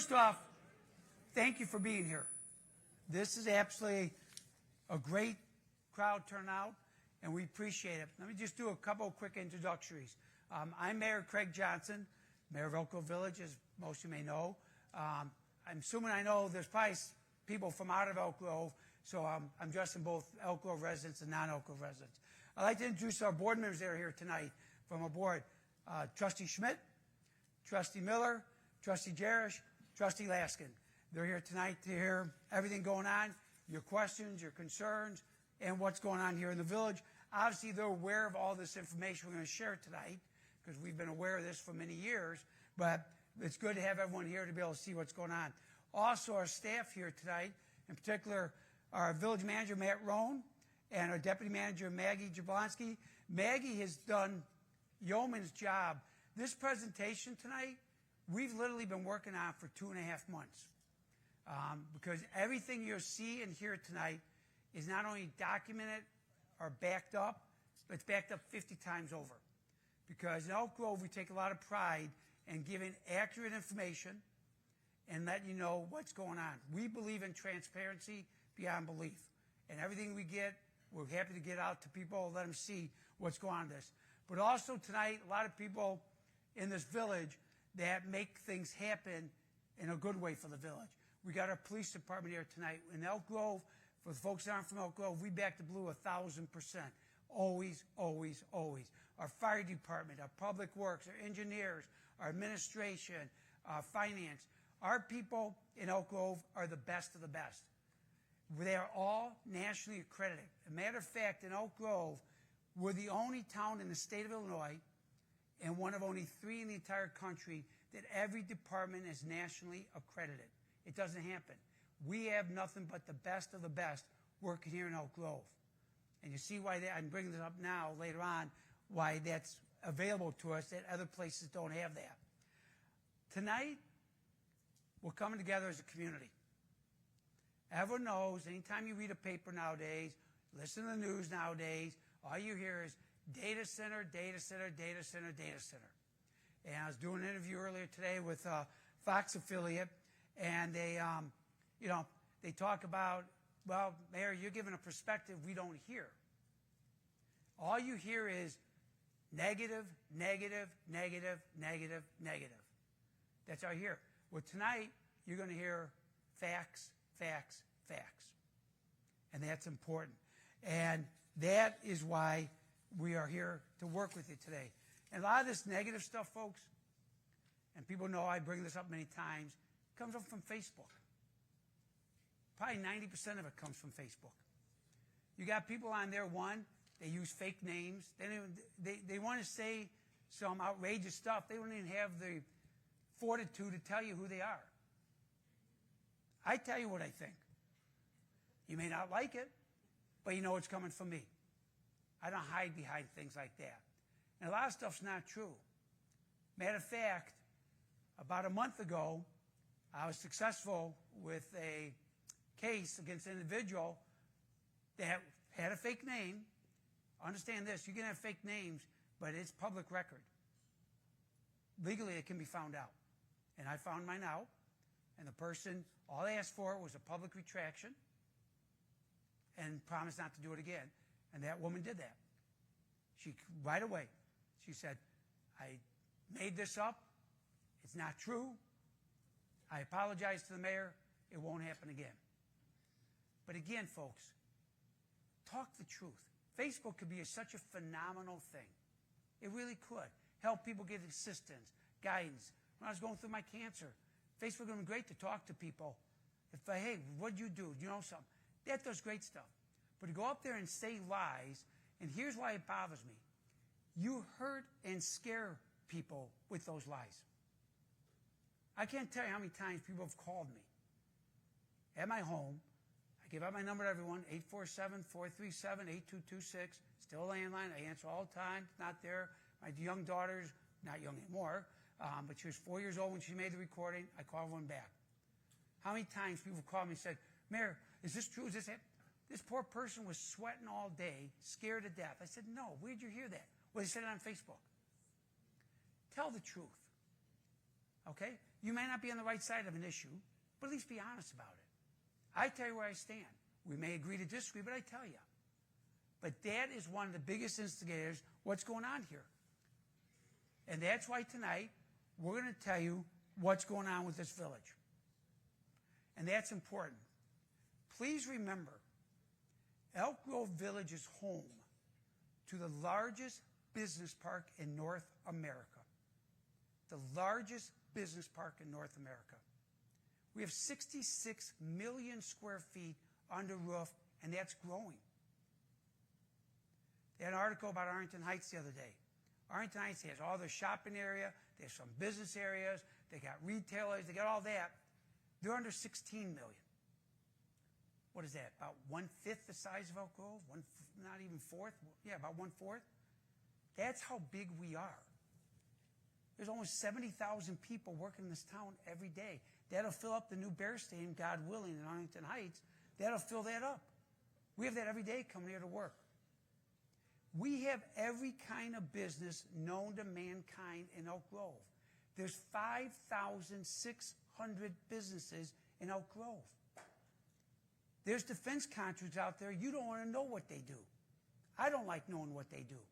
first off, thank you for being here. This is absolutely a great crowd turnout, and we appreciate it. Let me just do a couple of quick introductories. I'm Mayor Craig Johnson, Mayor of Elk Grove Village, as most of you may know. I'm assuming I know there's probably people from out of Elk Grove, so I'm addressing both Elk Grove residents and non-Elk Grove residents. I'd like to introduce our board members that are here tonight from our board. Trustee Schmidt, Trustee Miller, Trustee Jarish, Trustee Laskin. They're here tonight to hear everything going on, your questions, your concerns, and what's going on here in the village. Obviously, they're aware of all this information we're going to share tonight because we've been aware of this for many years, but it's good to have everyone here to be able to see what's going on. Also, our staff here tonight, in particular, our village manager, Matt Rohn, and our deputy manager, Maggie Jablonski. Maggie has done yeoman's job. This presentation tonight, we've literally been working on for 2.5 months because everything you'll see and hear tonight is not only documented or backed up, but it's backed up 50 times over. Because in Elk Grove, we take a lot of pride in giving accurate information and letting you know what's going on. We believe in transparency beyond belief. And everything we get, we're happy to get out to people, let them see what's going on in this. But also tonight, a lot of people in this village that make things happen in a good way for the village. We got our police department here tonight. In Elk Grove, for the folks that aren't from Elk Grove, we back the blue 1,000%. Always, always, always. Our fire department, our public works, our engineers, our administration, finance. Our people in Elk Grove are the best of the best. They are all nationally accredited. As a matter of fact, in Elk Grove, we're the only town in the state of Illinois and one of only 3 in the entire country that every department is nationally accredited. It doesn't happen. We have nothing but the best of the best working here in Elk Grove. And you see why I'm bringing this up now, later on, why that's available to us that other places don't have that. Tonight, we're coming together as a community. Everyone knows, anytime you read a paper nowadays, listen to the news nowadays, all you hear is data center, data center, data center, data center. And I was doing an interview earlier today with a Fox affiliate, and they talk about, well, Mayor, you're giving a perspective we don't hear. All you hear is negative, negative, negative, negative, negative. That's all you hear. Well, tonight, you're going to hear facts, facts, facts. And that's important. And that is why we are here to work with you today. And a lot of this negative stuff, folks, and people know I bring this up many times, comes up from Facebook. Probably 90% of it comes from Facebook. You got people on there, one, they use fake names. They want to say some outrageous stuff. They don't even have the fortitude to tell you who they are. I tell you what I think. You may not like it, but you know it's coming from me. I don't hide behind things like that. And a lot of stuff's not true. Matter of fact, about a month ago, I was successful with a case against an individual that had a fake name. Understand this, you can have fake names, but it's public record. Legally, it can be found out. And I found mine out, and the person, all they asked for was a public retraction and promised not to do it again. And that woman did that. She, right away, she said, I made this up. It's not true. I apologize to the mayor. It won't happen again. But again, folks, talk the truth. Facebook could be such a phenomenal thing. It really could. Help people get assistance, guidance. When I was going through my cancer, Facebook would be great to talk to people. Hey, what'd you do? Do you know something? That does great stuff. But to go up there and say lies, and here's why it bothers me. You hurt and scare people with those lies. I can't tell you how many times people have called me at my home. I give out my number to everyone, 847-437-8226. Still a landline. I answer all the time. It's not there. My young daughter's not young anymore, but she was 4 years old when she made the recording. I called one back. How many times people called me and said, Mayor, is this true? Is this it? This poor person was sweating all day, scared to death. I said, no, where'd you hear that? Well, they said it on Facebook. Tell the truth. Okay? You may not be on the right side of an issue, but at least be honest about it. I tell you where I stand. We may agree to disagree, but I tell you. But that is one of the biggest instigators, what's going on here. And that's why tonight we're going to tell you what's going on with this village. And that's important. Please remember, Elk Grove Village is home to the largest business park in North America. The largest business park in North America. We have 66 million square feet under roof, and that's growing. They had an article about Arlington Heights the other day. Arlington Heights has all their shopping area, they have some business areas, they got retailers, they got all that. They're under 16 million. What is that, about 1/5 the size of Elk Grove? Not even fourth? Yeah, about 1/4. That's how big we are. There's almost 70,000 people working in this town every day. That'll fill up the new Bear Stadium, God willing, in Arlington Heights. That'll fill that up. We have that every day coming here to work. We have every kind of business known to mankind in Elk Grove. There's 5,600 businesses in Elk Grove. There's defense contractors out there. You don't want to know what they do. I don't like knowing what they do.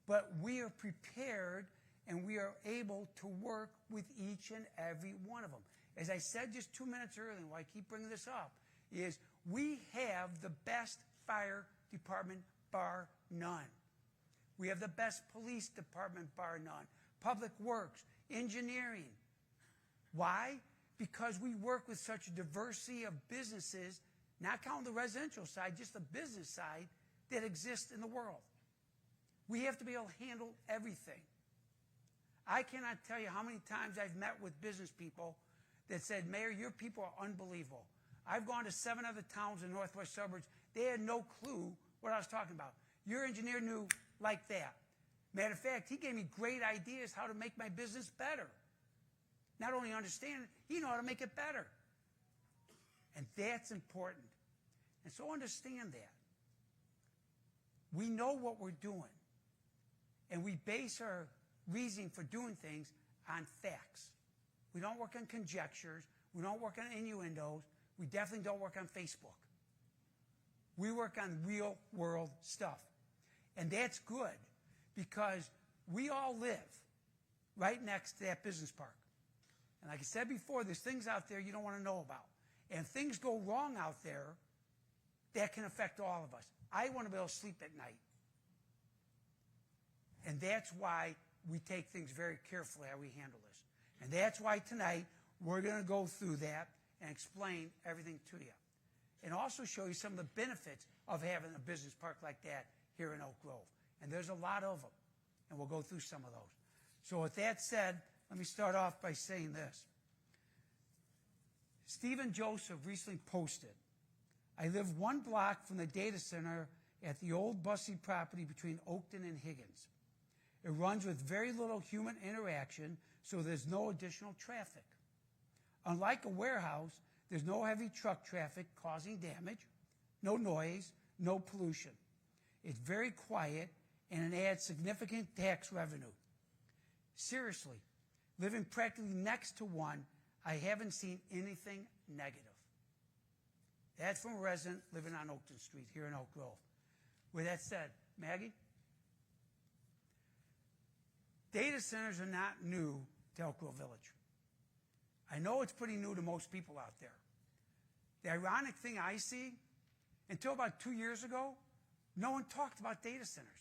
But we are prepared and we are able to work with each and every one of them. As I said just 2 minutes earlier, and why I keep bringing this up, is we have the best fire department, bar none. We have the best police department, bar none. Public Works, engineering. Why? Because we work with such a diversity of businesses, not counting the residential side, just the business side that exists in the world. We have to be able to handle everything. I cannot tell you how many times I've met with business people that said, Mayor, your people are unbelievable. I've gone to 7 other towns in northwest suburbs. They had no clue what I was talking about. Your engineer knew like that. Matter of fact, he gave me great ideas how to make my business better. Not only understand it, he knew how to make it better. And that's important. And so understand that. We know what we're doing. And we base our reasoning for doing things on facts. We don't work on conjectures. We don't work on innuendos. We definitely don't work on Facebook. We work on real world stuff. And that's good because we all live right next to that business park. And like I said before, there's things out there you don't want to know about. And if things go wrong out there, that can affect all of us. I want to be able to sleep at night. And that's why we take things very carefully how we handle this. And that's why tonight we're going to go through that and explain everything to you. And also show you some of the benefits of having a business park like that here in Elk Grove. And there's a lot of them. And we'll go through some of those. So with that said, let me start off by saying this. Stephen Joseph recently posted, I live 1 block from the data center at the old Bussey property between Oakton and Higgins. It runs with very little human interaction, so there's no additional traffic. Unlike a warehouse, there's no heavy truck traffic causing damage, no noise, no pollution. It's very quiet, and it adds significant tax revenue. Seriously, living practically next to one, I haven't seen anything negative. That's from a resident living on Oakton Street here in Elk Grove. With that said, Maggie? Data centers are not new to Elk Grove Village. I know it's pretty new to most people out there. The ironic thing I see, until about 2 years ago, no one talked about data centers.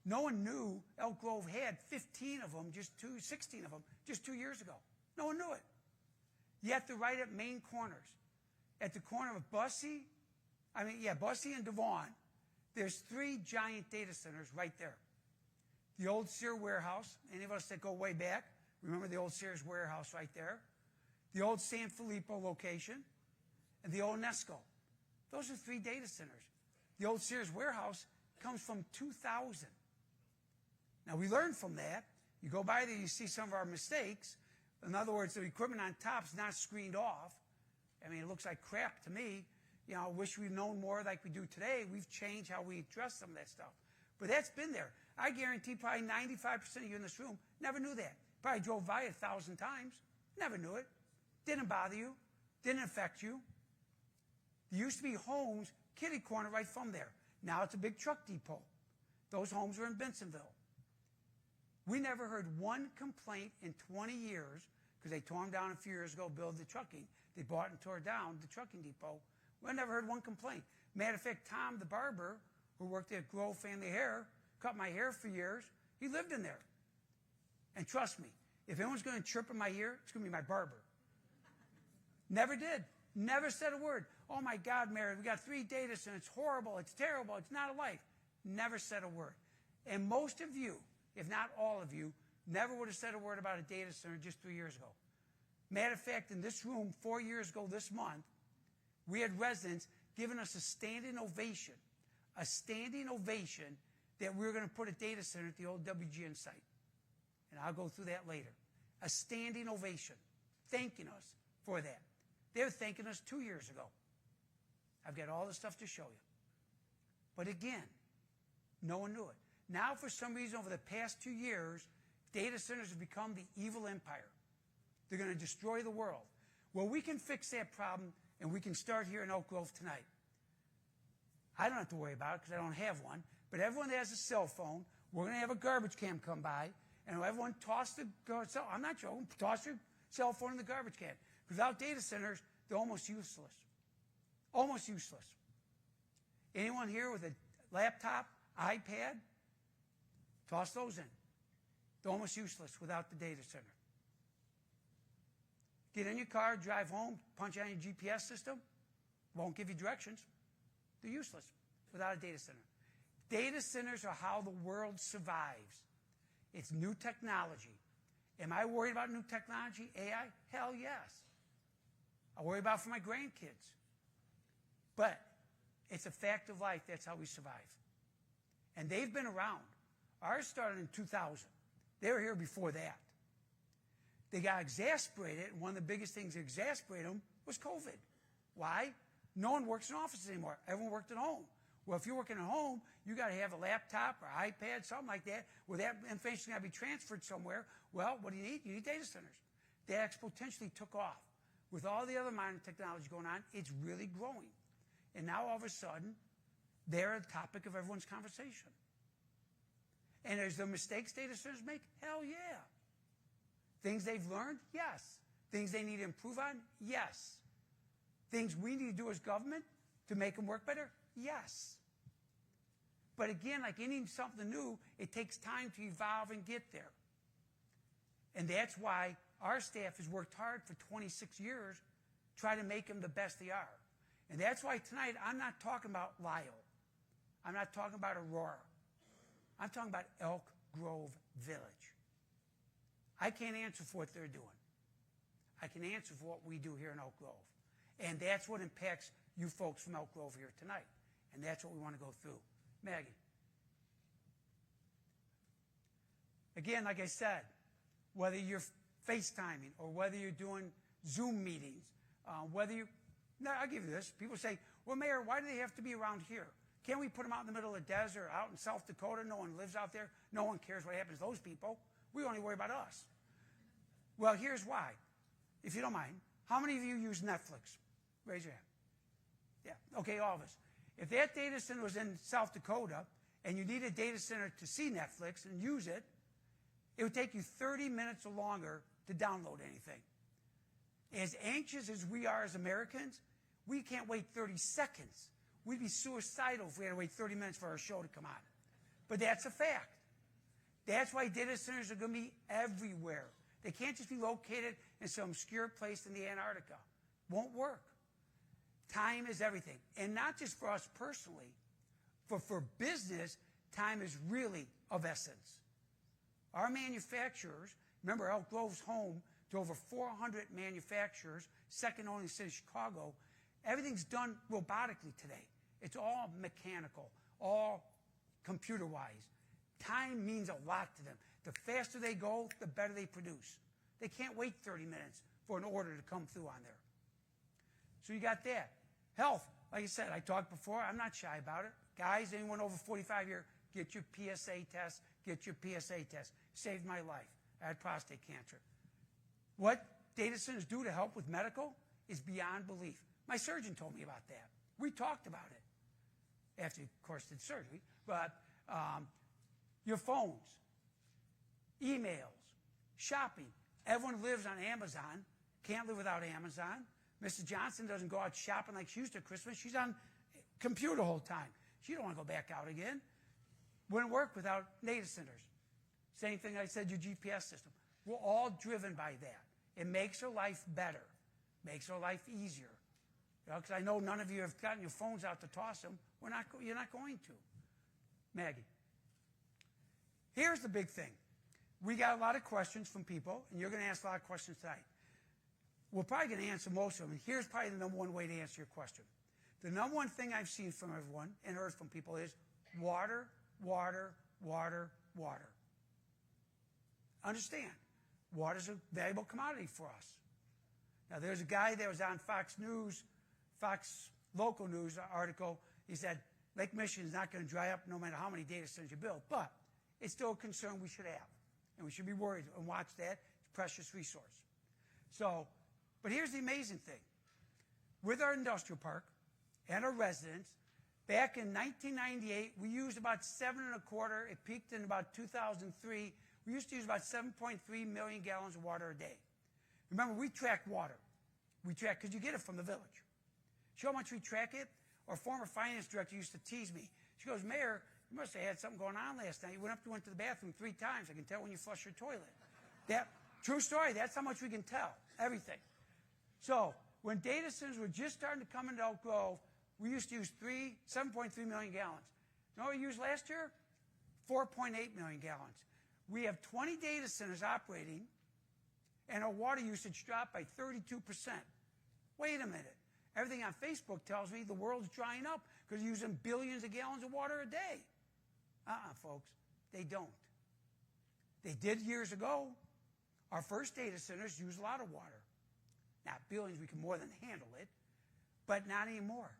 No one knew Elk Grove had 15 of them, 16 of them, just 2 years ago. No one knew it. Yet they're right at main corners. At the corner of Bussey and Devon, there's 3 giant data centers right there. The old Sears warehouse, any of us that go way back, remember the old Sears warehouse right there. The old San Filippo location, and the old Nesco. Those are 3 data centers. The old Sears warehouse comes from 2000. Now, we learned from that. You go by there, you see some of our mistakes. In other words, the equipment on top is not screened off. I mean, it looks like crap to me. I wish we'd known more like we do today. We've changed how we address some of that stuff. But that's been there. I guarantee probably 95% of you in this room never knew that. Probably drove by 1,000 times, never knew it. Didn't bother you, didn't affect you. There used to be homes, kitty corner right from there. Now it's a big truck depot. Those homes are in Bensonville. We never heard one complaint in 20 years, because they tore them down a few years ago, build the trucking. They bought and tore down the trucking depot. We never heard one complaint. Matter of fact, Tom, the barber, who worked at Grove Family Hair, cut my hair for years, he lived in there. And trust me, if anyone's going to chirp in my ear, it's going to be my barber. Never did. Never said a word. Oh my God, Mary, we got 3 data centers. It's horrible. It's terrible. It's not a life. Never said a word. And most of you, if not all of you, never would have said a word about a data center just 3 years ago. Matter of fact, in this room 4 years ago this month, we had residents giving us a standing ovation that we were going to put a data center at the old WGN site. And I'll go through that later. A standing ovation, thanking us for that. They were thanking us 2 years ago. I've got all the stuff to show you. But again, no one knew it. Now, for some reason, over the past 2 years, data centers have become the evil empire. They're going to destroy the world. Well, we can fix that problem, and we can start here in Elk Grove tonight. I don't have to worry about it because I don't have one, but everyone that has a cell phone, we're going to have a garbage can come by, and everyone toss I'm not joking, toss your cell phone in the garbage can. Without data centers, they're almost useless. Almost useless. Anyone here with a laptop, iPad? Toss those in. They're almost useless without the data center. Get in your car, drive home, punch on your GPS system. Won't give you directions. They're useless without a data center. Data centers are how the world survives. It's new technology. Am I worried about new technology, AI? Hell yes. I worry about it for my grandkids. But it's a fact of life. That's how we survive. And they've been around. Ours started in 2000. They were here before that. They got exasperated, and one of the biggest things that exasperated them was COVID. Why? No one works in offices anymore. Everyone worked at home. Well, if you're working at home, you got to have a laptop or iPad, something like that, where that information got to be transferred somewhere. Well, what do you need? You need data centers. That exponentially took off. With all the other modern technology going on, it's really growing. And now, all of a sudden, they're a topic of everyone's conversation. And is there mistakes data centers make? Hell yeah. Things they've learned? Yes. Things they need to improve on? Yes. Things we need to do as government to make them work better? Yes. But again, like any something new, it takes time to evolve and get there. And that's why our staff has worked hard for 26 years trying to make them the best they are. And that's why tonight I'm not talking about Lyle. I'm not talking about Aurora. I'm talking about Elk Grove Village. I can't answer for what they're doing. I can answer for what we do here in Elk Grove. And that's what impacts you folks from Elk Grove here tonight. And that's what we want to go through. Maggie. Again, like I said, whether you're FaceTiming or whether you're doing Zoom meetings, I'll give you this. People say, well, Mayor, why do they have to be around here? Can't we put them out in the middle of the desert, out in South Dakota? No one lives out there. No one cares what happens to those people. We only worry about us. Well, here's why. If you don't mind, how many of you use Netflix? Raise your hand. Yeah, okay, all of us. If that data center was in South Dakota and you need a data center to see Netflix and use it, it would take you 30 minutes or longer to download anything. As anxious as we are as Americans, we can't wait 30 seconds. We'd be suicidal if we had to wait 30 minutes for our show to come on. But that's a fact. That's why data centers are going to be everywhere. They can't just be located in some obscure place in the Antarctica. Won't work. Time is everything. And not just for us personally, but for business, time is really of essence. Our manufacturers, remember Elk Grove's home to over 400 manufacturers, second only to the city of Chicago. Everything's done robotically today. It's all mechanical, all computer-wise. Time means a lot to them. The faster they go, the better they produce. They can't wait 30 minutes for an order to come through on there. So you got that. Health, like I said, I talked before. I'm not shy about it. Guys, anyone over 45 here, get your PSA test, get your PSA test. Saved my life. I had prostate cancer. What data centers do to help with medical is beyond belief. My surgeon told me about that. We talked about it after, of course, did surgery. But your phones, emails, shopping. Everyone lives on Amazon. Can't live without Amazon. Mrs. Johnson doesn't go out shopping like she used to at Christmas. She's on computer the whole time. She don't want to go back out again. Wouldn't work without data centers. Same thing I said, your GPS system. We're all driven by that. It makes our life better, makes our life easier. Because I know none of you have gotten your phones out to toss them. You're not going to. Maggie. Here's the big thing. We got a lot of questions from people, and you're going to ask a lot of questions tonight. We're probably going to answer most of them. Here's probably the number one way to answer your question. The number one thing I've seen from everyone and heard from people is water, water, water, water. Understand, water's a valuable commodity for us. Now, there's a guy that was on Fox Local News article. He said Lake Michigan is not going to dry up no matter how many data centers you build, but it's still a concern we should have, and we should be worried and watch that. It's a precious resource. So, but here's the amazing thing. With our industrial park and our residents, back in 1998, we used about 7.25. It peaked in about 2003. We used to use about 7.3 million gallons of water a day. Remember, we track water. We track, because you get it from the village. See how much we track it? Our former finance director used to tease me. She goes, Mayor, you must have had something going on last night. You went to the bathroom 3 times. I can tell when you flush your toilet. That, true story. That's how much we can tell. Everything. So, when data centers were just starting to come into Elk Grove, we used to use 7.3 million gallons. You know what we used last year? 4.8 million gallons. We have 20 data centers operating, and our water usage dropped by 32%. Wait a minute. Everything on Facebook tells me the world's drying up because they're using billions of gallons of water a day. Folks, they don't. They did years ago. Our first data centers use a lot of water. Not billions, we can more than handle it, but not anymore.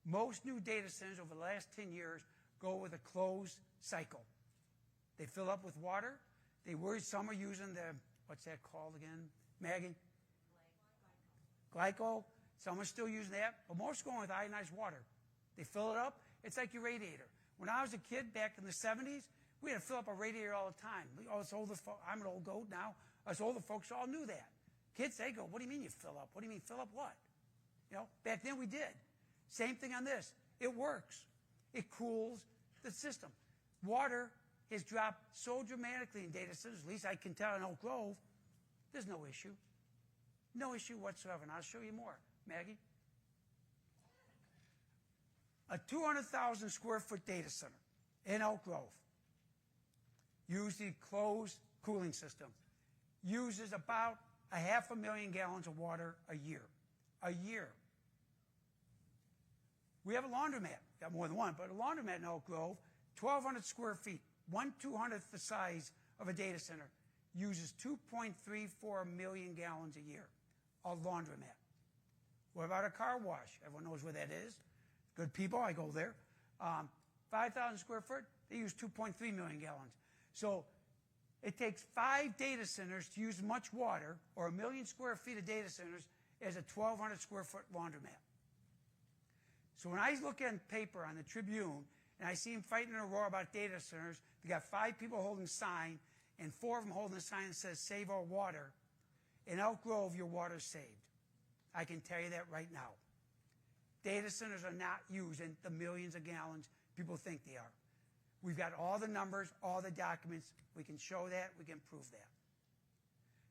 Most new data centers over the last 10 years go with a closed cycle. They fill up with water. They worry some are using the, what's that called again, Maggie? Glycol. Some are still using that, but most are going with ionized water. They fill it up. It's like your radiator. When I was a kid back in the 70s, we had to fill up a radiator all the time. I'm an old goat now. Us older folks all knew that. Kids, they go, what do you mean you fill up? What do you mean fill up what? You know, back then we did. Same thing on this. It works. It cools the system. Water has dropped so dramatically in data centers, at least I can tell in Elk Grove, there's no issue. No issue whatsoever, and I'll show you more. Maggie? A 200,000 square foot data center in Elk Grove uses the closed cooling system. Uses about 500,000 gallons of water a year. A year. We have a laundromat. Got more than one, but a laundromat in Elk Grove, 1,200 square feet, 1/200th the size of a data center, uses 2.34 million gallons a year. A laundromat. What about a car wash? Everyone knows where that is. Good people, I go there. 5,000 square foot, they use 2.3 million gallons. So it takes 5 data centers to use as much water, or 1 million square feet of data centers, as a 1,200 square foot laundromat. So when I look at paper on the Tribune, and I see them fighting in a roar about data centers, they got 5 people holding a sign, and 4 of them holding a sign that says, save our water. In Elk Grove, your water's saved. I can tell you that right now. Data centers are not using the millions of gallons people think they are. We've got all the numbers, all the documents. We can show that. We can prove that.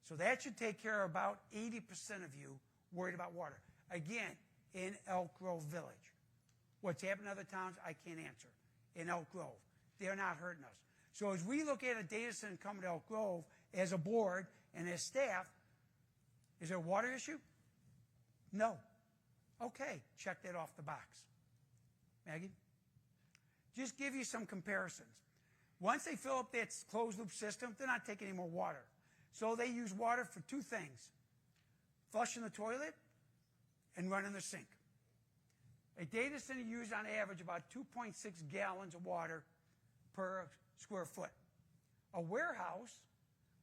So that should take care of about 80% of you worried about water. Again, in Elk Grove Village. What's happened in other towns, I can't answer. In Elk Grove, they're not hurting us. So as we look at a data center coming to Elk Grove, as a board and as staff, is there a water issue? No. Okay, check that off the box. Maggie? Just give you some comparisons. Once they fill up that closed-loop system, they're not taking any more water. So they use water for 2 things. Flushing the toilet and running the sink. A data center uses on average about 2.6 gallons of water per square foot. A warehouse,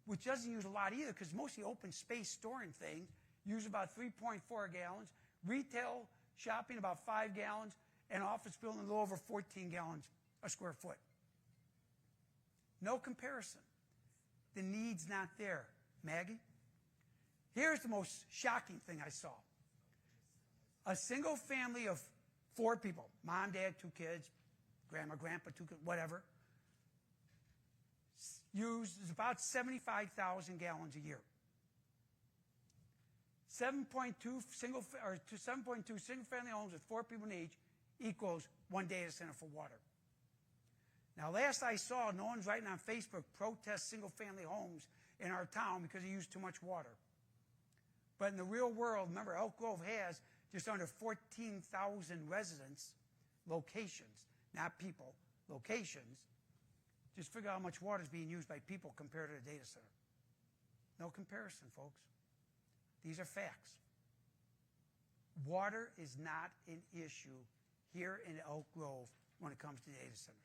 which doesn't use a lot either because mostly open space storing things, use about 3.4 gallons. Retail shopping about 5 gallons. And office building a little over 14 gallons a square foot. No comparison. The need's not there. Maggie? Here's the most shocking thing I saw. A single family of 4 people, mom, dad, 2 kids, grandma, grandpa, 2 kids, whatever, uses about 75,000 gallons a year. 7.2 single family homes with 4 people in each equals 1 data center for water. Now, last I saw, no one's writing on Facebook protest single family homes in our town because they use too much water. But in the real world, remember, Elk Grove has just under 14,000 residents, locations, not people, locations. Just figure out how much water is being used by people compared to a data center. No comparison, folks. These are facts. Water is not an issue here in Elk Grove when it comes to data centers.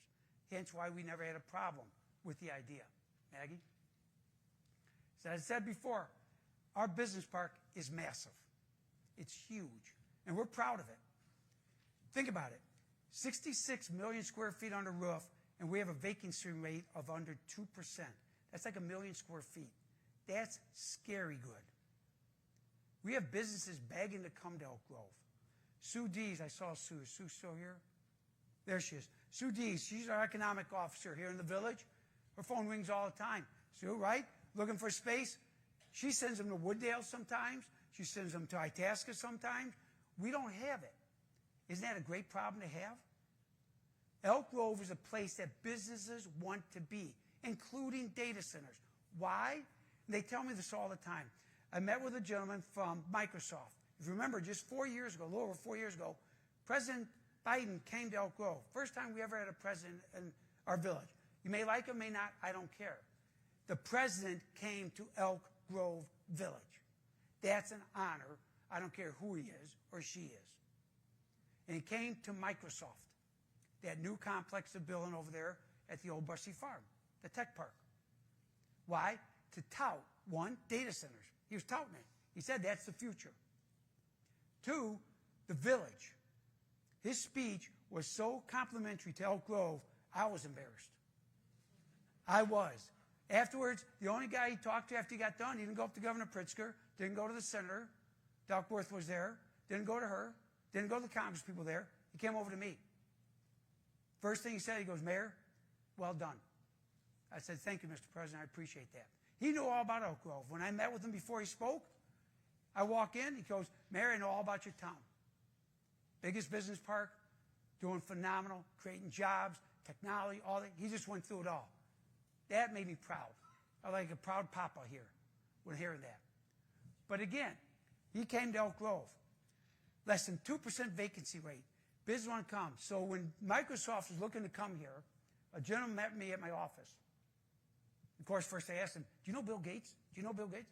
Hence why we never had a problem with the idea. Maggie? So as I said before, our business park is massive. It's huge, and we're proud of it. Think about it. 66 million square feet under roof, and we have a vacancy rate of under 2%. That's like 1 million square feet. That's scary good. We have businesses begging to come to Elk Grove. Sue Dees, I saw Sue. Is Sue still here? There she is. Sue Dees, she's our economic officer here in the village. Her phone rings all the time. Sue, right? Looking for space. She sends them to Wooddale sometimes. She sends them to Itasca sometimes. We don't have it. Isn't that a great problem to have? Elk Grove is a place that businesses want to be, including data centers. Why? They tell me this all the time. I met with a gentleman from Microsoft. If you remember, just 4 years ago, a little over 4 years ago, President Biden came to Elk Grove. First time we ever had a president in our village. You may like him, may not, I don't care. The president came to Elk Grove Village. That's an honor. I don't care who he is or she is. And he came to Microsoft, that new complex they're building over there at the old Bussey Farm, the tech park. Why? To tout, 1, data centers. He was touting it. He said that's the future. 2, the village. His speech was so complimentary to Elk Grove, I was embarrassed. I was. Afterwards, the only guy he talked to after he got done, he didn't go up to Governor Pritzker, didn't go to the senator. Duckworth was there. Didn't go to her. Didn't go to the Congress people there. He came over to me. First thing he said, he goes, Mayor, well done. I said, thank you, Mr. President. I appreciate that. He knew all about Elk Grove. When I met with him before he spoke, I walk in, he goes, Mayor, I know all about your town. Biggest business park, doing phenomenal, creating jobs, technology, all that. He just went through it all. That made me proud. I like a proud papa here when hearing that. But again, he came to Elk Grove. Less than 2% vacancy rate. Business want to come. So when Microsoft was looking to come here, a gentleman met me at my office. Of course, first I asked him, do you know Bill Gates? Do you know Bill Gates?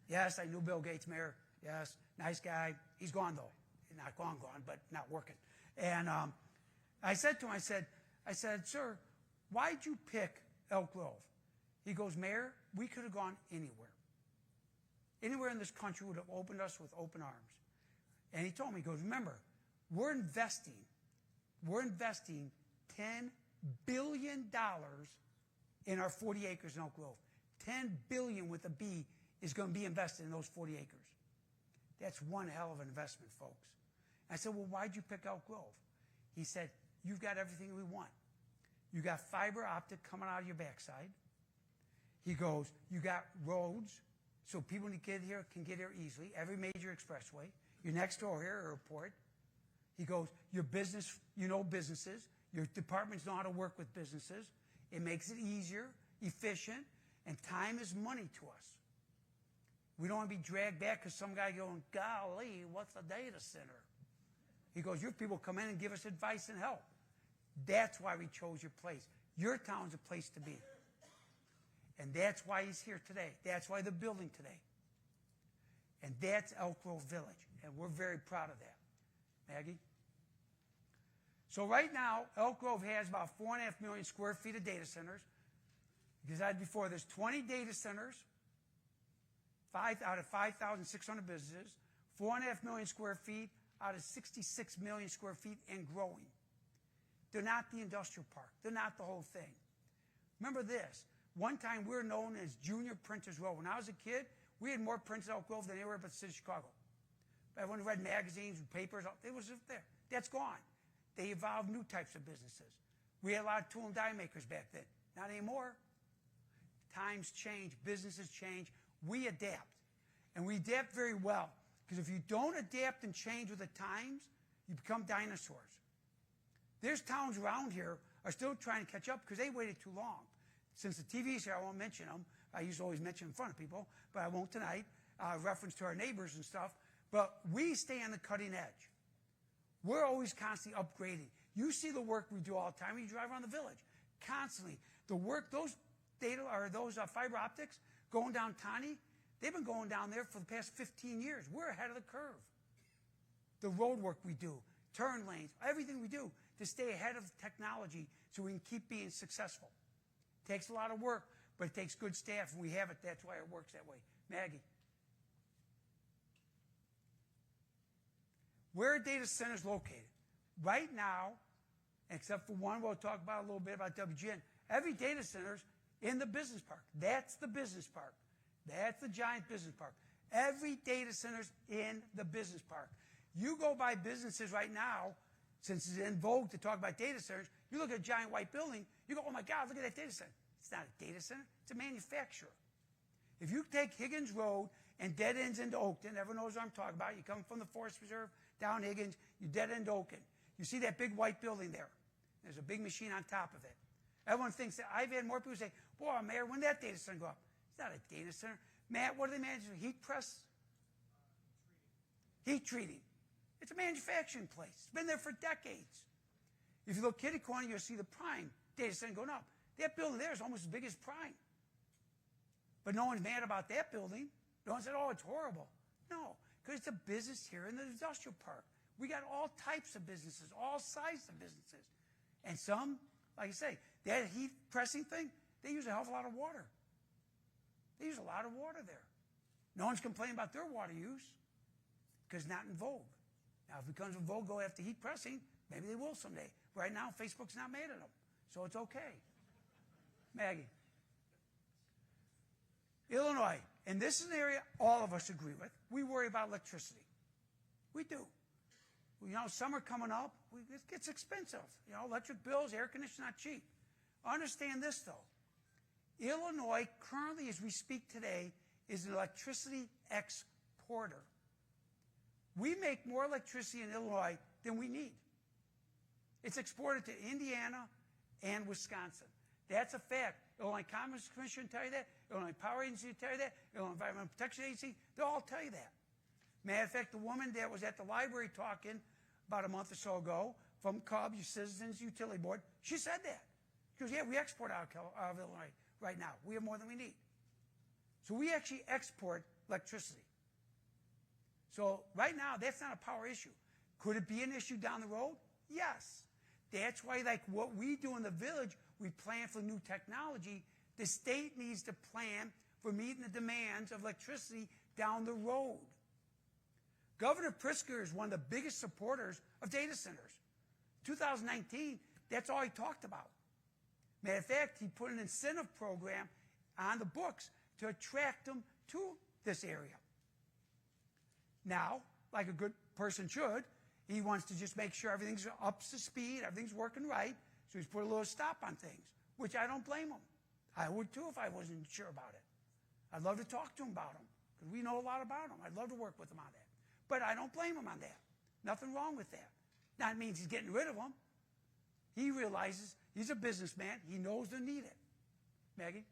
Yes, I knew Bill Gates, Mayor. Yes, nice guy. He's gone, though. Not gone, but not working. And I said to him, I said, sir, why'd you pick Elk Grove? He goes, Mayor, we could have gone anywhere. Anywhere in this country would have opened us with open arms. And he told me, he goes, remember, we're investing $10 billion in our 40 acres in Elk Grove. $10 billion with a B is going to be invested in those 40 acres. That's one hell of an investment, folks. I said, well, why'd you pick Elk Grove? He said, you've got everything we want. You got fiber optic coming out of your backside. He goes, you got roads, so people who get here can get here easily. Every major expressway. You're next door here, airport. He goes, your business, you know businesses. Your departments know how to work with businesses. It makes it easier, efficient, and time is money to us. We don't want to be dragged back because some guy going, golly, what's a data center? He goes, your people come in and give us advice and help. That's why we chose your place. Your town's a place to be. And that's why he's here today. That's why they're building today. And that's Elk Grove Village. And we're very proud of that. Maggie? So right now, Elk Grove has about 4.5 million square feet of data centers. Because I said before, there's 20 data centers, 5 out of 5,600 businesses, 4.5 million square feet out of 66 million square feet and growing. They're not the industrial park. They're not the whole thing. Remember this. One time we were known as Junior Printers Row. When I was a kid, we had more prints in Elk Grove than anywhere but the city of Chicago. Everyone read magazines and papers. It was just there. That's gone. They evolved new types of businesses. We had a lot of tool and die makers back then. Not anymore. Times change. Businesses change. We adapt. And we adapt very well. Because if you don't adapt and change with the times, you become dinosaurs. There's towns around here are still trying to catch up because they waited too long. Since the TV's here, I won't mention them. I used to always mention in front of people, but I won't tonight. Reference to our neighbors and stuff. But we stay on the cutting edge. We're always constantly upgrading. You see the work we do all the time when you drive around the village. Constantly. The work, those data or those fiber optics going down Tani, they've been going down there for the past 15 years. We're ahead of the curve. The road work we do, turn lanes, everything we do to stay ahead of technology so we can keep being successful. It takes a lot of work, but it takes good staff, and we have it. That's why it works that way. Maggie. Where are data centers located? Right now, except for one we'll talk about a little bit about WGN, every data center's in the business park. That's the business park. That's the giant business park. Every data center's in the business park. You go by businesses right now, since it's in vogue to talk about data centers, you look at a giant white building, you go, oh my God, look at that data center. It's not a data center, it's a manufacturer. If you take Higgins Road and dead ends into Oakton, everyone knows what I'm talking about. You come from the Forest Reserve down Higgins, you dead end Oakton. You see that big white building there. There's a big machine on top of it. Everyone thinks that. I've had more people say, boy, Mayor, when did that data center go up? It's not a data center. Matt, what do they manage? Heat press? Heat treating. It's a manufacturing place. It's been there for decades. If you look kitty corner, you'll see the Prime data center going up. That building there is almost as big as Prime. But no one's mad about that building. No one said, oh, it's horrible. No, because it's a business here in the industrial park. We got all types of businesses, all sizes of businesses. And some, like I say, that heat pressing thing, they use a hell of a lot of water. They use a lot of water there. No one's complaining about their water use because it's not in vogue. Now, if it becomes in vogue, go after heat pressing, maybe they will someday. Right now, Facebook's not mad at them, so it's okay. Maggie. Illinois, and this is an area all of us agree with. We worry about electricity. We do. You know, summer coming up, it gets expensive. You know, electric bills, air conditioning, not cheap. Understand this, though. Illinois, currently, as we speak today, is an electricity exporter. We make more electricity in Illinois than we need. It's exported to Indiana and Wisconsin. That's a fact. Illinois Commerce Commission will tell you that. Illinois Power Agency will tell you that. Illinois Environmental Protection Agency, they'll all tell you that. Matter of fact, the woman that was at the library talking about a month or so ago from CUB, your Citizens Utility Board, she said that. She goes, yeah, we export out of Illinois right now. We have more than we need. So we actually export electricity. So right now, that's not a power issue. Could it be an issue down the road? Yes. That's why, like what we do in the village, we plan for new technology. The state needs to plan for meeting the demands of electricity down the road. Governor Pritzker is one of the biggest supporters of data centers. 2019, that's all he talked about. Matter of fact, he put an incentive program on the books to attract them to this area. Now, like a good person should, he wants to just make sure everything's up to speed, everything's working right, so he's put a little stop on things, which I don't blame him. I would too if I wasn't sure about it. I'd love to talk to him about them, because we know a lot about them. I'd love to work with him on that. But I don't blame him on that. Nothing wrong with that. That means he's getting rid of them. He realizes he's a businessman. He knows they need it. Maggie?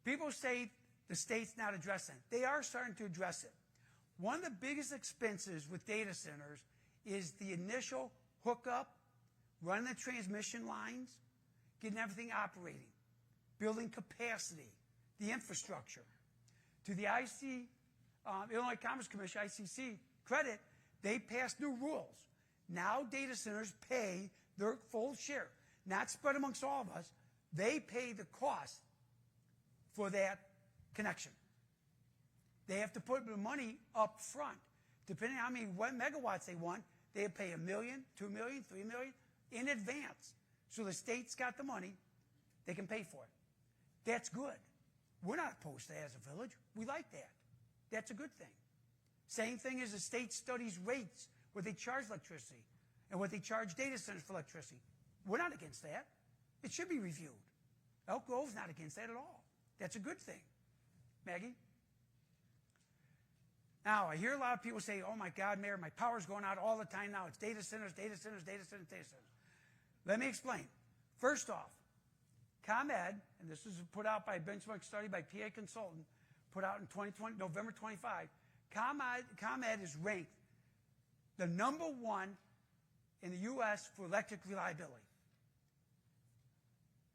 People say the state's not addressing it. They are starting to address it. One of the biggest expenses with data centers is the initial hookup, running the transmission lines, getting everything operating, building capacity, the infrastructure. To the Illinois Commerce Commission, ICC, credit, they passed new rules. Now data centers pay their full share, not spread amongst all of us. They pay the cost for that connection. They have to put the money up front. Depending on how many megawatts they want, they pay $1 million, $2 million, $3 million in advance. So the state's got the money, they can pay for it. That's good. We're not opposed to that as a village. We like that. That's a good thing. Same thing as the state studies rates, what they charge electricity and what they charge data centers for electricity. We're not against that. It should be reviewed. Elk Grove's not against that at all. That's a good thing. Maggie? Now, I hear a lot of people say, oh my God, Mayor, my power's going out all the time now. It's data centers, data centers, data centers, data centers. Let me explain. First off, ComEd, and this was put out by a benchmark study by PA Consultant, put out in 2020, November 25, ComEd is ranked the #1 in the U.S. for electric reliability.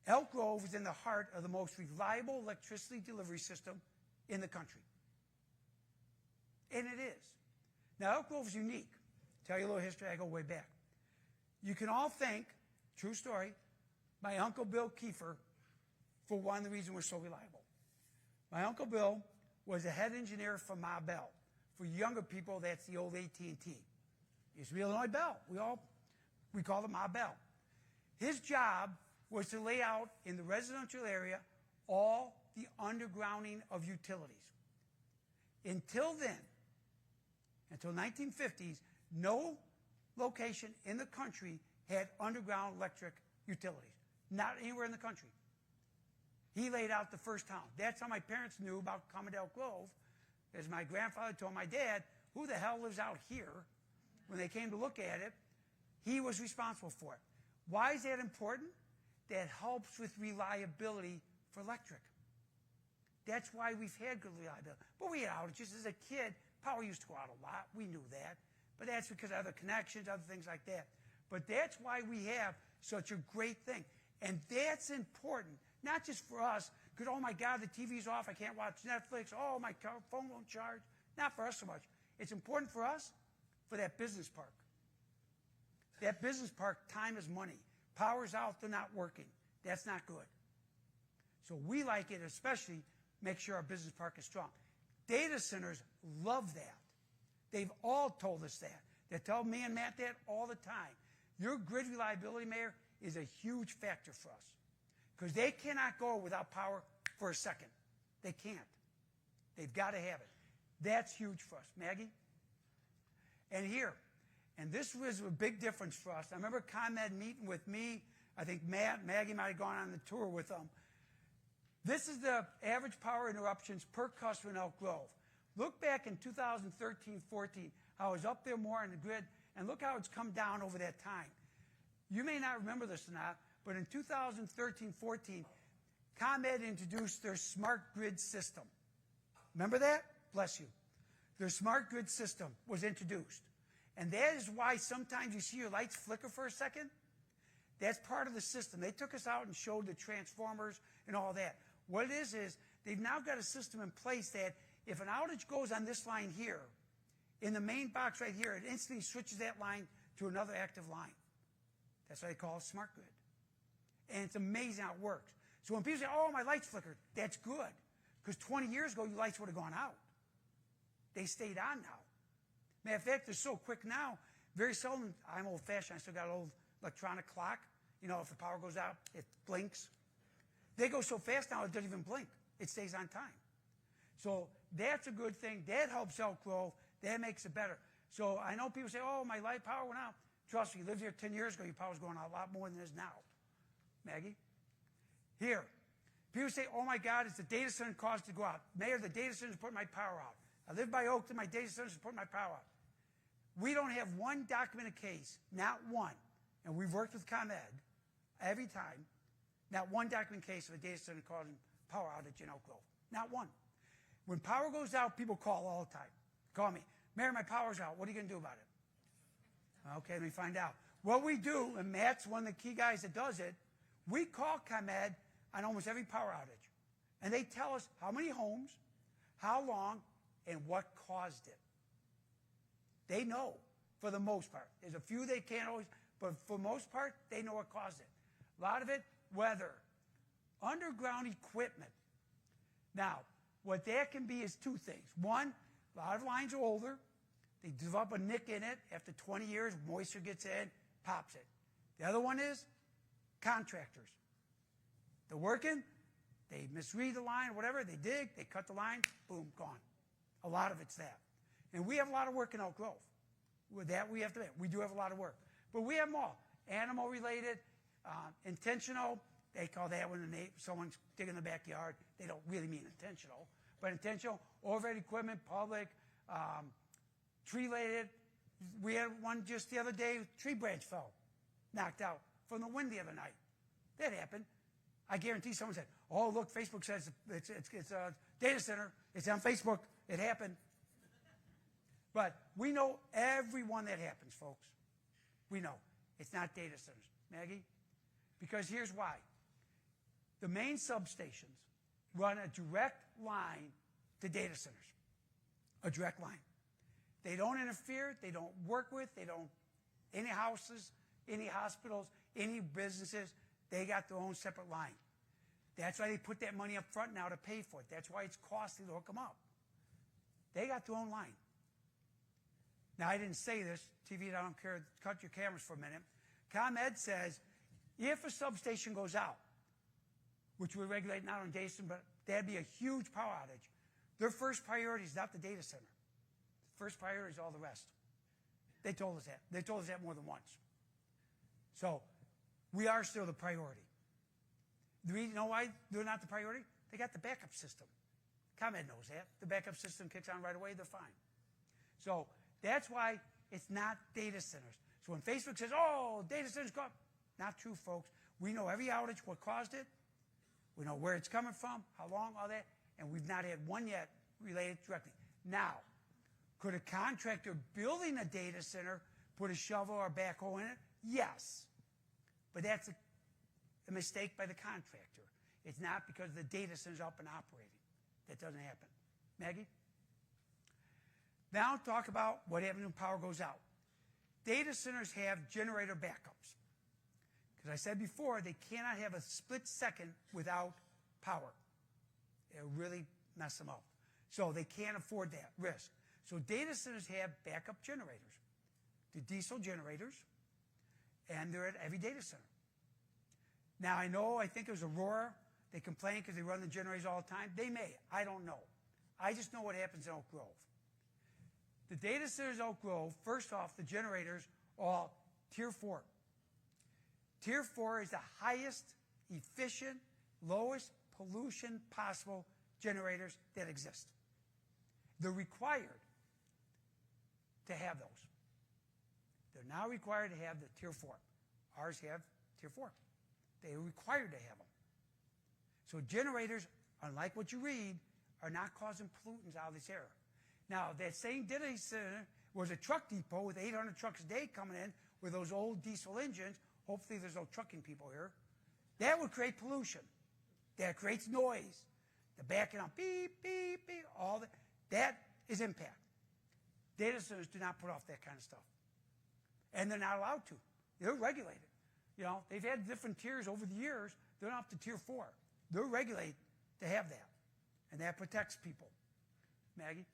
Elk Grove is in the heart of the most reliable electricity delivery system in the country. And it is. Now, Elk Grove is unique. Tell you a little history, I go way back. You can all thank, true story, my Uncle Bill Kiefer for one of the reasons we're so reliable. My Uncle Bill was a head engineer for Ma Bell. For younger people, that's the old AT&T. It used to be Illinois Bell. We call it Ma Bell. His job was to lay out in the residential area all the undergrounding of utilities. Until then, until 1950s, no location in the country had underground electric utilities. Not anywhere in the country. He laid out the first town. That's how my parents knew about coming to Elk Grove, as my grandfather told my dad, who the hell lives out here? When they came to look at it, he was responsible for it. Why is that important? That helps with reliability for electric. That's why we've had good reliability. But we had outages. As a kid, power used to go out a lot. We knew that. But that's because of other connections, other things like that. But that's why we have such a great thing. And that's important, not just for us, because, oh my God, the TV's off, I can't watch Netflix, oh, my phone won't charge. Not for us so much. It's important for us, for that business park. That business park, time is money. Power's out, they're not working. That's not good. So we like it, especially make sure our business park is strong. Data centers love that. They've all told us that. They tell me and Matt that all the time. Your grid reliability, Mayor, is a huge factor for us. Because they cannot go without power for a second. They can't. They've got to have it. That's huge for us. Maggie? And here, and this was a big difference for us. I remember ComEd meeting with me. I think Maggie might have gone on the tour with them. This is the average power interruptions per customer in Elk Grove. Look back in 2013-14, how it was up there more on the grid, and look how it's come down over that time. You may not remember this or not, but in 2013-14, ComEd introduced their smart grid system. Remember that? Bless you. Their smart grid system was introduced. And that is why sometimes you see your lights flicker for a second. That's part of the system. They took us out and showed the transformers and all that. What it is they've now got a system in place that if an outage goes on this line here, in the main box right here, it instantly switches that line to another active line. That's why they call it smart grid. And it's amazing how it works. So when people say, oh, my lights flickered, that's good. Because 20 years ago, your lights would have gone out. They stayed on now. Matter of fact, they're so quick now, very seldom, I'm old-fashioned, I still got an old electronic clock. You know, if the power goes out, it blinks. They go so fast now, it doesn't even blink. It stays on time. So that's a good thing. That helps Elk Grove. That makes it better. So I know people say, oh, my light power went out. Trust me, you lived here 10 years ago, your power's going out a lot more than it is now. Maggie? Here. People say, oh, my God, it's the data center caused it to go out. Mayor, the data center's putting my power out. I live by Oakton, my data center's putting my power out. We don't have one documented case, not one, and we've worked with ComEd every time, not one documented case of a data center causing power outage in Elk Grove. Not one. When power goes out, people call all the time. Call me. Mayor, my power's out. What are you going to do about it? Okay, let me find out. What we do, and Matt's one of the key guys that does it, we call ComEd on almost every power outage. And they tell us how many homes, how long, and what caused it. They know. for the most part. There's a few they can't always, but for the most part, they know what caused it. A lot of it, weather, underground equipment. Now, what that can be is two things. One, a lot of lines are older. They develop a nick in it. After 20 years, moisture gets in, pops it. The other one is contractors. They're working, they misread the line, whatever, they dig, they cut the line, boom, gone. A lot of it's that. And we have a lot of work in Elk Grove. With that, we have to, we do have a lot of work. But we have them all. Animal related, intentional, they call that when someone's digging the backyard. They don't really mean intentional. But intentional, overhead equipment, public, tree related. We had one just the other day, tree branch fell, knocked out from the wind the other night. That happened. I guarantee someone said, oh, look, Facebook says it's a data center. It's on Facebook. It happened. But we know every one that happens, folks. We know. It's not data centers. Maggie? Because here's why. The main substations run a direct line to data centers. A direct line. They don't interfere. They don't work with. They don't, any houses, any hospitals, any businesses, they got their own separate line. That's why they put that money up front now to pay for it. That's why it's costly to hook them up. They got their own line. Now, I didn't say this. TV, I don't care. Cut your cameras for a minute. ComEd says if a substation goes out, which we regulate not on data center, but that'd be a huge power outage, their first priority is not the data center. First priority is all the rest. They told us that. They told us that more than once. So we are still the priority. Do we know why they're not the priority? They got the backup system. ComEd knows that. The backup system kicks on right away, they're fine. So that's why it's not data centers. So when Facebook says, oh, data centers go up, not true, folks. We know every outage, what caused it. We know where it's coming from, how long, all that, and we've not had one yet related directly. Now, could a contractor building a data center put a shovel or a backhoe in it? Yes. But that's a mistake by the contractor. It's not because the data center's up and operating. That doesn't happen. Maggie? Now talk about what happens when power goes out. Data centers have generator backups. Because I said before, they cannot have a split second without power. It'll really mess them up. So they can't afford that risk. So data centers have backup generators. The diesel generators, and they're at every data center. Now, I think it was Aurora. They complain because they run the generators all the time. They may. I don't know. I just know what happens in Elk Grove. The data centers in Elk Grove, first off, the generators are Tier 4. Tier 4 is the highest efficient, lowest pollution possible generators that exist. They're required to have those. They're now required to have the Tier 4. Ours have Tier 4. They're required to have them. So generators, unlike what you read, are not causing pollutants out of this area. Now, that same data center was a truck depot with 800 trucks a day coming in with those old diesel engines. Hopefully there's no trucking people here. That would create pollution. That creates noise. The backing up, beep, beep, beep, all that. That is impact. Data centers do not put off that kind of stuff. And they're not allowed to. They're regulated. They've had different tiers over the years. They're not up to Tier 4. They're regulated to have that. And that protects people. Maggie?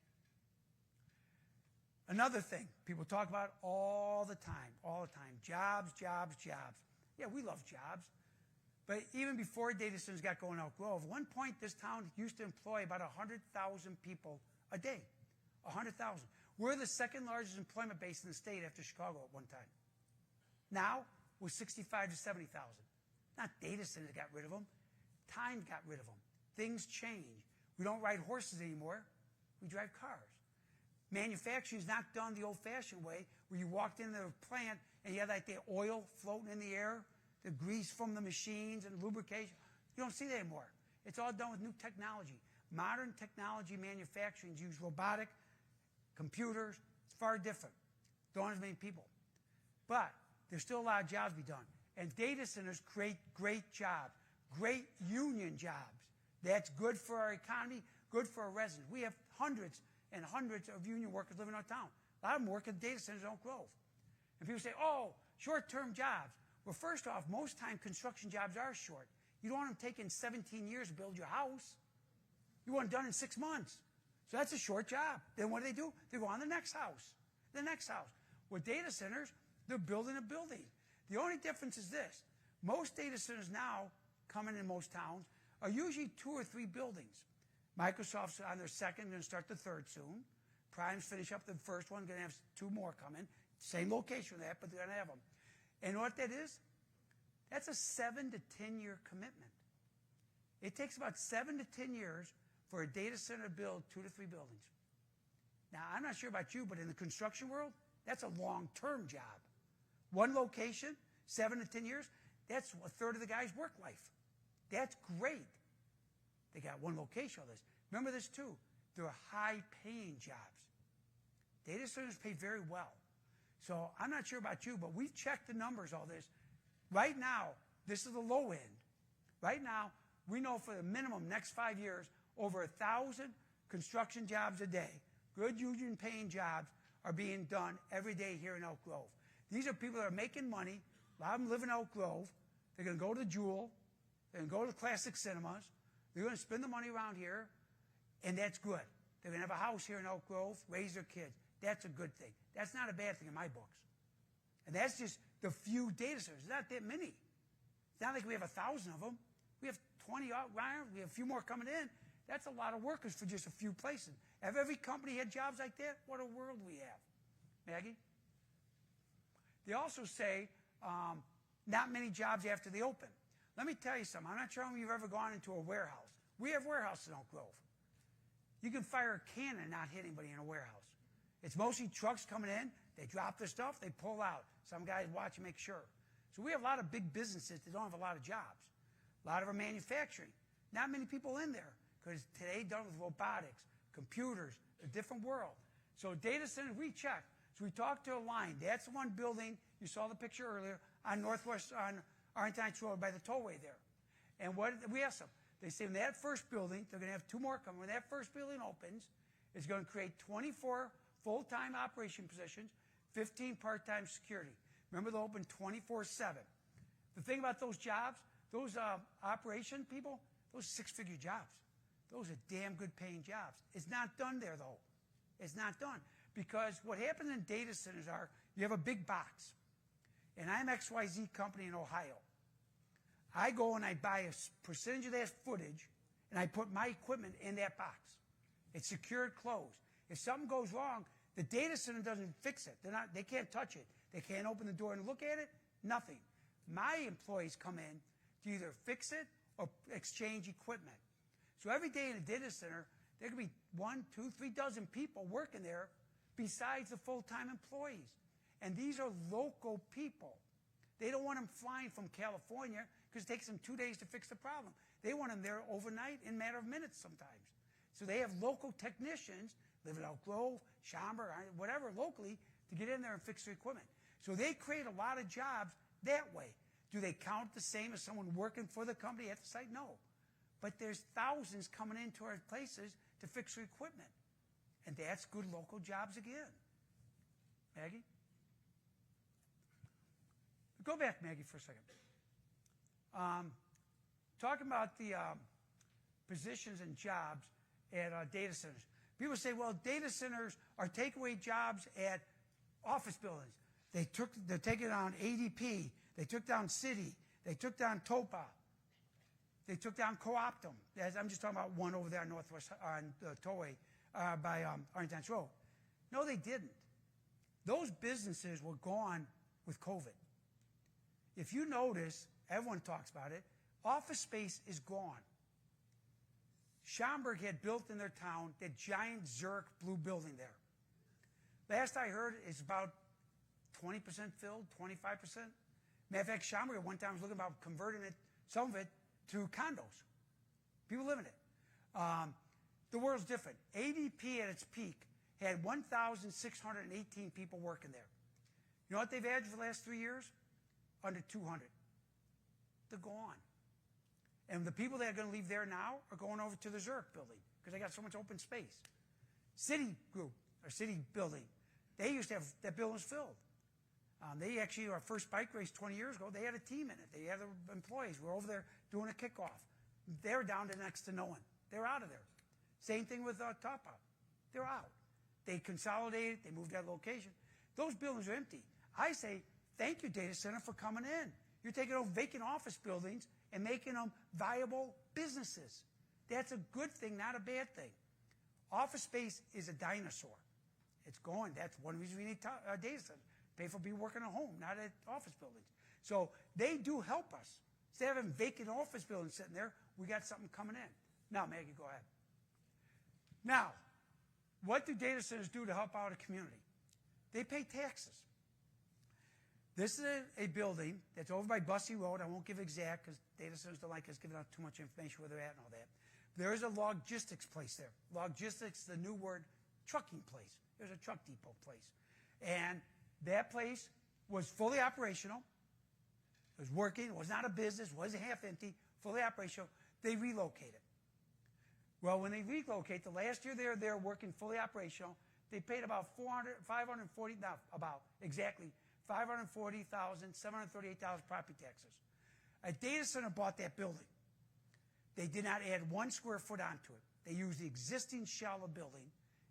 Another thing people talk about all the time. Jobs, jobs, jobs. Yeah, we love jobs. But even before data centers got going in Elk Grove, at one point this town used to employ about 100,000 people a day. 100,000. We're the second largest employment base in the state after Chicago at one time. Now, we're 65 to 70,000. Not data centers got rid of them. Time got rid of them. Things change. We don't ride horses anymore. We drive cars. Manufacturing is not done the old-fashioned way where you walked into a plant and you had like the oil floating in the air, the grease from the machines and lubrication. You don't see that anymore. It's all done with new technology. Modern technology manufacturing use robotic, computers. It's far different. Don't have as many people. But there's still a lot of jobs to be done. And data centers create great jobs, great union jobs. That's good for our economy, good for our residents. We have hundreds and hundreds of union workers living in our town. A lot of them work at data centers in Elk Grove. And people say, oh, short-term jobs. Well, first off, most time construction jobs are short. You don't want them taking 17 years to build your house. You want it done in 6 months. So that's a short job. Then what do? They go on the next house, the next house. With data centers, they're building a building. The only difference is this. Most data centers now, coming in most towns, are usually 2 or 3 buildings. Microsoft's on their second, going to start the third soon. Prime's finish up the first one, going to have 2 more coming. Same location with that, but they're going to have them. And what that is? That's a 7 to 10 year commitment. It takes about 7 to 10 years for a data center to build 2 to 3 buildings. Now, I'm not sure about you, but in the construction world, that's a long-term job. One location, 7 to 10 years, that's a third of the guy's work life. That's great. They got one location of this. Remember this too. They're high-paying jobs. Data centers pay very well. So I'm not sure about you, but we've checked the numbers, all this. Right now, this is the low end. Right now, we know for the minimum next 5 years, over 1,000 construction jobs a day, good union-paying jobs, are being done every day here in Elk Grove. These are people that are making money. A lot of them live in Elk Grove. They're going to go to Jewel. They're going to go to the classic cinemas. They're going to spend the money around here, and that's good. They're going to have a house here in Elk Grove, raise their kids. That's a good thing. That's not a bad thing in my books. And that's just the few data centers. There's not that many. It's not like we have 1,000 of them. We have 20 out around. We have a few more coming in. That's a lot of workers for just a few places. If every company had jobs like that, what a world we have. Maggie? They also say not many jobs after they open. Let me tell you something. I'm not sure if you've ever gone into a warehouse. We have warehouses in Elk Grove. You can fire a cannon and not hit anybody in a warehouse. It's mostly trucks coming in. They drop their stuff. They pull out. Some guys watch and make sure. So we have a lot of big businesses that don't have a lot of jobs. A lot of our manufacturing. Not many people in there because today done with robotics, computers, a different world. So data centers, we check. So we talked to a line. That's the one building, you saw the picture earlier, on Northwest, on Arlington Heights Road by the tollway there. And what we asked them, they say when that first building, they're going to have 2 more coming. When that first building opens, it's going to create 24 full-time operation positions, 15 part-time security. Remember, they'll open 24/7. The thing about those jobs, those operation people, those 6-figure jobs. Those are damn good paying jobs. It's not done there, though. It's not done. Because what happens in data centers are, you have a big box. And I'm XYZ company in Ohio. I go and I buy a percentage of that footage, and I put my equipment in that box. It's secured, closed. If something goes wrong, the data center doesn't fix it. They can't touch it. They can't open the door and look at it. Nothing. My employees come in to either fix it or exchange equipment. So every day in a data center, there could be 1, 2, 3 dozen people working there besides the full-time employees. And these are local people. They don't want them flying from California because it takes them 2 days to fix the problem. They want them there overnight in a matter of minutes sometimes. So they have local technicians, live in Elk Grove, Schaumburg, whatever, locally, to get in there and fix their equipment. So they create a lot of jobs that way. Do they count the same as someone working for the company at the site? No. But there's thousands coming into our places to fix their equipment. And that's good local jobs again. Maggie? Go back, Maggie, for a second. Talking about the positions and jobs at data centers. People say, well, data centers are takeaway jobs at office buildings. They're taking down ADP. They took down Citi. They took down Topa. They took down Co-optum. I'm just talking about one over there on Northwest, on the tollway by Arlington Heights Road. No, they didn't. Those businesses were gone with COVID. If you notice, everyone talks about it, office space is gone. Schaumburg had built in their town that giant Zurich blue building there. Last I heard, it's about 20% filled, 25%. Matter of fact, Schaumburg at one time was looking about converting it, some of it, to condos. People live in it. The world's different. ADP at its peak had 1,618 people working there. You know what they've added for the last 3 years? Under 200. They're gone. And the people that are going to leave there now are going over to the Zurich building because they got so much open space. Citi Group, or Citi building, They used to have, that building was filled. They actually, our first bike race 20 years ago, they had a team in it. They had their employees. We're over there doing a kickoff. They're down to next to no one. They're out of there. Same thing with Top Out. They're out. They consolidated. They moved that location. Those buildings are empty. I say, thank you, data center, for coming in. You're taking over vacant office buildings and making them viable businesses. That's a good thing, not a bad thing. Office space is a dinosaur. It's going. That's one reason we need data centers. Pay for people working at home, not at office buildings. So they do help us. Instead of having vacant office buildings sitting there, we got something coming in. Now, Maggie, go ahead. Now, what do data centers do to help out a community? They pay taxes. This is a building that's over by Bussey Road. I won't give exact because data centers don't like us giving out too much information where they're at and all that. There is a logistics place there. Logistics, the new word, trucking place. There's a truck depot place. And that place was fully operational. It was working. It was not a business. It wasn't half empty. Fully operational. They relocated. Well, when they relocate, the last year they were there working fully operational, they paid about $540,738 property taxes. A data center bought that building. They did not add 1 square foot onto it. They used the existing shell of building.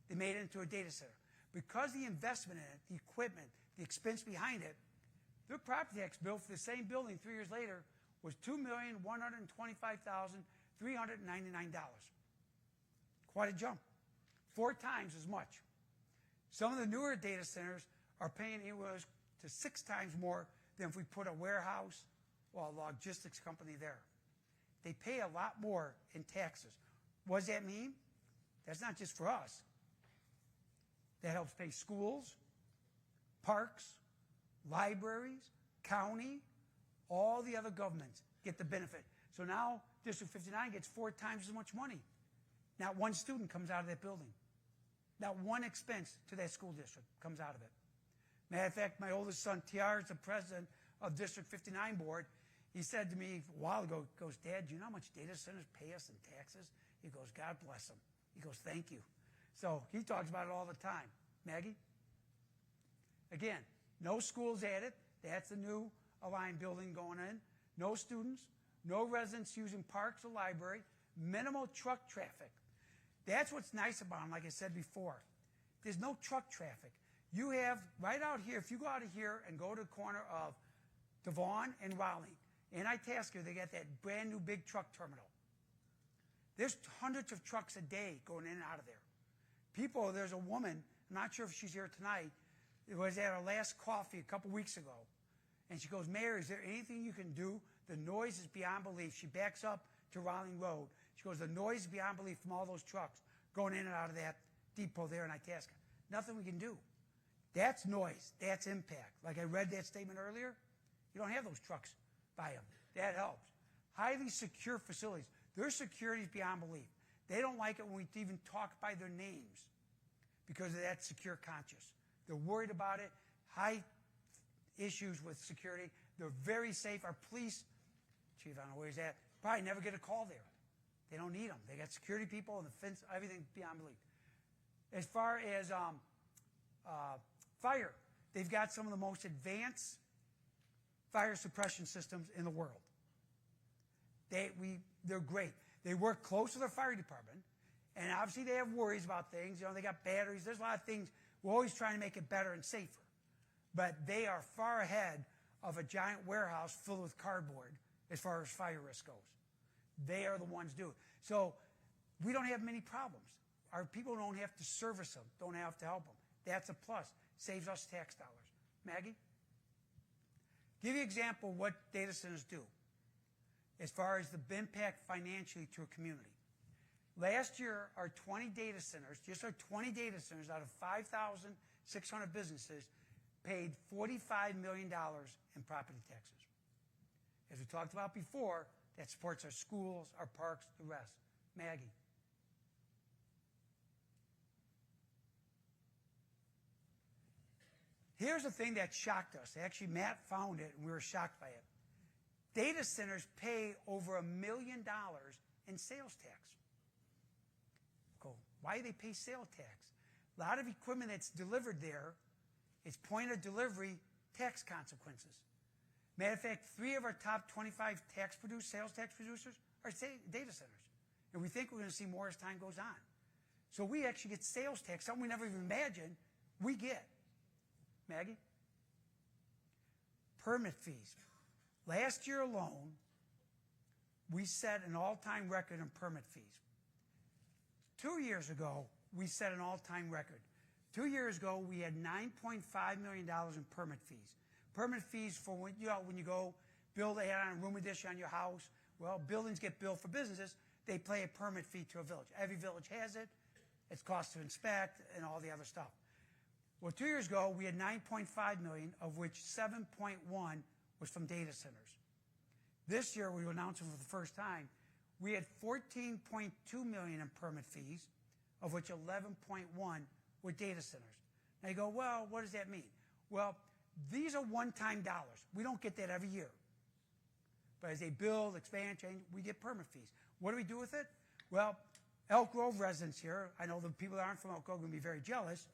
They made it into a data center. Because the investment in it, the equipment, the expense behind it, their property tax bill for the same building 3 years later was $2,125,399. Quite a jump. 4 times as much. Some of the newer data centers are paying anywhere to 6 times more than if we put a warehouse or a logistics company there. They pay a lot more in taxes. What does that mean? That's not just for us. That helps pay schools, parks, libraries, county, all the other governments get the benefit. So now District 59 gets 4 times as much money. Not 1 student comes out of that building. Not 1 expense to that school district comes out of it. Matter of fact, my oldest son, TR, is the president of District 59 board. He said to me a while ago, he goes, Dad, do you know how much data centers pay us in taxes? He goes, God bless them. He goes, thank you. So he talks about it all the time. Maggie? Again, no schools added. That's the new Align building going in. No students, no residents using parks or library, minimal truck traffic. That's what's nice about them, like I said before. There's no truck traffic. You have, right out here, if you go out of here and go to the corner of Devon and Raleigh, in Itasca, they got that brand new big truck terminal. There's hundreds of trucks a day going in and out of there. People, there's a woman, I'm not sure if she's here tonight, it was at her last coffee a couple weeks ago. And she goes, Mayor, is there anything you can do? The noise is beyond belief. She backs up to Raleigh Road. She goes, the noise is beyond belief from all those trucks going in and out of that depot there in Itasca. Nothing we can do. That's noise. That's impact. Like I read that statement earlier, you don't have those trucks by them. That helps. Highly secure facilities. Their security is beyond belief. They don't like it when we even talk by their names because of that secure conscience. They're worried about it. High issues with security. They're very safe. Our police, chief, I don't know where he's at, probably never get a call there. They don't need them. They got security people and the fence, everything beyond belief. As far as fire, they've got some of the most advanced fire suppression systems in the world. They're great. They work close to their fire department, and obviously they have worries about things. You know, they got batteries. There's a lot of things. We're always trying to make it better and safer. But they are far ahead of a giant warehouse filled with cardboard as far as fire risk goes. They are the ones doing it. So we don't have many problems. Our people don't have to service them, don't have to help them. That's a plus. Saves us tax dollars. Maggie? Give you an example of what data centers do as far as the impact financially to a community. Last year, our 20 data centers, just our 20 data centers out of 5,600 businesses, paid $45 million in property taxes. As we talked about before, that supports our schools, our parks, the rest. Maggie. Here's the thing that shocked us. Actually, Matt found it, and we were shocked by it. Data centers pay over $1 million in sales tax. Go, why do they pay sales tax? A lot of equipment that's delivered there It's point of delivery tax consequences. Matter of fact, 3 of our top 25 sales tax producers are data centers. And we think we're going to see more as time goes on. So we actually get sales tax, something we never even imagined we get. Maggie? Permit fees. Last year alone, we set an all-time record in permit fees. 2 years ago, we set an all-time record. 2 years ago, we had $9.5 million in permit fees. Permit fees for when you go build a room addition on your house. Well, buildings get built for businesses. They pay a permit fee to a village. Every village has it. It's cost to inspect and all the other stuff. Well, 2 years ago, we had $9.5 million, of which $7.1 was from data centers. This year, we announced it for the first time, we had $14.2 million in permit fees, of which $11.1 were data centers. Now you go, well, what does that mean? Well, these are one-time dollars. We don't get that every year. But as they build, expand, change, we get permit fees. What do we do with it? Well, Elk Grove residents here, I know the people that aren't from Elk Grove are going to be very jealous.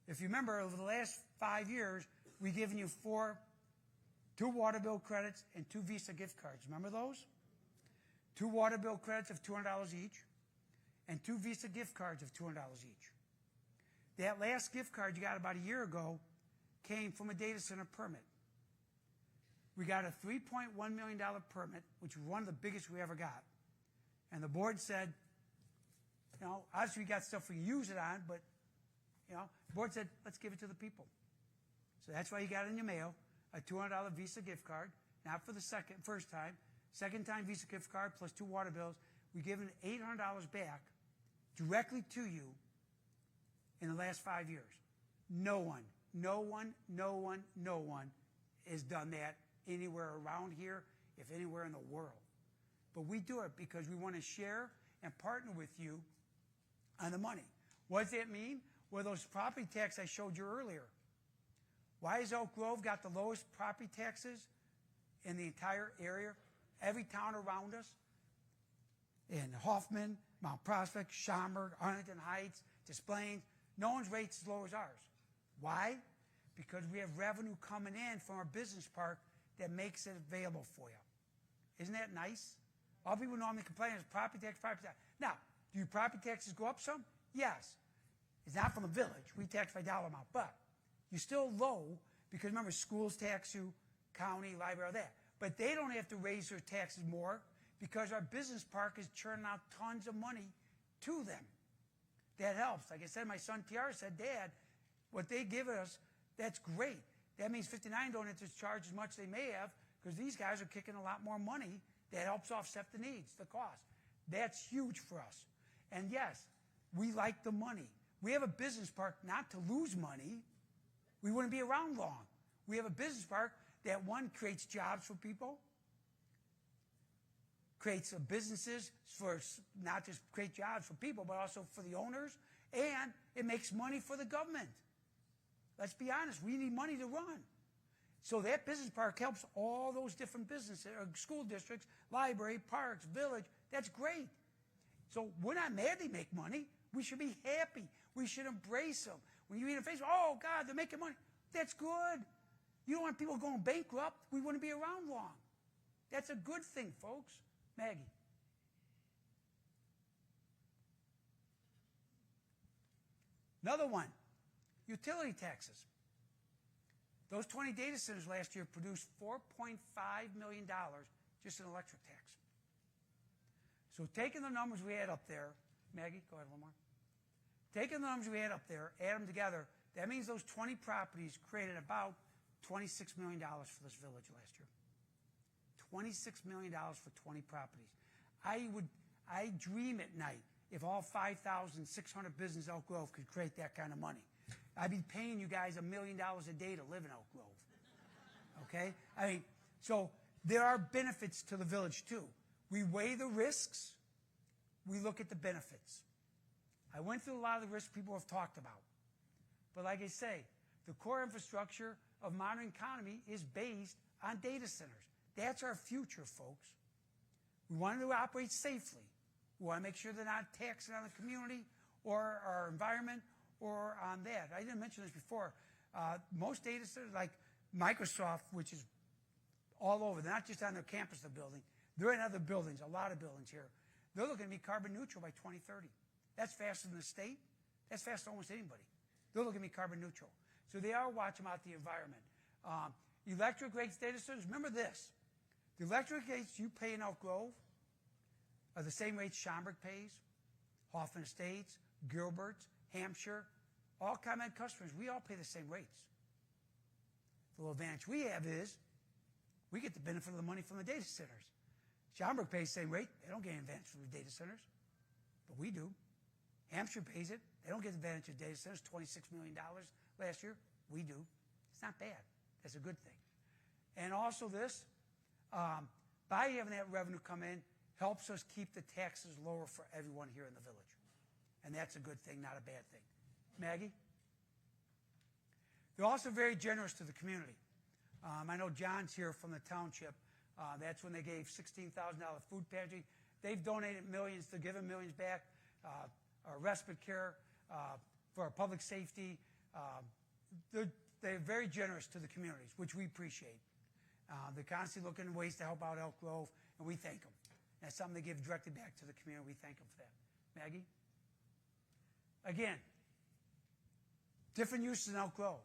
If you remember, over the last 5 years, we've given you 2 water bill credits and 2 Visa gift cards. Remember those? 2 water bill credits of $200 each and 2 Visa gift cards of $200 each. That last gift card you got about a year ago came from a data center permit. We got a $3.1 million permit, which was one of the biggest we ever got. And the board said, obviously we got stuff we can use it on, but, the board said, let's give it to the people. So that's why you got it in your mail, a $200 Visa gift card, not for the first time, second time Visa gift card plus 2 water bills. We given $800 back directly to you in the last 5 years. No one has done that anywhere around here, if anywhere in the world. But we do it because we want to share and partner with you on the money. What does that mean? Well, those property tax I showed you earlier. Why has Elk Grove got the lowest property taxes in the entire area? Every town around us, in Hoffman, Mount Prospect, Schaumburg, Arlington Heights, Des Plaines, no one's rates as low as ours. Why? Because we have revenue coming in from our business park that makes it available for you. Isn't that nice? All people normally complain is property tax, property tax. Now, do your property taxes go up some? Yes. It's not from the village. We tax by dollar amount, but you're still low because remember, schools tax you, county, library, all that. But they don't have to raise their taxes more because our business park is churning out tons of money to them. That helps. Like I said, my son TR said, Dad, what they give us, that's great. That means 59 don't have to charge as much as they may have because these guys are kicking a lot more money. That helps offset the needs, the cost. That's huge for us. And yes, we like the money. We have a business park not to lose money. We wouldn't be around long. We have a business park that, one, creates jobs for people, creates businesses for not just create jobs for people, but also for the owners, and it makes money for the government. Let's be honest, we need money to run. So that business park helps all those different businesses, school districts, library, parks, village. That's great. So we're not mad they make money. We should be happy. We should embrace them. When you read on Facebook, oh, God, they're making money. That's good. You don't want people going bankrupt. We wouldn't be around long. That's a good thing, folks. Maggie. Another one, utility taxes. Those 20 data centers last year produced $4.5 million just in electric tax. So taking the numbers we had up there, Maggie, go ahead, one more. Taking the numbers we had up there, add them together, that means those 20 properties created about $26 million for this village last year. $26 million for 20 properties. I dream at night if all 5,600 businesses in Elk Grove could create that kind of money. I'd be paying you guys $1 million a day to live in Elk Grove. Okay? I mean, so there are benefits to the village too. We weigh the risks. We look at the benefits. I went through a lot of the risks people have talked about. But like I say, the core infrastructure of modern economy is based on data centers. That's our future, folks. We want to operate safely. We want to make sure they're not taxing on the community or our environment or on that. I didn't mention this before. Most data centers, like Microsoft, which is all over, they're not just on their campus, the building. They're in other buildings, a lot of buildings here. They're looking to be carbon neutral by 2030. That's faster than the state. That's faster than almost anybody. They're looking to be carbon neutral. So they are watching out the environment. Electric rates data centers, remember this. The electric rates you pay in Elk Grove are the same rates Schaumburg pays, Hoffman Estates, Gilbert's, Hampshire, all ComEd customers. We all pay the same rates. The little advantage we have is we get the benefit of the money from the data centers. Schaumburg pays the same rate. They don't get any advantage from the data centers, but we do. Hampshire pays it. They don't get the advantage of data centers, $26 million last year. We do. It's not bad. That's a good thing. And also this, by having that revenue come in, helps us keep the taxes lower for everyone here in the village. And that's a good thing, not a bad thing. Maggie? They're also very generous to the community. I know John's here from the township. That's when they gave $16,000 food pantry. They've donated millions. They're giving millions back. Our respite care, for our public safety. They're very generous to the communities, which we appreciate. They're constantly looking at ways to help out Elk Grove, and we thank them. That's something they give directly back to the community. We thank them for that. Maggie? Again, different uses in Elk Grove.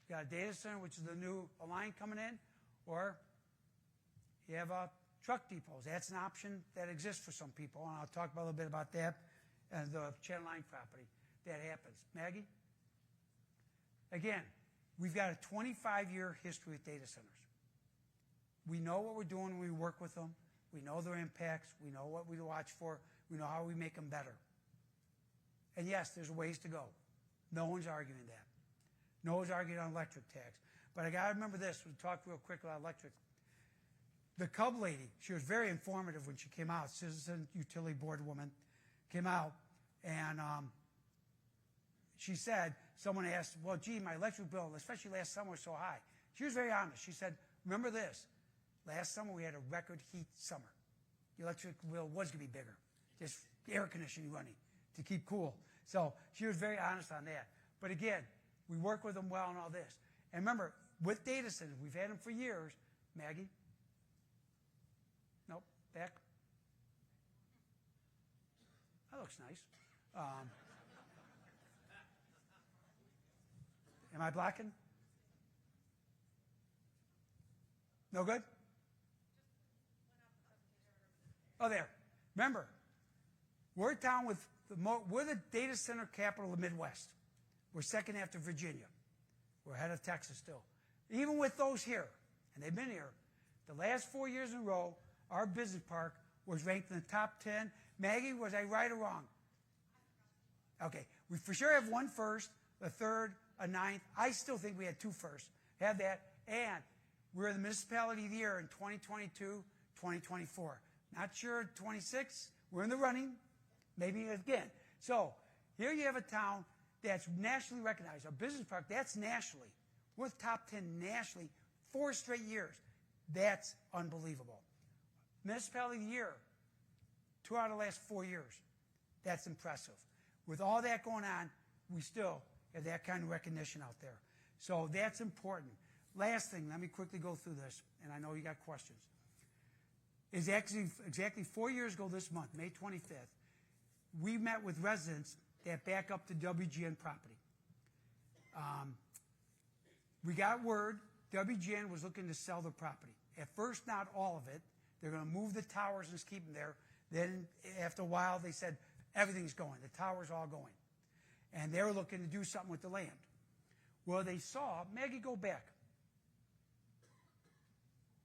You got a data center, which is the new line coming in, or you have truck depots. That's an option that exists for some people, and I'll talk a little bit about that and the Channel Line property. That happens. Maggie? Again, we've got a 25-year history with data centers. We know what we're doing when we work with them. We know their impacts. We know what we watch for. We know how we make them better. And yes, there's ways to go. No one's arguing that. No one's arguing on electric tax. But I got to remember this. We'll talk real quick about electric. The Cub lady, she was very informative when she came out. Citizen Utility Board woman came out, and she said, someone asked, well, gee, my electric bill, especially last summer, was so high. She was very honest. She said, remember this. Last summer, we had a record heat summer. The electric bill was going to be bigger. Just air conditioning running to keep cool. So she was very honest on that. But again, we work with them well and all this. And remember, with data centers, we've had them for years. Maggie? Nope. Back? That looks nice. Am I blocking? No good? Oh, there. Remember, we're a town with we're the data center capital of the Midwest. We're second after Virginia. We're ahead of Texas still. Even with those here, and they've been here, the last 4 years in a row, our business park was ranked in the top 10. Maggie, was I right or wrong? Okay. We for sure have one first, a third, a ninth. I still think we had two first. Had that. And we're the municipality of the year in 2022, 2024. Not sure 26. We're in the running. Maybe again. So here you have a town that's nationally recognized. Our business park, that's nationally. We're top 10 nationally 4 straight years. That's unbelievable. Municipality of the year, 2 out of the last 4 years. That's impressive. With all that going on, we still have that kind of recognition out there. So that's important. Last thing, let me quickly go through this, and I know you got questions. Is actually exactly 4 years ago this month, May 25th, we met with residents that back up the WGN property. We got word WGN was looking to sell their property. At first, not all of it. They're going to move the towers and just keep them there. Then, after a while, they said, everything's going. The tower's all going. And they were looking to do something with the land. Well, they saw, Maggie, go back.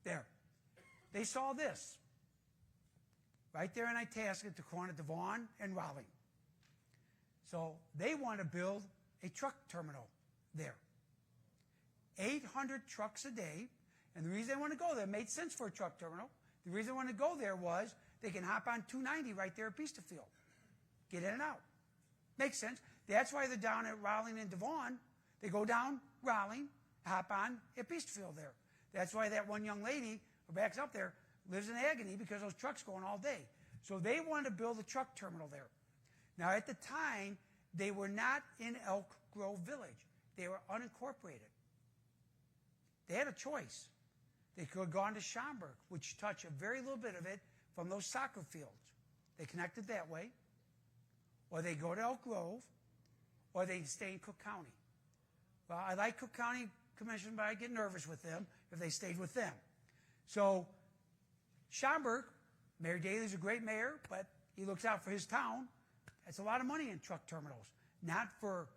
There. They saw this. Right there in Itasca at the corner of Devon and Raleigh. So they want to build a truck terminal there. 800 trucks a day. And the reason they want to go there made sense for a truck terminal. The reason they want to go there was they can hop on 290 right there at Peasterfield. Get in and out. Makes sense. That's why they're down at Raleigh and Devon. They go down Raleigh, hop on at Peasterfield there. That's why that one young lady who backs up there lives in agony because those trucks going all day. So they wanted to build a truck terminal there. Now, at the time, they were not in Elk Grove Village. they were unincorporated. They had a choice. They could have gone to Schaumburg, which touched a very little bit of it from those soccer fields. They connected that way. Or they go to Elk Grove, or they stay in Cook County. Well, I like Cook County Commission, but I get nervous with them if they stayed with them. So Schaumburg, Mayor Daley's a great mayor, but he looks out for his town. That's a lot of money in truck terminals, not for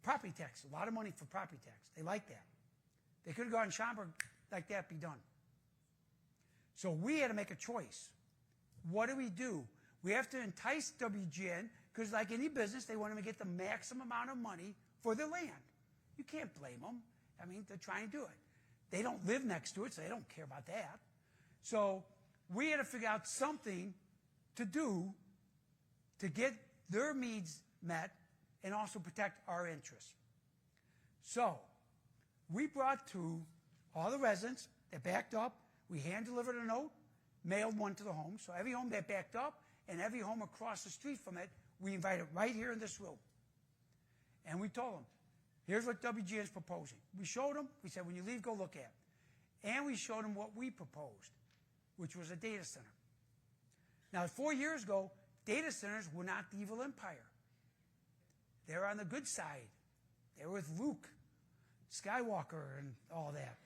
property tax. A lot of money for property tax. They like that. They could have gone Schaumburg, like that be done. So we had to make a choice. What do? We have to entice WGN, because like any business, they want to get the maximum amount of money for their land. You can't blame them. I mean, they're trying to do it. They don't live next to it, so they don't care about that. So we had to figure out something to do to get their needs met and also protect our interests. So we brought to all the residents that backed up, we hand-delivered a note, mailed one to the home. So every home that backed up and every home across the street from it, we invited right here in this room. And we told them, here's what WGN is proposing. We showed them. We said, when you leave, go look at it. And we showed them what we proposed, which was a data center. Now, 4 years ago, data centers were not the evil empire. They were on the good side. They were with Luke Skywalker and all that.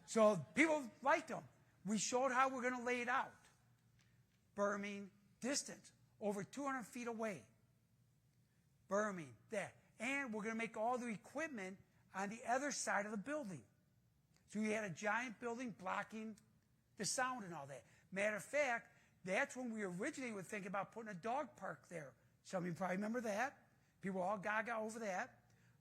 So people liked them. We showed how we're going to lay it out. Berming, distance, over 200 feet away. Berming, that. And we're going to make all the equipment on the other side of the building. So you had a giant building blocking the sound and all that. Matter of fact, that's when we originally were thinking about putting a dog park there. Some of you probably remember that. People were all gaga over that.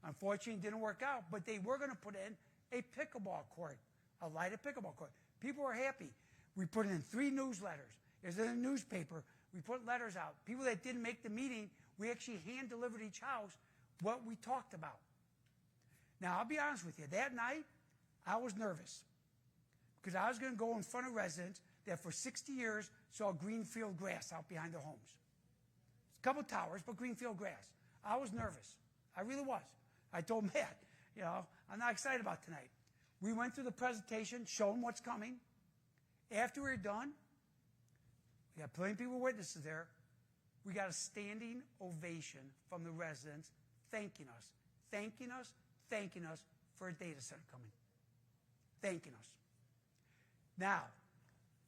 Unfortunately, it didn't work out. But they were going to put in a pickleball court, a lighted pickleball court. People were happy. We put it in 3 newsletters. It was in a newspaper. We put letters out. People that didn't make the meeting, we actually hand-delivered each house what we talked about. Now, I'll be honest with you. That night, I was nervous because I was going to go in front of residents that for 60 years saw greenfield grass out behind their homes. A couple towers, but greenfield grass. I was nervous. I really was. I told Matt, I'm not excited about tonight. We went through the presentation, showed them what's coming. After we were done, we got plenty of people witnesses there. We got a standing ovation from the residents thanking us for a data center coming. Thanking us. Now,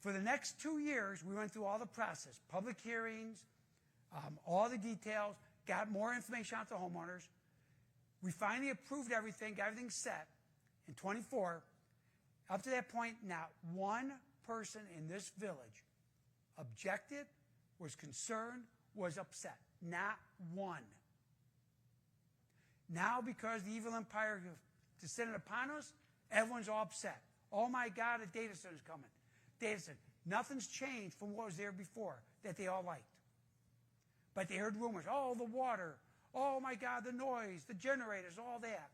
for the next 2 years, we went through all the process, public hearings, all the details, got more information out to homeowners. We finally approved everything, got everything set in 24. Up to that point, not one person in this village objected, was concerned, was upset. Not one. Now, because the evil empire descended upon us, everyone's all upset. Oh my God, a data center's coming. Data center. Nothing's changed from what was there before that they all liked. But they heard rumors. Oh, the water. Oh my God, the noise, the generators, all that.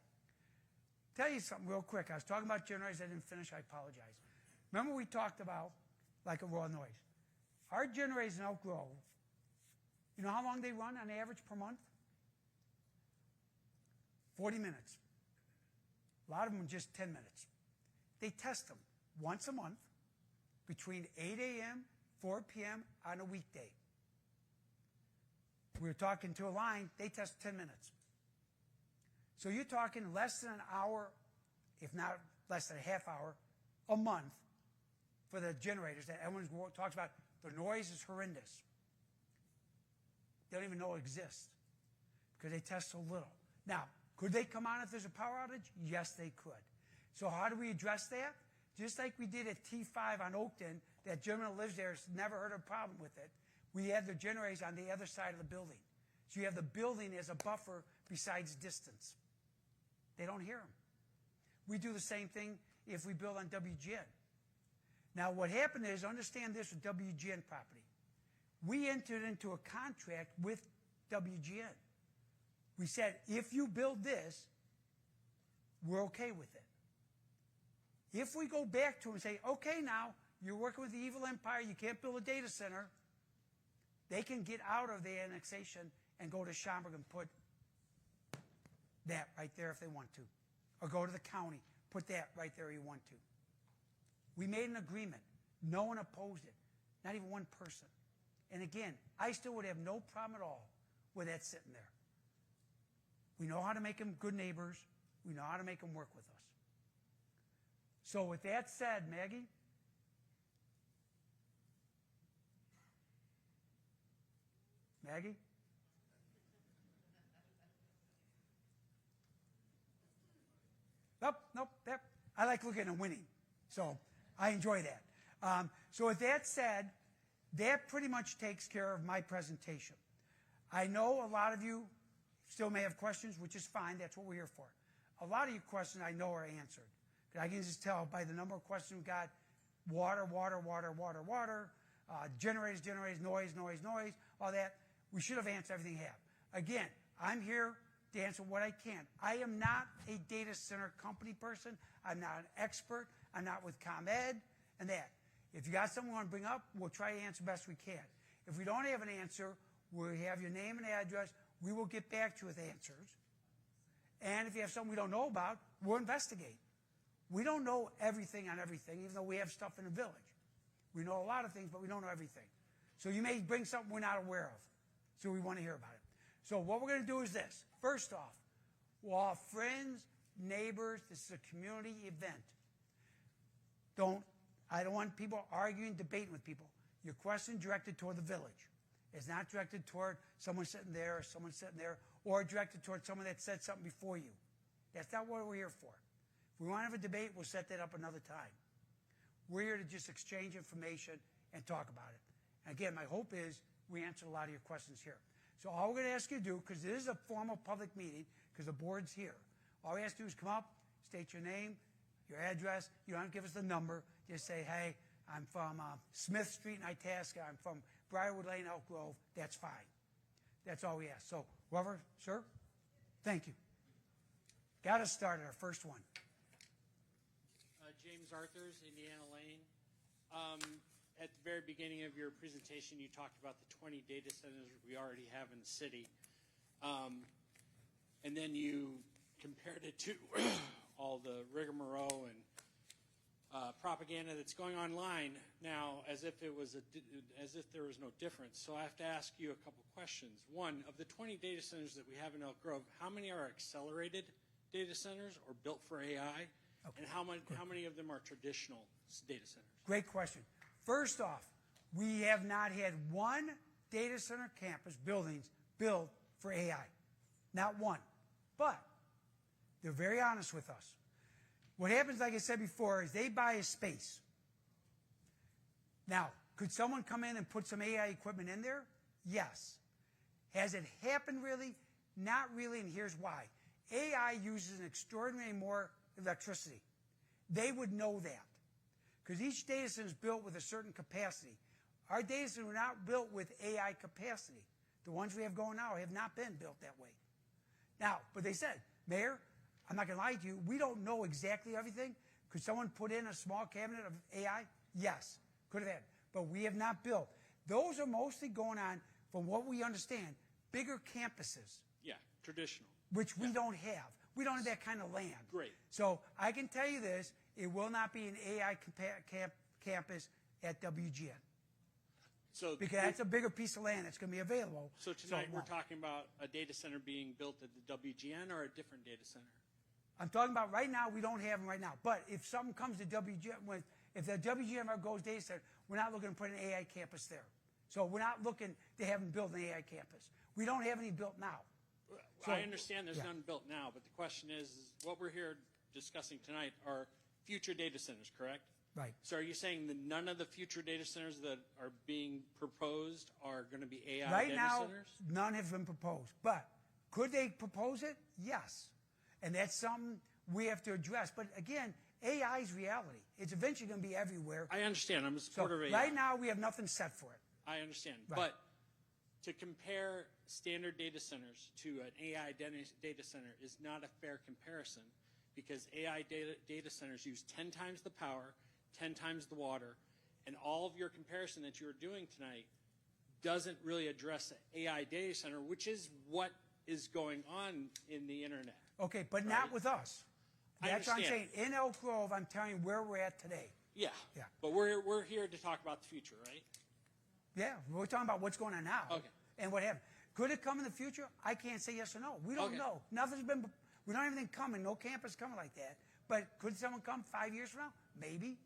Tell you something real quick. I was talking about generators. I didn't finish. I apologize. Remember we talked about like a raw noise. Our generators in Elk Grove, you know how long they run on average per month? 40 minutes. A lot of them just 10 minutes. They test them once a month between 8 a.m., 4 p.m. on a weekday. We were talking to a line, they test 10 minutes. So you're talking less than an hour, if not less than a half hour, a month for the generators that everyone talks about. The noise is horrendous. They don't even know it exists because they test so little. Now, could they come on if there's a power outage? Yes, they could. So how do we address that? Just like we did at T5 on Oakton, that gentleman that lives there has never heard of a problem with it. We have the generators on the other side of the building. So you have the building as a buffer besides distance. They don't hear them. We do the same thing if we build on WGN. Now, what happened is, understand this with WGN property. We entered into a contract with WGN. We said, if you build this, we're okay with it. If we go back to them and say, okay, now, you're working with the evil empire, you can't build a data center, they can get out of the annexation and go to Schaumburg and put that right there if they want to. Or go to the county, put that right there if you want to. We made an agreement. No one opposed it, not even one person. And again, I still would have no problem at all with that sitting there. We know how to make them good neighbors. We know how to make them work with us. So with that said, Maggie, Nope. I like looking at winning, so I enjoy that. So with that said, that pretty much takes care of my presentation. I know a lot of you still may have questions, which is fine. That's what we're here for. A lot of your questions I know are answered. I can just tell by the number of questions we got: water, generators, noise, all that. We should have answered everything we have. Again, I'm here to answer what I can. I am not a data center company person. I'm not an expert. I'm not with ComEd and that. If you got something you want to bring up, we'll try to answer best we can. If we don't have an answer, we have your name and address. We will get back to you with answers. And if you have something we don't know about, we'll investigate. We don't know everything on everything, even though we have stuff in the village. We know a lot of things, but we don't know everything. So you may bring something we're not aware of. So we want to hear about it. So what we're going to do is this. First off, we're all friends, neighbors. This is a community event. I don't want people arguing, debating with people. Your question directed toward the village. It's not directed toward someone sitting there or someone sitting there, or directed toward someone that said something before you. That's not what we're here for. If we want to have a debate, we'll set that up another time. We're here to just exchange information and talk about it. And again, my hope is we answer a lot of your questions here. So all we're going to ask you to do, because it is a formal public meeting, because the board's here, all we ask you to do is come up, state your name, your address. You don't have to give us the number. Just say, hey, I'm from Smith Street in Itasca. I'm from Briarwood Lane, Elk Grove. That's fine. That's all we ask. So whoever, sir, thank you. Got us started, our first one. James Arthurs, Indiana Lane. At the very beginning of your presentation, you talked about the 20 data centers we already have in the city. And then you compared it to all the rigmarole and propaganda that's going online now, as if there was no difference. So I have to ask you a couple questions. One, of the 20 data centers that we have in Elk Grove, how many are accelerated data centers or built for AI? Okay. And how many of them are traditional data centers? Great question. First off, we have not had one data center campus buildings built for AI. Not one. But they're very honest with us. What happens, like I said before, is they buy a space. Now, could someone come in and put some AI equipment in there? Yes. Has it happened really? Not really, and here's why. AI uses an extraordinary more electricity. They would know that. Because each data center is built with a certain capacity. Our data centers are not built with AI capacity. The ones we have going now have not been built that way. Now, but they said, Mayor, I'm not going to lie to you, we don't know exactly everything. Could someone put in a small cabinet of AI? Yes, could have had. But we have not built. Those are mostly going on, from what we understand, bigger campuses. Yeah, traditional. Which we don't have. We don't have that kind of land. Great. So I can tell you this, it will not be an AI campus at WGN. So because that's a bigger piece of land that's going to be available. So tonight we're talking about a data center being built at the WGN or a different data center? I'm talking about right now, we don't have them right now. But if something comes to WGN, if the WGN goes data center, we're not looking to put an AI campus there. So we're not looking to have them build an AI campus. We don't have any built now. So, I understand there's none built now, but the question is what we're here discussing tonight are future data centers, correct? Right. So are you saying that none of the future data centers that are being proposed are going to be AI right data now, centers? None have been proposed. But could they propose it? Yes. And that's something we have to address. But again, AI is reality. It's eventually going to be everywhere. I understand. I'm a supporter of AI. Right now, we have nothing set for it. I understand. Right. But to compare standard data centers to an AI data center is not a fair comparison because AI data centers use 10 times the power, 10 times the water, and all of your comparison that you're doing tonight doesn't really address the AI data center, which is what is going on in the internet. Okay, but not Right. with us. I That's what I'm saying. understand. In Elk Grove, I'm telling you where we're at today. Yeah. Yeah. But we're here to talk about the future, right? Yeah, we're talking about what's going on now. Okay. And what happened. Could it come in the future? I can't say yes or no. We don't Okay. know. Nothing's been, we don't have anything coming. No campus coming like that. But could someone come 5 years from now? Maybe.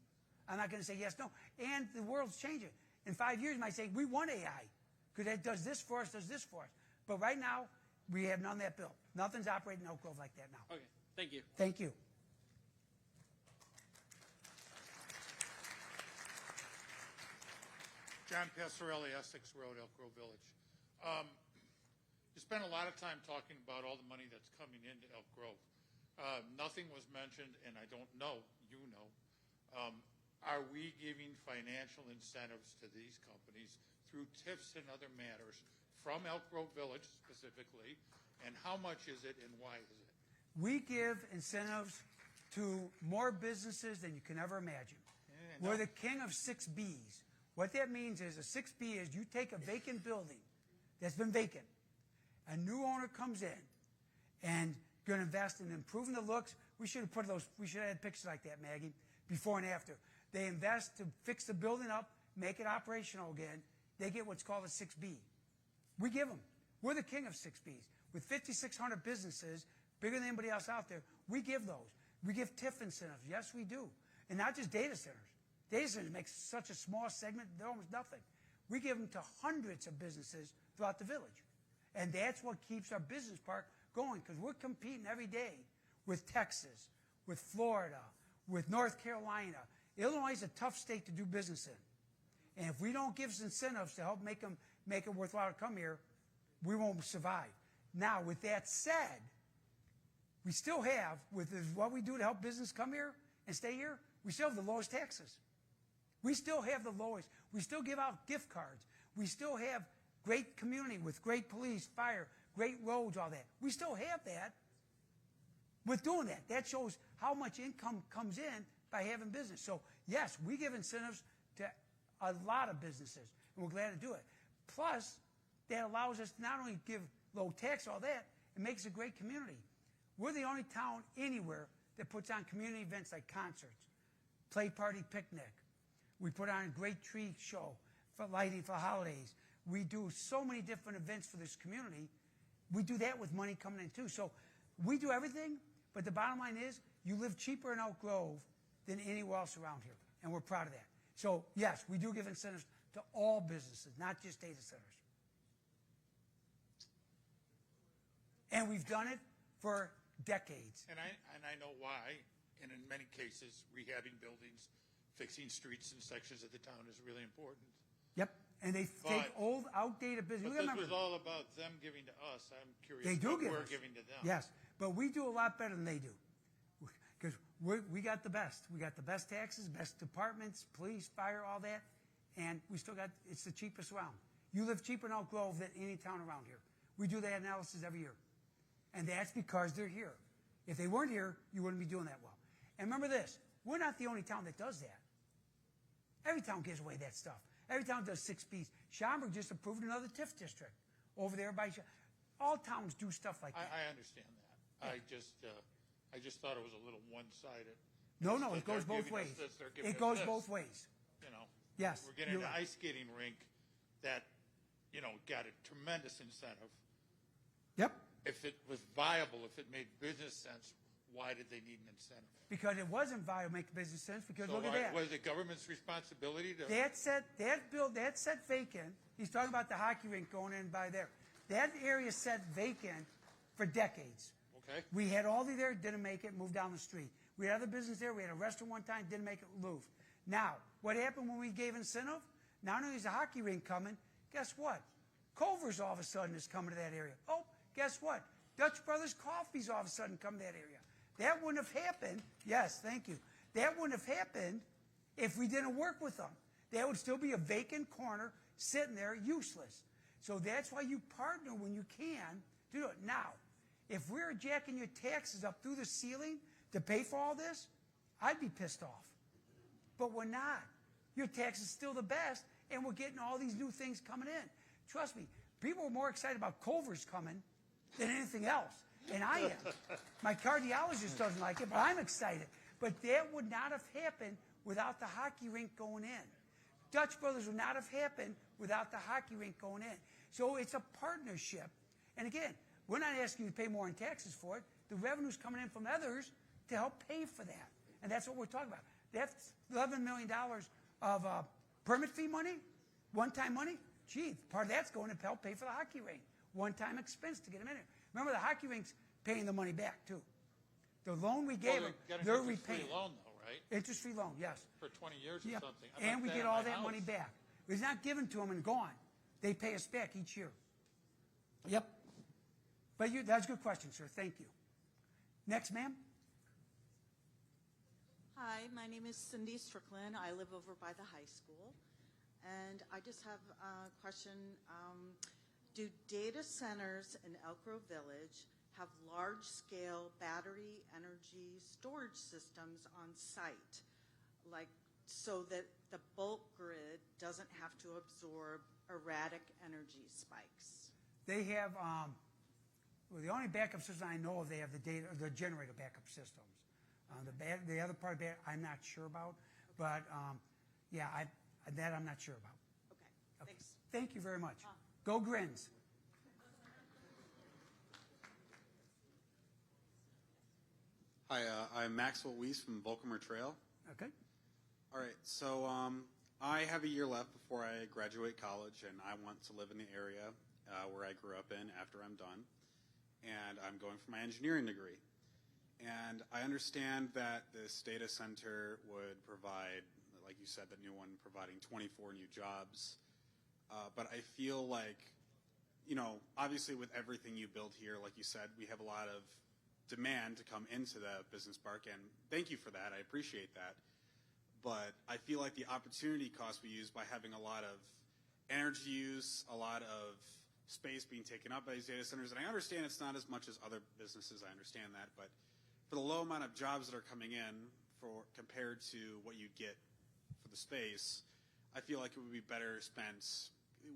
I'm not going to say yes, no. And the world's changing. In 5 years, you might say, we want AI. Because that does this for us, does this for us. But right now, we have none of that built. Nothing's operating in Elk Grove like that now. Okay. Thank you. Thank you. John Passarelli, Essex Road, Elk Grove Village. You spent a lot of time talking about all the money that's coming into Elk Grove. Nothing was mentioned, and I don't know, you know, are we giving financial incentives to these companies through TIFs and other matters from Elk Grove Village specifically, and how much is it and why is it? We give incentives to more businesses than you can ever imagine. Yeah, We're no. the king of 6Bs. What that means is a 6B is you take a vacant building that's been vacant. A new owner comes in and going to invest in improving the looks. We should have had pictures like that, Maggie, before and after. They invest to fix the building up, make it operational again. They get what's called a 6B. We give them. We're the king of 6Bs. With 5,600 businesses, bigger than anybody else out there, we give those. We give TIF incentives. Yes, we do. And not just data centers. Data centers make such a small segment, they're almost nothing. We give them to hundreds of businesses throughout the village. And that's what keeps our business park going, because we're competing every day with Texas, with Florida, with North Carolina. Illinois is a tough state to do business in. And if we don't give incentives to help make it worthwhile to come here, we won't survive. Now, with that said, we still have, with what we do to help business come here and stay here, we still have the lowest taxes. We still have the lowest. We still give out gift cards. We still have great community with great police, fire, great roads, all that. We still have that with doing that. That shows how much income comes in by having business. So, yes, we give incentives to a lot of businesses, and we're glad to do it. Plus, that allows us to not only give low tax, all that, it makes a great community. We're the only town anywhere that puts on community events like concerts, play party picnic. We put on a great tree show for lighting for holidays. We do so many different events for this community. We do that with money coming in too. So we do everything, but the bottom line is you live cheaper in Elk Grove than anywhere else around here, and we're proud of that. So yes, we do give incentives to all businesses, not just data centers. And we've done it for decades. And I know why, and in many cases, rehabbing buildings, fixing streets and sections of the town is really important. Yep. And they take old, outdated business. But this was all about them giving to us. I'm curious They do what give we're us. giving to them. Yes, but we do a lot better than they do. Because we got the best. We got the best taxes, best departments, police, fire, all that. And we still got, it's the cheapest around. You live cheaper in Elk Grove than any town around here. We do that analysis every year. And that's because they're here. If they weren't here, you wouldn't be doing that well. And remember this, we're not the only town that does that. Every town gives away that stuff. Every town does 6Bs. Schaumburg just approved another TIF district over there by. All towns do stuff like that. I understand that. Yeah. I just thought it was a little one-sided. No, It's it goes they're both giving ways. us this, they're giving It us goes this. both ways. You know. Yes, We're getting you're an right. ice skating rink that, got a tremendous incentive. Yep, If it was viable, if it made business sense, why did they need an incentive? because it wasn't viable, make business sense. Because So look at that. was it government's responsibility to? That set vacant. He's talking about the hockey rink going in by there. That area set vacant for decades. Okay. We had Aldi there, didn't make it, moved down the street. We had other business there. We had a restaurant one time, didn't make it, moved. Now, what happened when we gave incentive? Not only is a hockey rink coming, guess what? Culver's all of a sudden is coming to that area. Oh, guess what? Dutch Brothers Coffee's all of a sudden come to that area. That wouldn't have happened. Yes, thank you. That wouldn't have happened if we didn't work with them. That would still be a vacant corner sitting there useless. So that's why you partner when you can to do it. Now, if we're jacking your taxes up through the ceiling to pay for all this, I'd be pissed off. But we're not. Your tax is still the best, and we're getting all these new things coming in. Trust me, people are more excited about Culver's coming than anything else. And I am. My cardiologist doesn't like it, but I'm excited. But that would not have happened without the hockey rink going in. Dutch Brothers would not have happened without the hockey rink going in. So it's a partnership. And again, we're not asking you to pay more in taxes for it. The revenue's coming in from others to help pay for that. And that's what we're talking about. That's $11 million of permit fee money, one-time money. Gee, part of that's going to help pay for the hockey rink. One-time expense to get them in there. Remember, the hockey rink's paying the money back, too. The loan we gave them, they're repaying. Interest-free loan, though, right? Interest-free loan, yes. For 20 years or Yep. something. And we get all that money back. It's not given to them and gone. They pay us back each year. Yep. But that's a good question, sir. Thank you. Next, ma'am. Hi, my name is Cindy Strickland. I live over by the high school. And I just have a question. Do data centers in Elk Grove Village have large-scale battery energy storage systems on site, like so that the bulk grid doesn't have to absorb erratic energy spikes? They have, well, the only backup system I know of, they have the generator backup systems. The other part of that, I'm not sure about. But, yeah, that I'm not sure about. Okay, thanks. Thank you very much. Go Grins. Hi, I'm Maxwell Weiss from Volcomer Trail. Okay. All right, so I have a year left before I graduate college, and I want to live in the area where I grew up in after I'm done. And I'm going for my engineering degree. And I understand that this data center would provide, like you said, the new one providing 24 new jobs. But I feel like, you know, obviously with everything you build here, like you said, we have a lot of demand to come into the business park, and thank you for that. I appreciate that. But I feel like the opportunity cost we use by having a lot of energy use, a lot of space being taken up by these data centers, and I understand it's not as much as other businesses, I understand that, but for the low amount of jobs that are coming in compared to what you get for the space, I feel like it would be better spent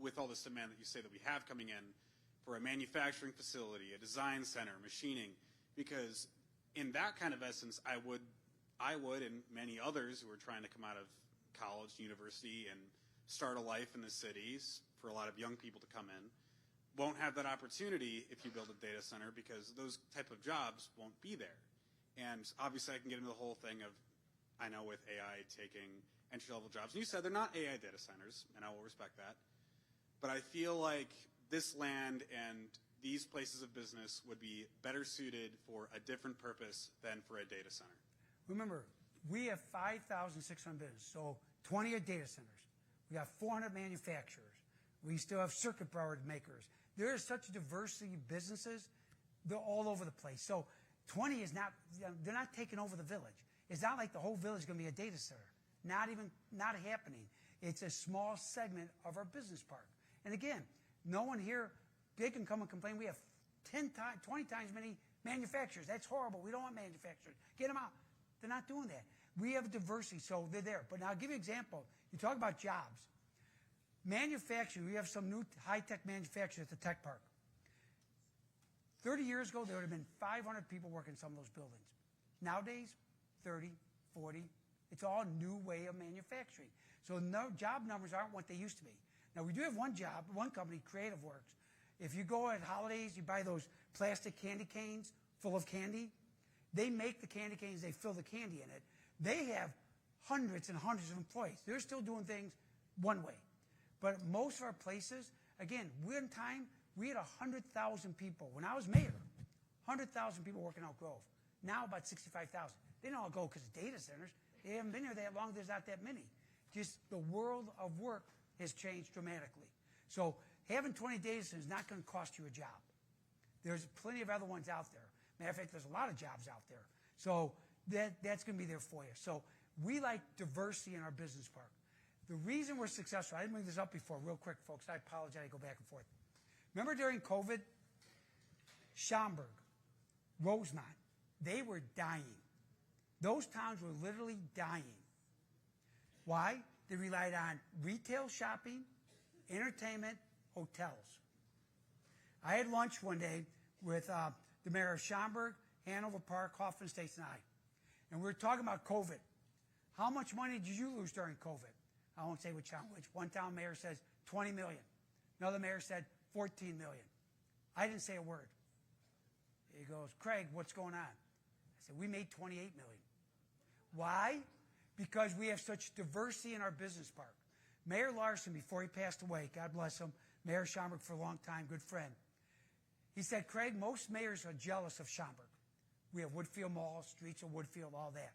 with all this demand that you say that we have coming in for a manufacturing facility, a design center, machining, because in that kind of essence, I would, and many others who are trying to come out of college, university, and start a life in the cities, for a lot of young people to come in, won't have that opportunity if you build a data center, because those type of jobs won't be there. And obviously I can get into the whole thing of, I know with AI taking entry-level jobs, and you said they're not AI data centers, and I will respect that, but I feel like this land and these places of business would be better suited for a different purpose than for a data center. Remember, we have 5,600 businesses, so 20 are data centers. We got 400 manufacturers. We still have circuit board makers. There is such a diversity of businesses. They're all over the place. So 20 is not, they're not taking over the village. It's not like the whole village is going to be a data center. Not happening. It's a small segment of our business park. And again, no one here, they can come and complain. We have 20 times many manufacturers. That's horrible. We don't want manufacturers. Get them out. They're not doing that. We have diversity, so they're there. But now I'll give you an example. You talk about jobs. Manufacturing, we have some new high-tech manufacturers at the tech park. 30 years ago, there would have been 500 people working in some of those buildings. Nowadays, 30, 40. It's all a new way of manufacturing. So no, job numbers aren't what they used to be. Now, we do have one company, Creative Works. If you go at holidays, you buy those plastic candy canes full of candy. They make the candy canes, they fill the candy in it. They have hundreds and hundreds of employees. They're still doing things one way. But most of our places, again, one time, we had 100,000 people. When I was mayor, 100,000 people working Elk Grove. Now about 65,000. They don't all go because of data centers. They haven't been here that long. There's not that many. Just the world of work has changed dramatically. So having 20 data centers is not going to cost you a job. There's plenty of other ones out there. Matter of fact, there's a lot of jobs out there. So that's going to be there for you. So we like diversity in our business park. The reason we're successful, I didn't bring this up before, real quick, folks. I apologize. I go back and forth. Remember during COVID, Schaumburg, Rosemont, they were dying. Those towns were literally dying. Why? They relied on retail shopping, entertainment, hotels. I had lunch one day with the mayor of Schaumburg, Hanover Park, Hoffman Estates, and I. And we were talking about COVID. How much money did you lose during COVID? I won't say which town. One town mayor says 20 million. Another mayor said 14 million. I didn't say a word. He goes, Craig, what's going on? I said, we made 28 million. Why? Because we have such diversity in our business park. Mayor Larson, before he passed away, God bless him, Mayor of Schaumburg for a long time, good friend. He said, Craig, most mayors are jealous of Schaumburg. We have Woodfield Mall, streets of Woodfield, all that.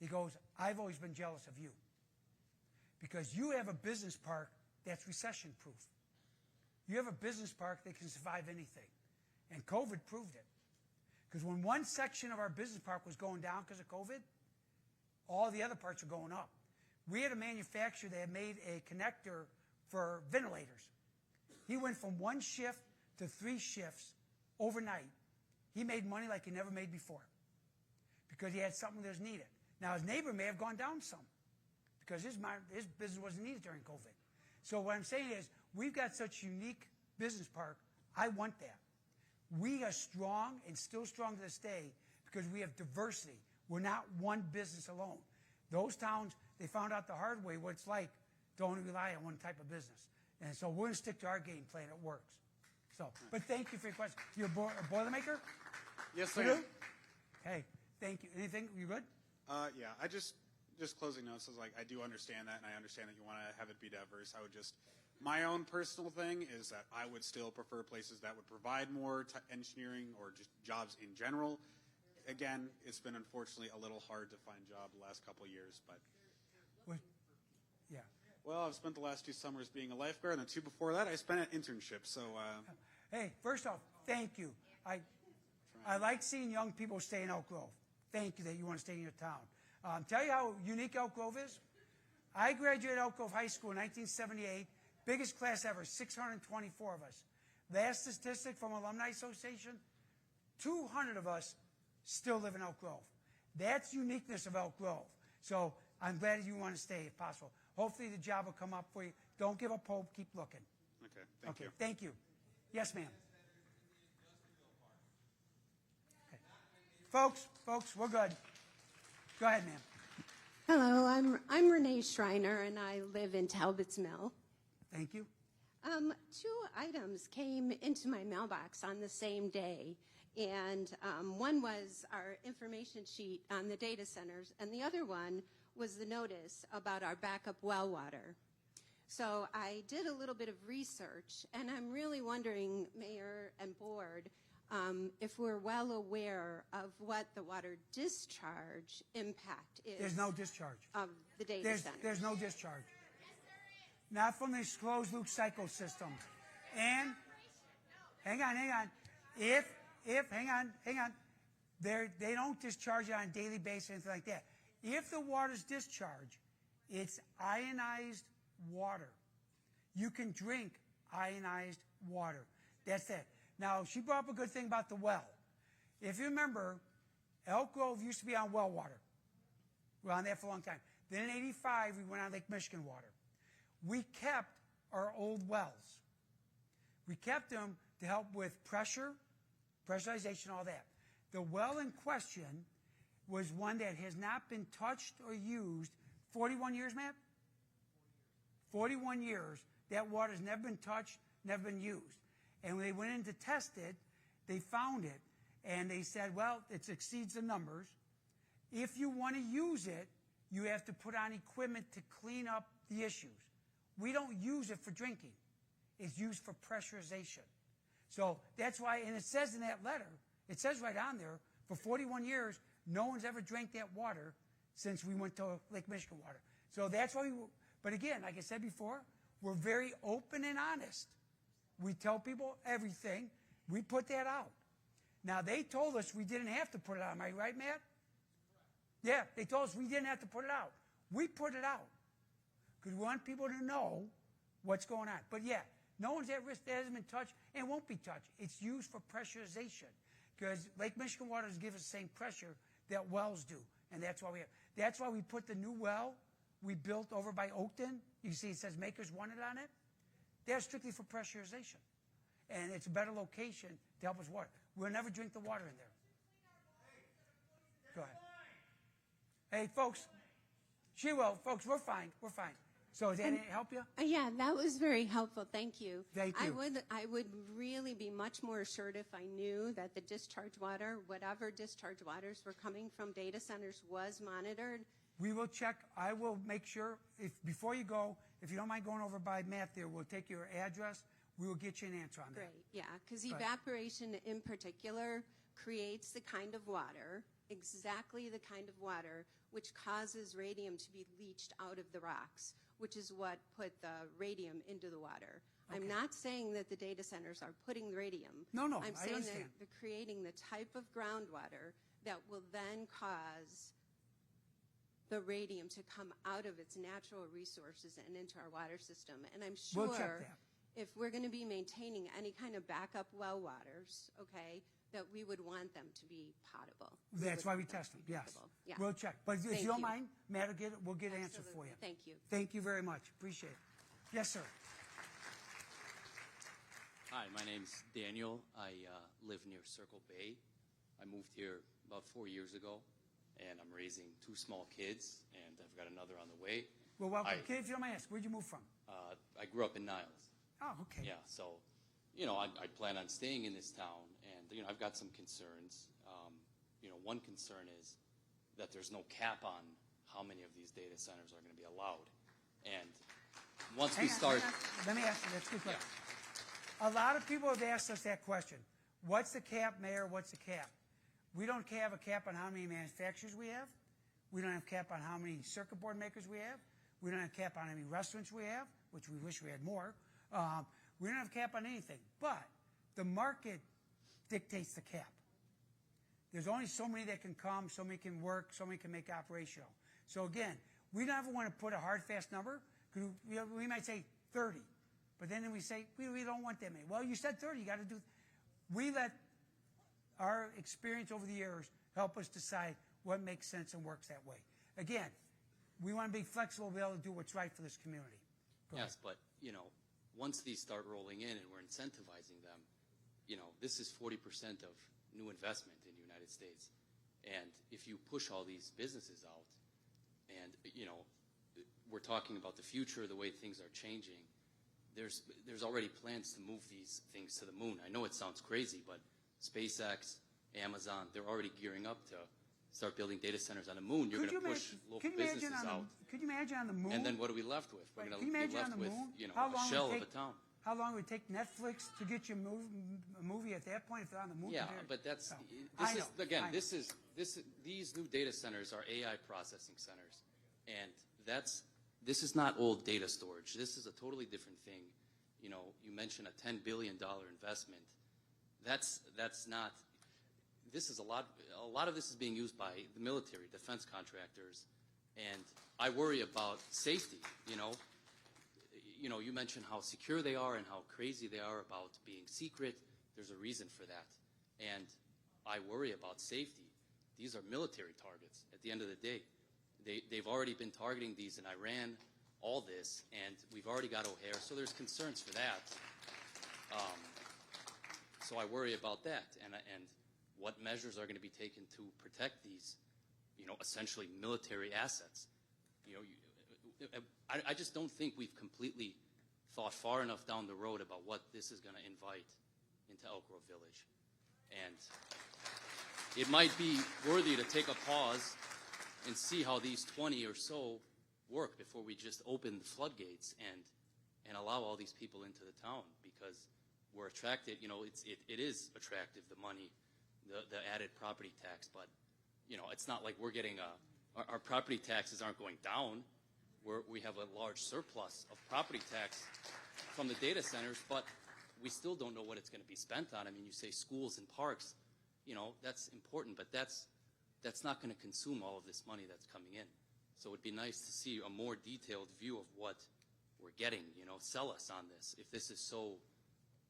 He goes, I've always been jealous of you because you have a business park that's recession-proof. You have a business park that can survive anything. And COVID proved it. Because when one section of our business park was going down because of COVID, all the other parts are going up. We had a manufacturer that had made a connector for ventilators. He went from 1 shift to 3 shifts overnight. He made money like he never made before because he had something that was needed. Now, his neighbor may have gone down some because his business wasn't needed during COVID. So what I'm saying is we've got such unique business park. I want that. We are strong and still strong to this day because we have diversity. We're not one business alone. Those towns, they found out the hard way what it's like to only rely on one type of business. And so we're going to stick to our game plan. It works. So, but thank you for your question. You're a Boilermaker? Yes, I am. Hey, thank you. Anything? You good? Yeah, I just closing notes is like, I do understand that, and I understand that you want to have it be diverse. I would just, my own personal thing is that I would still prefer places that would provide more engineering or just jobs in general. Again, it's been unfortunately a little hard to find jobs the last couple of years, but. Yeah. Well, I've spent the last 2 summers being a lifeguard, and the 2 before that I spent at internship, so. Hey, first off, thank you. I like seeing young people stay in Elk Grove. Thank you that you want to stay in your town. Tell you how unique Elk Grove is. I graduated Elk Grove High School in 1978. Biggest class ever, 624 of us. Last statistic from Alumni Association, 200 of us still live in Elk Grove. That's uniqueness of Elk Grove. So I'm glad that you want to stay if possible. Hopefully the job will come up for you. Don't give up hope. Keep looking. Okay, thank you. Thank you. Yes, ma'am. Okay. Folks, we're good. Go ahead, ma'am. Hello, I'm Renee Schreiner, and I live in Talbot's Mill. Thank you. 2 items came into my mailbox on the same day, and one was our information sheet on the data centers, and the other one was the notice about our backup well water. So I did a little bit of research, and I'm really wondering, Mayor and Board, if we're well aware of what the water discharge impact is. There's no discharge. Of the data centers. There's no discharge. Not from this closed loop cycle system. And hang on. Hang on. They don't discharge it on a daily basis or anything like that. If the water's discharged, it's ionized water. You can drink ionized water. That's it. Now, she brought up a good thing about the well. If you remember, Elk Grove used to be on well water. We were on that for a long time. Then in 85, we went on Lake Michigan water. We kept our old wells. We kept them to help with pressure, pressurization, all that. The well in question was one that has not been touched or used 41 years, Matt? 41 years. That water's never been touched, never been used. And when they went in to test it, they found it. And they said, well, it exceeds the numbers. If you want to use it, you have to put on equipment to clean up the issues. We don't use it for drinking. It's used for pressurization. So that's why, and it says in that letter, it says right on there, for 41 years, no one's ever drank that water since we went to Lake Michigan water. So that's why but again, like I said before, we're very open and honest. We tell people everything. We put that out. Now, they told us we didn't have to put it out. Am I right, Matt? Yeah, they told us we didn't have to put it out. We put it out because we want people to know what's going on. But yeah, no one's at risk that hasn't been touched and won't be touched. It's used for pressurization because Lake Michigan waters give us the same pressure that wells do, and that's why we put the new well we built over by Oakton. You see, it says Makers Wanted on it. They're strictly for pressurization, and it's a better location to help us water. we'll never drink the water in there. Go ahead. Hey, folks, she will. Folks, we're fine. We're fine. So does that help you? Yeah, that was very helpful. Thank you. Thank you. I would really be much more assured if I knew that the discharge water, whatever discharge waters were coming from data centers, was monitored. We will check. I will make sure, before you go, if you don't mind going over by Matt there, we'll take your address. We will get you an answer on that. Great, yeah, because Right. evaporation in particular creates the kind of water, exactly the kind of water, which causes radium to be leached out of the rocks, which is what put the radium into the water. I'm not saying that the data centers are putting the radium. No, I'm I saying understand. that they're creating the type of groundwater that will then cause the radium to come out of its natural resources and into our water system. And I'm sure We'll check that. if we're going to be maintaining any kind of backup well waters, okay, that we would want them to be potable. That's why we test them, yes. Potable. Yeah. We'll check. But if Thank you don't you. mind, Matt will we'll get an answer for you. Absolutely. Thank you. Thank you very much. Appreciate it. Yes, sir. Hi, my name's Daniel. I live near Circle Bay. I moved here about 4 years ago, and I'm raising 2 small kids, and I've got another on the way. Well, welcome. I- Kid, if you don't mind asking, where'd you move from? I grew up in Niles. Oh, okay. Yeah, so, I plan on staying in this town, and, I've got some concerns. One concern is that there's no cap on how many of these data centers are going to be allowed. And once we Hang on, start... hang on. Let me ask you, that's a good Yeah. question. A lot of people have asked us that question. What's the cap, Mayor? What's the cap? We don't have a cap on how many manufacturers we have. We don't have a cap on how many circuit board makers we have. We don't have a cap on how many restaurants we have, which we wish we had more. We don't have a cap on anything. But the market dictates the cap. There's only so many that can come, so many can work, so many can make operational. So again, we never want to put a hard, fast number. We might say 30, but then we say, we don't want that many. Well, you said 30, you got to do. We let our experience over the years help us decide what makes sense and works that way. Again, we want to be flexible, be able to do what's right for this community. Go Yes, but, once these start rolling in and we're incentivizing them, this is 40% of new investment in the United States. And if you push all these businesses out and, we're talking about the future, the way things are changing, there's already plans to move these things to the moon. I know it sounds crazy, but SpaceX, Amazon, they're already gearing up to start building data centers on the moon. You're going to push local businesses out. Could you imagine on the moon? And then what are we left with? We're Right, going can you to be imagine on left the with, moon? a shell of a town. How long would it take Netflix to get you a movie at that point if they're on the moon? Yeah, compared- but that's, No. this I is, know, again, I know. these new data centers are AI processing centers. And this is not old data storage. This is a totally different thing. You mentioned a $10 billion investment. That's not, this is a lot of this is being used by the military, defense contractors, and I worry about safety, You mentioned how secure they are and how crazy they are about being secret. There's a reason for that. And I worry about safety. These are military targets at the end of the day. They've already been targeting these in Iran, all this, and we've already got O'Hare, so there's concerns for that. So I worry about that, and what measures are going to be taken to protect these, essentially military assets. I just don't think we've completely thought far enough down the road about what this is going to invite into Elk Grove Village. And it might be worthy to take a pause and see how these 20 or so work before we just open the floodgates and allow all these people into the town, because we're attracted, it is attractive, the money, the added property tax, but, it's not like we're getting our property taxes aren't going down. We have a large surplus of property tax from the data centers, but we still don't know what it's going to be spent on. I mean, you say schools and parks, that's important, but that's not going to consume all of this money that's coming in. So it would be nice to see a more detailed view of what we're getting, sell us on this. If this is so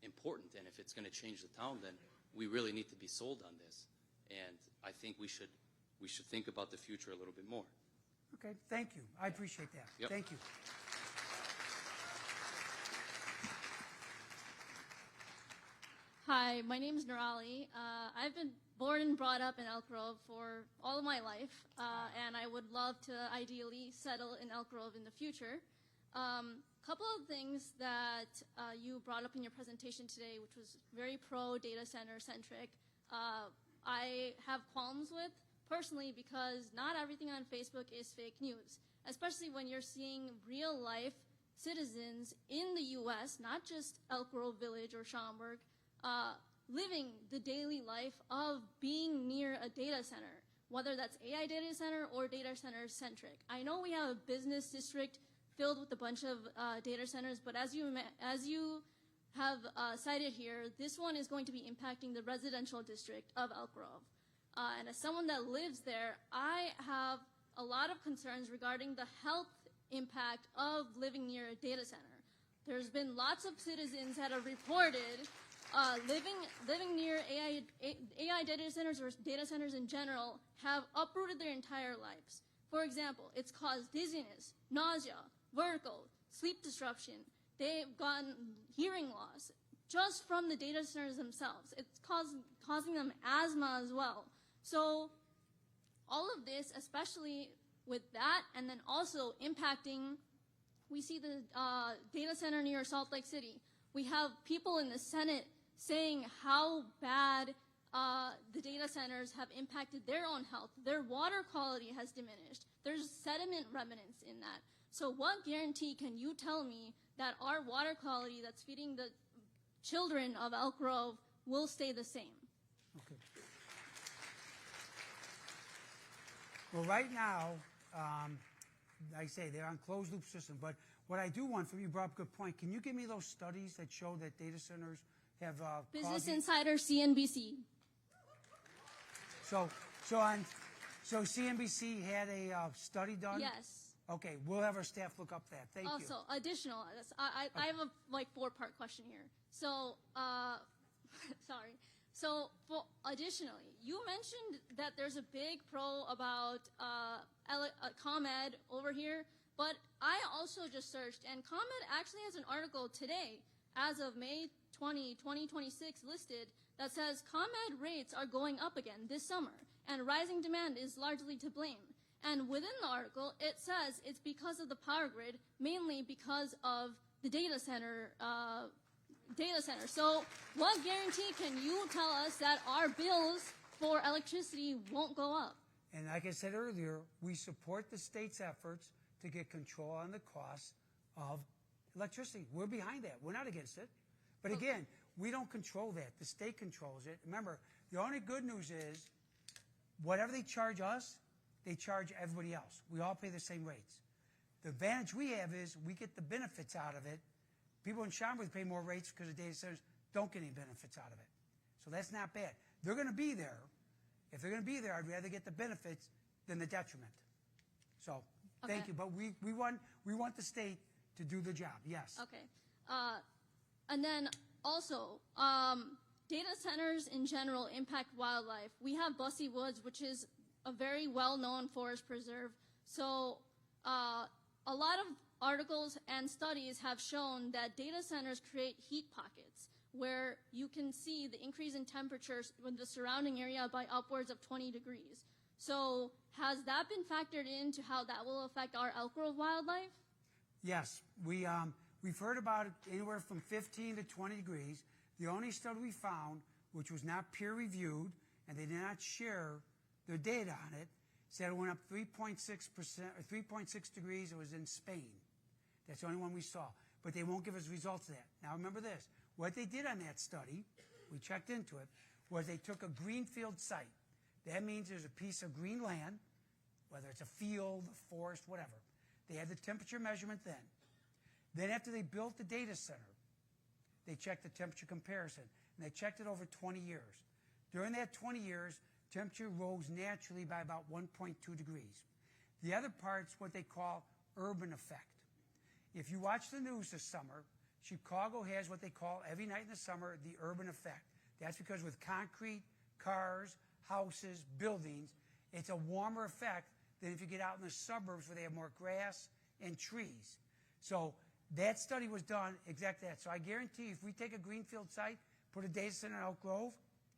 important and if it's going to change the town, then we really need to be sold on this. And I think we should think about the future a little bit more. Okay, thank you. I appreciate that. Yep. Thank you. Hi, my name is Nurali. I've been born and brought up in Elk Grove for all of my life, and I would love to ideally settle in Elk Grove in the future. Couple of things that you brought up in your presentation today, which was very pro data center centric, I have qualms with personally because not everything on Facebook is fake news, especially when you're seeing real life citizens in the U.S., not just Elk Grove Village or Schaumburg, living the daily life of being near a data center, whether that's AI data center or data center centric. I know we have a business district filled with a bunch of data centers, but as you have cited here, this one is going to be impacting the residential district of Elk Grove. And as someone that lives there, I have a lot of concerns regarding the health impact of living near a data center. There's been lots of citizens that have reported living near AI data centers or data centers in general have uprooted their entire lives. For example, it's caused dizziness, nausea, vertigo, sleep disruption. They've gotten hearing loss just from the data centers themselves. It's causing them asthma as well. So all of this, especially with that, and then also impacting, we see the data center near Salt Lake City. We have people in the Senate saying how bad the data centers have impacted their own health. Their water quality has diminished. There's sediment remnants in that. So what guarantee can you tell me that our water quality that's feeding the children of Elk Grove will stay the same? Okay. Well, right now, I say they're on closed loop system, but what I do want from you, brought up a good point. Can you give me those studies that show that data centers have Business Insider, CNBC. So CNBC had a study done? Yes. Okay, we'll have our staff look up that. Thank you. Also, additional, I have a four-part question here. So, sorry. So, additionally, you mentioned that there's a big pro about ComEd over here, but I also just searched, and ComEd actually has an article today, as of May 20, 2026, listed that says ComEd rates are going up again this summer, and rising demand is largely to blame. And within the article, it says it's because of the power grid, mainly because of the data center. So what guarantee can you tell us that our bills for electricity won't go up? And like I said earlier, we support the state's efforts to get control on the cost of electricity. We're behind that. We're not against it. But again, we don't control that. The state controls it. Remember, the only good news is whatever they charge us, they charge everybody else. We all pay the same rates. The advantage we have is we get the benefits out of it. People in Schaumburg pay more rates because the data centers don't get any benefits out of it. So that's not bad. They're going to be there. If they're going to be there, I'd rather get the benefits than the detriment. So thank you. But we want the state to do the job. Yes. Okay. And then also, data centers in general impact wildlife. We have Bussey Woods, which is a very well-known forest preserve. So a lot of articles and studies have shown that data centers create heat pockets where you can see the increase in temperatures with the surrounding area by upwards of 20 degrees. So has that been factored into how that will affect our Elk Grove wildlife? Yes. We've heard about it anywhere from 15 to 20 degrees. The only study we found, which was not peer-reviewed, and they did not share their data on it, said it went up 3.6% or 3.6 degrees. It was in Spain. That's the only one we saw. But they won't give us results of that. Now remember this. What they did on that study, we checked into it, was they took a greenfield site. That means there's a piece of green land, whether it's a field, a forest, whatever. They had the temperature measurement then. Then after they built the data center, they checked the temperature comparison. And they checked it over 20 years. During that 20 years, temperature rose naturally by about 1.2 degrees. The other part's what they call urban effect. If you watch the news this summer, Chicago has what they call every night in the summer the urban effect. That's because with concrete, cars, houses, buildings, it's a warmer effect than if you get out in the suburbs where they have more grass and trees. So that study was done exactly that. So I guarantee if we take a greenfield site, put a data center in Elk Grove,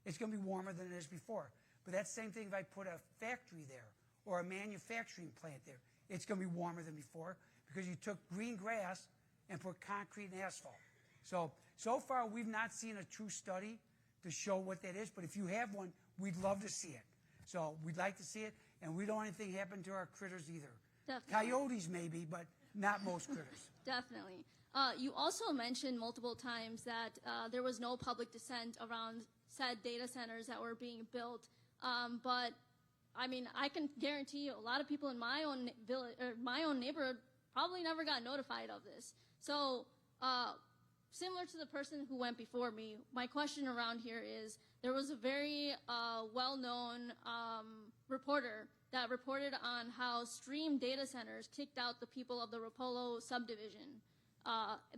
it's going to be warmer than it is before. But that's the same thing if I put a factory there or a manufacturing plant there. It's going to be warmer than before because you took green grass and put concrete and asphalt. So far, we've not seen a true study to show what that is, but if you have one, we'd love to see it. So we'd like to see it, and we don't want anything happen to our critters either. Definitely. Coyotes maybe, but not most critters. Definitely. You also mentioned multiple times that there was no public dissent around said data centers that were being built. But I mean, I can guarantee you a lot of people in my own village or my own neighborhood probably never got notified of this. So, similar to the person who went before me, my question around here is, there was a very well-known reporter that reported on how Stream Data Centers kicked out the people of the Rapolo subdivision.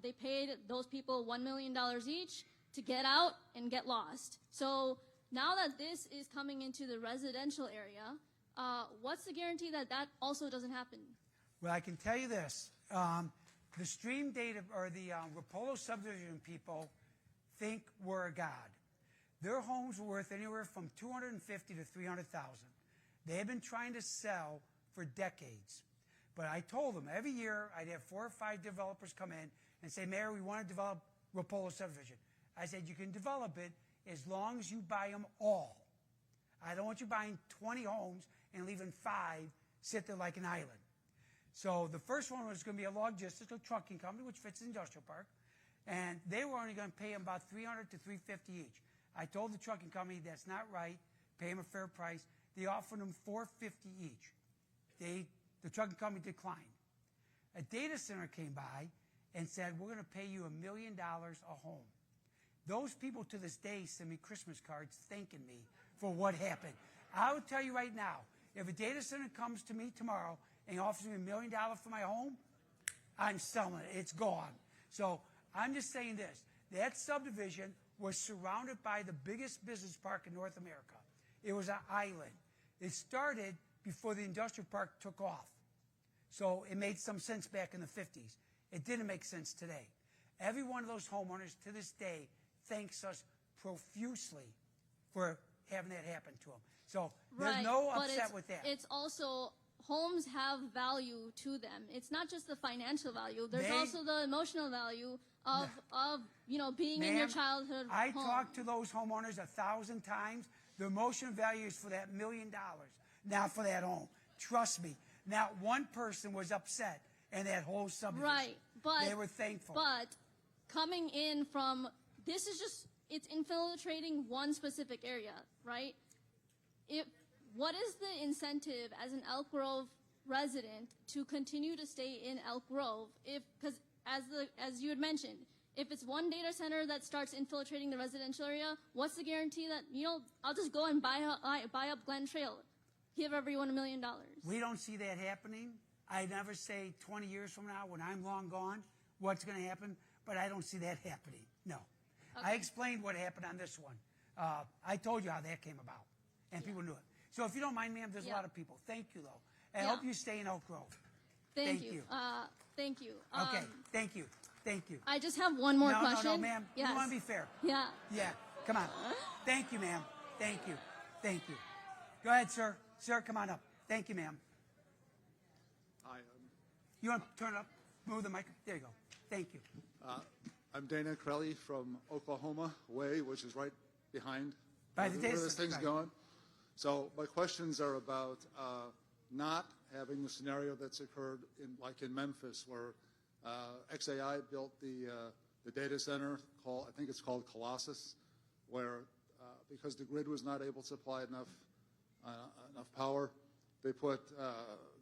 They paid those people $1 million each to get out and get lost. So now that this is coming into the residential area, what's the guarantee that that also doesn't happen? Well, I can tell you this. The Stream Data, or the Rapolo subdivision people think we're a god. Their homes were worth anywhere from $250,000 to $300,000. They have been trying to sell for decades. But I told them every year I'd have 4 or 5 developers come in and say, Mayor, we want to develop Rapolo subdivision. I said, you can develop it as long as you buy them all. I don't want you buying 20 homes and leaving 5 sit there like an island. So the first one was going to be a logistical trucking company, which fits the industrial park, and they were only going to pay them about $300 to $350 each. I told the trucking company that's not right. Pay them a fair price. They offered them $450 each. The trucking company declined. A data center came by and said, we're going to pay you $1 million a home. Those people to this day send me Christmas cards thanking me for what happened. I will tell you right now, if a data center comes to me tomorrow and offers me $1 million for my home, I'm selling it. It's gone. So I'm just saying this. That subdivision was surrounded by the biggest business park in North America. It was an island. It started before the industrial park took off. So it made some sense back in the 50s. It didn't make sense today. Every one of those homeowners to this day thanks us profusely for having that happen to them. So there's no upset with that. It's also, homes have value to them. It's not just the financial value. There's also the emotional value of being in your childhood I home. talked to those homeowners 1,000 times. The emotional value is for that $1 million, not for that home. Trust me. Not one person was upset in that whole subdivision. Right, but they were thankful. But coming in from, this is just, it's infiltrating one specific area, right? What is the incentive as an Elk Grove resident to continue to stay in Elk Grove? Because as you had mentioned, if it's one data center that starts infiltrating the residential area, what's the guarantee that, I'll just go and buy up Glen Trail, give everyone $1 million? We don't see that happening. I never say 20 years from now, when I'm long gone, what's going to happen, but I don't see that happening. No. Okay. I explained what happened on this one. I told you how that came about, and people knew it. So if you don't mind, ma'am, there's a lot of people. Thank you, though. And I hope you stay in Elk Grove. Thank you. Thank you. Okay, thank you. Thank you. I just have one more question. No, ma'am. Yes. You want to be fair. Yeah. Yeah, come on. Thank you, ma'am. Thank you. Thank you. Go ahead, sir. Sir, come on up. Thank you, ma'am. Hi, You want to turn it up? Move the mic. There you go. Thank you. I'm Dana Crelly from Oklahoma Way, which is right behind By the where data this center, thing's right. going. So my questions are about not having the scenario that's occurred in Memphis, where XAI built the data center, I think it's called Colossus, where because the grid was not able to supply enough power, they put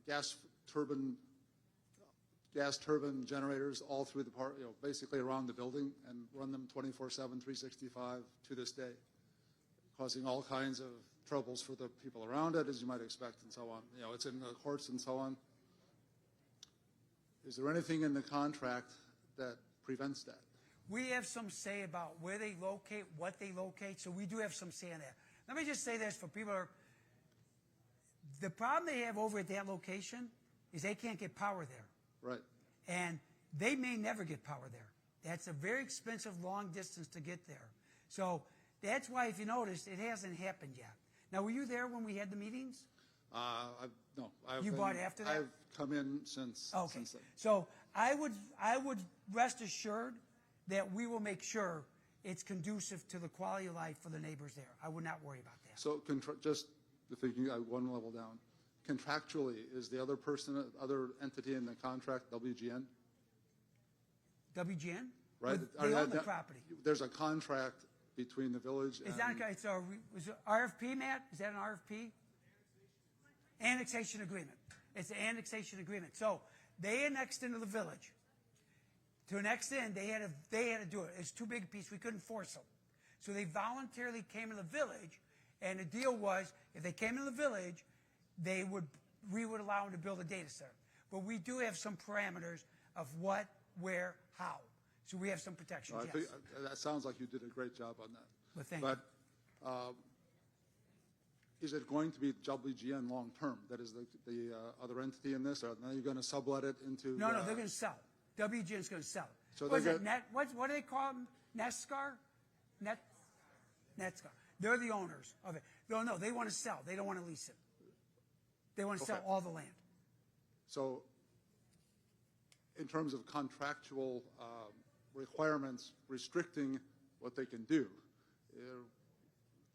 gas turbine generators all through the park, basically around the building, and run them 24/7, 365 to this day, causing all kinds of troubles for the people around it, as you might expect, and so on. It's in the courts and so on. Is there anything in the contract that prevents that? We have some say about where they locate, what they locate, so we do have some say in that. Let me just say this for people the problem they have over at that location is they can't get power there. Right. And they may never get power there. That's a very expensive long distance to get there. So that's why, if you notice, it hasn't happened yet. Now, were you there when we had the meetings? No. I've You been- bought after that? I've come in since Okay. then. So I would rest assured that we will make sure it's conducive to the quality of life for the neighbors there. I would not worry about that. So just thinking one level down, contractually, is the other entity in the contract WGN? WGN? Right? They own the property. There's a contract between the village and... Is that it's a RFP, Matt? Is that an RFP? Annexation agreement. It's an annexation agreement. So they annexed into the village. To annex in, they had to do it. It's too big a piece. We couldn't force them. So they voluntarily came to the village, and the deal was, if they came to the village, we would allow them to build a data center. But we do have some parameters of what, where, how. So we have some protections, I yes. think that sounds like you did a great job on that. Well, thank you. But is it going to be WGN long term? That is the other entity in this, or are you going to sublet it into? No, they're going to sell. WGN is going to sell it. So What is they it? What do they call them? Netscar? Netscar. They're the owners of it. No, they want to sell. They don't want to lease it. They want to sell all the land. So in terms of contractual requirements restricting what they can do,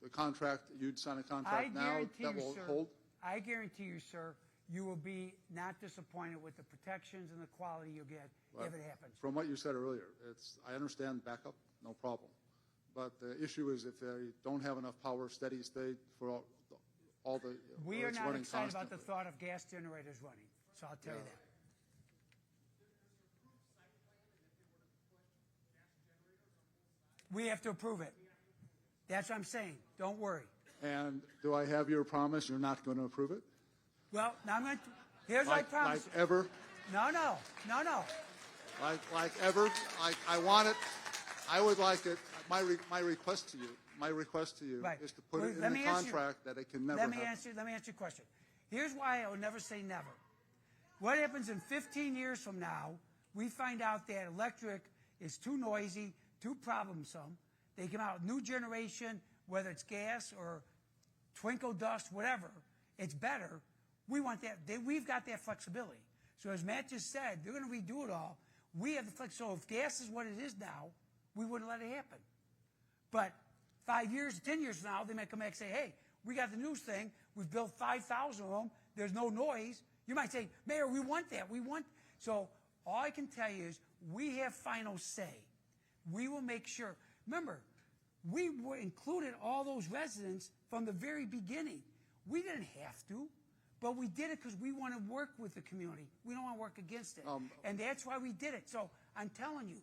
the contract, you'd sign a contract now that will hold? I guarantee you, sir, you will be not disappointed with the protections and the quality you'll get if it happens. From what you said earlier, I understand backup, no problem. But the issue is if they don't have enough power, steady state for all the... We are it's not running excited about the constantly. thought of gas generators running, so I'll tell you that. We have to approve it. That's what I'm saying. Don't worry. And do I have your promise you're not going to approve it? Well, now I'm going to... Here's what I promise. Like ever? No. Like ever? I want it. I would like it. My request to you Right. is to put Well, it in let the me answer- contract that it can never Let me happen. answer your question. Here's why I would never say never. What happens in 15 years from now, we find out that electric is too noisy, too problemsome. They come out with new generation, whether it's gas or twinkle dust, whatever, it's better. We want that. We've got that flexibility. So as Matt just said, they're going to redo it all. We have the flex. So if gas is what it is now, we wouldn't let it happen. But 5 years, 10 years from now, they might come back and say, hey, we got the new thing. We've built 5,000 of them. There's no noise. You might say, Mayor, we want that. So all I can tell you is we have final say. We will make sure. Remember, we included all those residents from the very beginning. We didn't have to, but we did it because we want to work with the community. We don't want to work against it. And that's why we did it. So I'm telling you,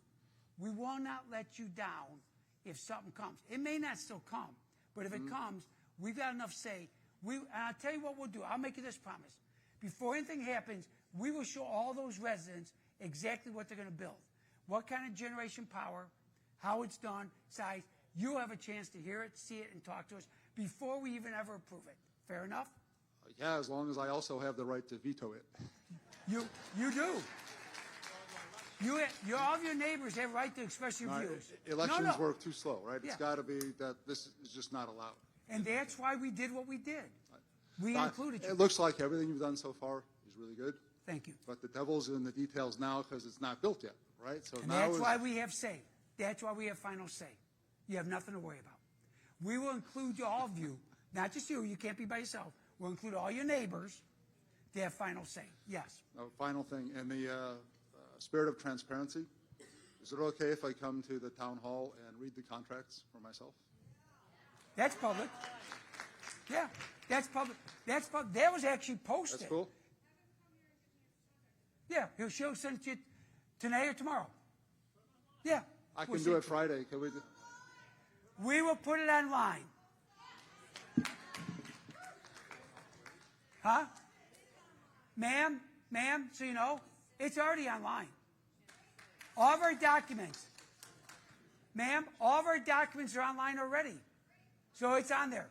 we will not let you down if something comes. It may not still come, but if it comes, we've got enough say. And I'll tell you what we'll do. I'll make you this promise. Before anything happens, we will show all those residents exactly what they're going to build. What kind of generation power, how it's done, size. You'll have a chance to hear it, see it, and talk to us before we even ever approve it. Fair enough? Yeah, as long as I also have the right to veto it. You do. All of your neighbors have a right to express your views. Elections work too slow, right? Yeah. It's got to be that this is just not allowed. And that's why we did what we did. We included you. It looks like everything you've done so far is really good. Thank you. But the devil's in the details now because it's not built yet, right? So And now that's why we have say. That's why we have final say. You have nothing to worry about. We will include all of you, not just you. You can't be by yourself. We'll include all your neighbors to have final say. Yes. Final thing, in the spirit of transparency, is it okay if I come to the town hall and read the contracts for myself? That's public. Yeah, that's public. That's public. That was actually posted. That's cool. Yeah, she'll send it to you tonight or tomorrow. Yeah. I we'll can see do it Friday. Can we do? We will put it online. Huh? Ma'am, so you know, it's already online. All of our documents. Ma'am, all of our documents are online already. So it's on there.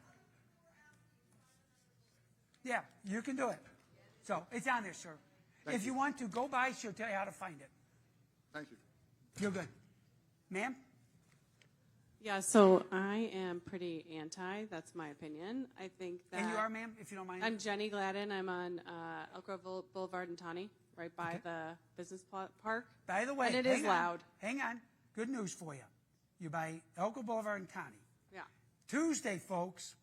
Yeah, you can do it. So it's on there, sir. If you want to, go by. She'll tell you how to find it. Thank you. You're good. Ma'am? Yeah, so I am pretty anti. That's my opinion. I think that. And you are, ma'am, if you don't mind? I'm Jenny Gladden. I'm on Elk Grove Boulevard in Tawney, right by the business park. By the way, and it is loud. Hang on. Good news for you. You're by Elk Grove Boulevard in Connie. Yeah. Tuesday, folks,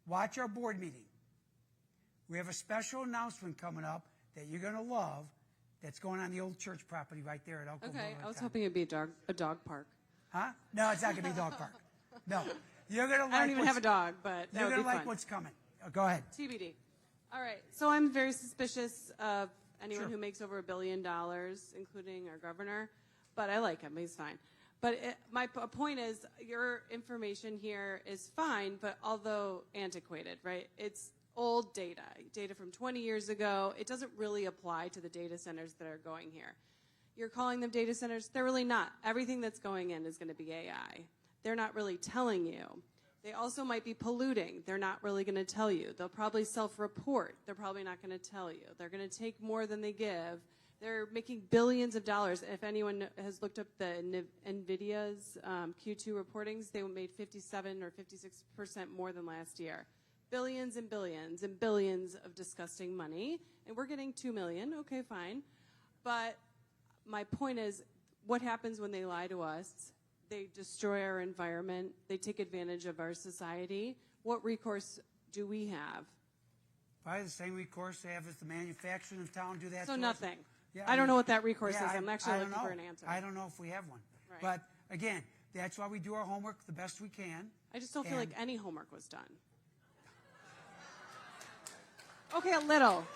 watch our board meeting. We have a special announcement coming up that you're going to love that's going on the old church property right there at Elk Grove Boulevard. Okay, I was hoping it'd be a dog park. Huh? No, it's not going to be a dog park. No. You're going to like I don't even have a dog, but that you're would going be to like fun. what's coming. Go ahead. TBD. All right. So I'm very suspicious of anyone Sure. who makes over $1 billion, including our governor. But I like him. He's fine. But my point is, your information here is fine, but although antiquated, right? It's old data from 20 years ago. It doesn't really apply to the data centers that are going here. You're calling them data centers. They're really not. Everything that's going in is going to be AI. They're not really telling you. They also might be polluting. They're not really going to tell you. They'll probably self-report. They're probably not going to tell you. They're going to take more than they give. They're making billions of dollars. If anyone has looked up the NVIDIA's Q2 reportings, they made 57 or 56% more than last year. Billions and billions and billions of disgusting money. And we're getting $2 million. Okay, fine. But my point is, what happens when they lie to us? They destroy our environment. They take advantage of our society. What recourse do we have? Probably the same recourse they have as the manufacturers in town do that. So to us. nothing. Yeah, I don't know what that recourse yeah, is. I'm actually I don't looking for know. an answer. I don't know if we have one. Right. But again, that's why we do our homework the best we can. I just don't feel like And- any homework was done. Okay, a little.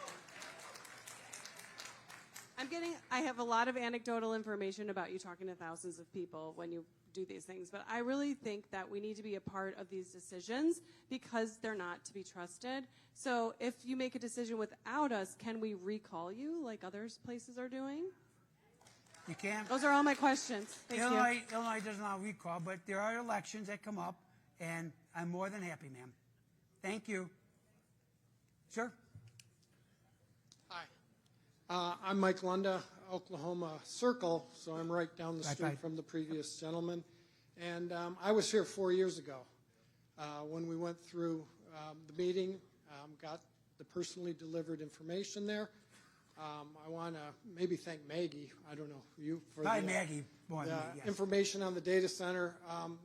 I have a lot of anecdotal information about you talking to thousands of people when you do these things, but I really think that we need to be a part of these decisions because they're not to be trusted. So if you make a decision without us, can we recall you like other places are doing? You can. Those are all my questions. Thank you. Illinois does not recall, but there are elections that come up, and I'm more than happy, ma'am. Thank you. Sir? Hi. I'm Mike Lunda, Oklahoma Circle, so I'm right down the street from the previous gentleman. And I was here 4 years ago when we went through the meeting, got the personally delivered information there. I want to maybe thank Maggie, I don't know, you for Maggie. Yes. Information on the data center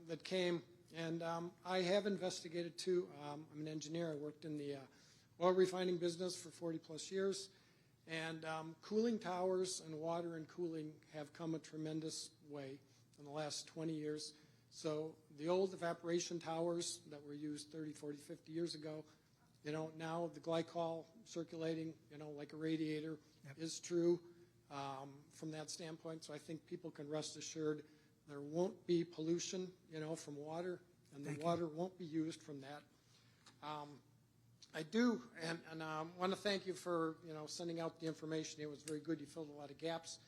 that came. And I have investigated too. I'm an engineer. I worked in the oil refining business for 40 plus years. And cooling towers and water and cooling have come a tremendous way in the last 20 years. So the old evaporation towers that were used 30, 40, 50 years ago, now the glycol circulating, like a radiator is true from that standpoint. So I think people can rest assured there won't be pollution, from water, and the water won't be used from that. I do, and want to thank you for sending out the information. It was very good. You filled a lot of gaps.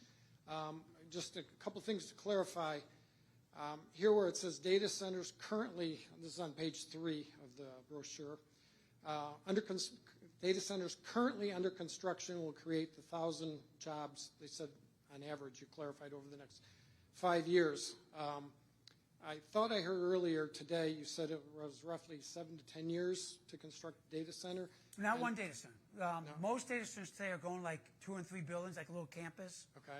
Just a couple things to clarify. Here where it says data centers currently, this is on page 3 of the brochure, data centers currently under construction will create 1,000 jobs. They said on average, you clarified, over the next 5 years. I thought I heard earlier today you said it was roughly 7 to 10 years to construct a data center. Not one data center. Most data centers today are going like 2 and 3 buildings, like a little campus. Okay.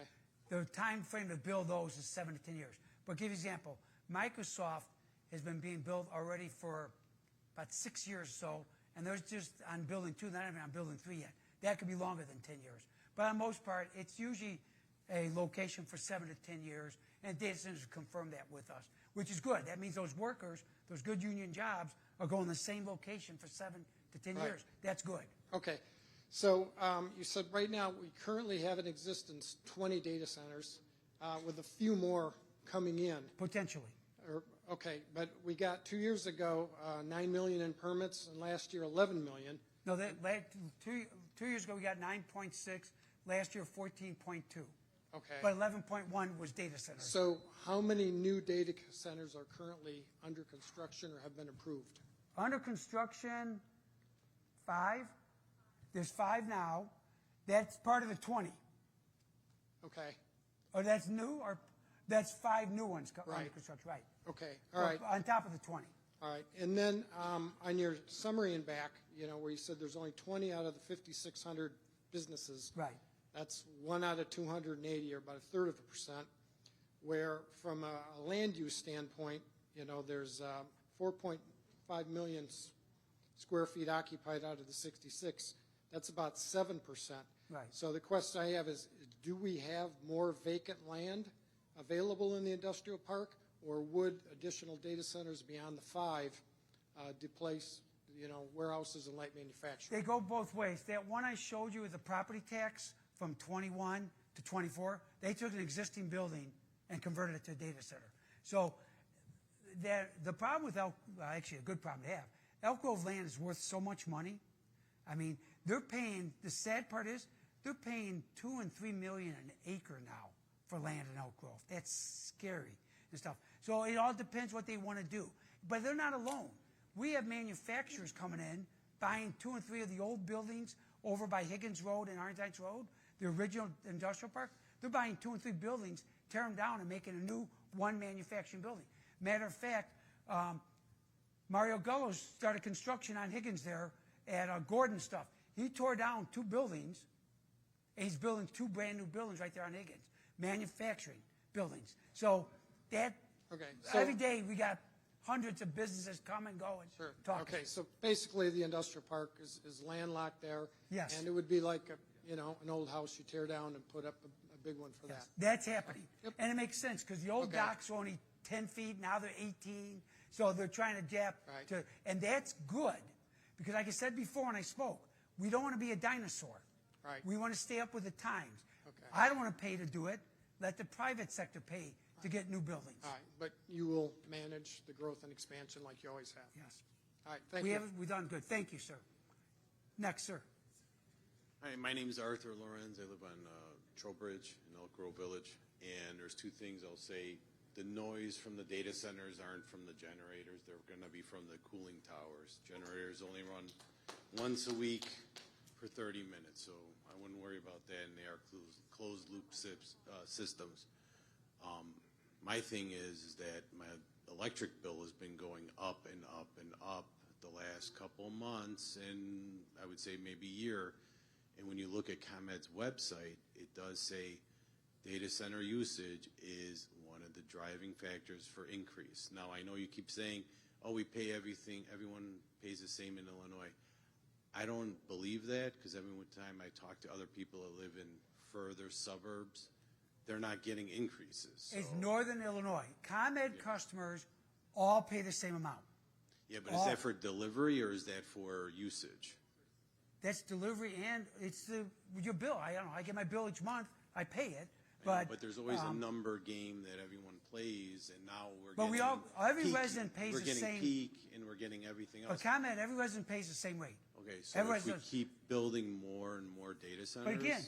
The time frame to build those is 7 to 10 years. But give you an example. Microsoft has been being built already for about 6 years or so, and they're just on building 2, not even on building 3 yet. That could be longer than 10 years. But on most part, it's usually a location for 7 to 10 years, and data centers confirm that with us, which is good. That means those workers, those good union jobs, are going to the same location for 7 to 10 years. That's good. Okay. So you said right now we currently have in existence 20 data centers with a few more coming in. Potentially. Okay, but we got 2 years ago 9 million in permits, and last year 11 million. No, 2 years ago we got 9.6. Last year 14.2. Okay. But 11.1 was data centers. So how many new data centers are currently under construction or have been approved? Under construction, 5. There's 5 now. That's part of the 20. Okay. Or that's new, or that's 5 new ones under construction, right? Okay, all right. On top of the 20. All right, and then on your summary and back, where you said there's only 20 out of the 5,600 businesses. Right. That's 1 out of 280, or about a third of a percent. Where from a land use standpoint, there's 4.5 million square feet occupied out of the 66. That's about 7%. Right. So the question I have is, do we have more vacant land available in the industrial park, or would additional data centers beyond the 5 displace, warehouses and light manufacturing? They go both ways. That one I showed you with the property tax from 21 to 24, they took an existing building and converted it to a data center. So the problem with actually a good problem to have, Elk Grove land is worth so much money. I mean, they're paying, the sad part is, they're paying $2 and $3 million an acre now for land in Elk Grove. That's scary and stuff. So it all depends what they want to do. But they're not alone. We have manufacturers coming in, buying 2 and 3 of the old buildings over by Higgins Road and Orange Heights Road, the original industrial park. They're buying 2 and 3 buildings, tearing them down and making a new one manufacturing building. Matter of fact, Mario Gullos started construction on Higgins there at Gordon stuff. He tore down 2 buildings, and he's building 2 brand new buildings right there on Higgins, manufacturing buildings. So that every day we got hundreds of businesses come and go and Sure. talk. Okay, so basically the industrial park is landlocked there. Yes. And it would be like an old house you tear down and put up a big one for that. That's happening. Yep. And it makes sense because the old docks were only 10 feet, now they're 18. So they're trying to adapt to, and that's good because like I said before when I spoke, we don't want to be a dinosaur. Right. We want to stay up with the times. Okay. I don't want to pay to do it. Let the private sector pay to get new buildings. All right, but you will manage the growth and expansion like you always have. Yes. All right, thank you. We've done good. Thank you, sir. Next, sir. Hi, my name is Arthur Lorenz. I live on Trowbridge in Elk Grove Village. And there's 2 things I'll say. The noise from the data centers aren't from the generators. They're going to be from the cooling towers. Generators only run once a week for 30 minutes, so I wouldn't worry about that. And they are closed-loop systems. My thing is that my electric bill has been going up and up and up the last couple months, and I would say maybe year. And when you look at ComEd's website, it does say data center usage is one of the driving factors for increase. Now, I know you keep saying, oh, we pay everything, everyone pays the same in Illinois. I don't believe that because every time I talk to other people that live in further suburbs, they're not getting increases. So. It's Northern Illinois. ComEd customers all pay the same amount. Yeah, but is that for delivery or is that for usage? That's delivery and it's your bill. I don't know. I get my bill each month. I pay it. But there's always a number game that everyone plays, and now we're getting every peak, resident pays the same. We're getting peak, and we're getting everything else. But ComEd, every resident pays the same rate. Okay, so if we keep building more and more data centers, but again,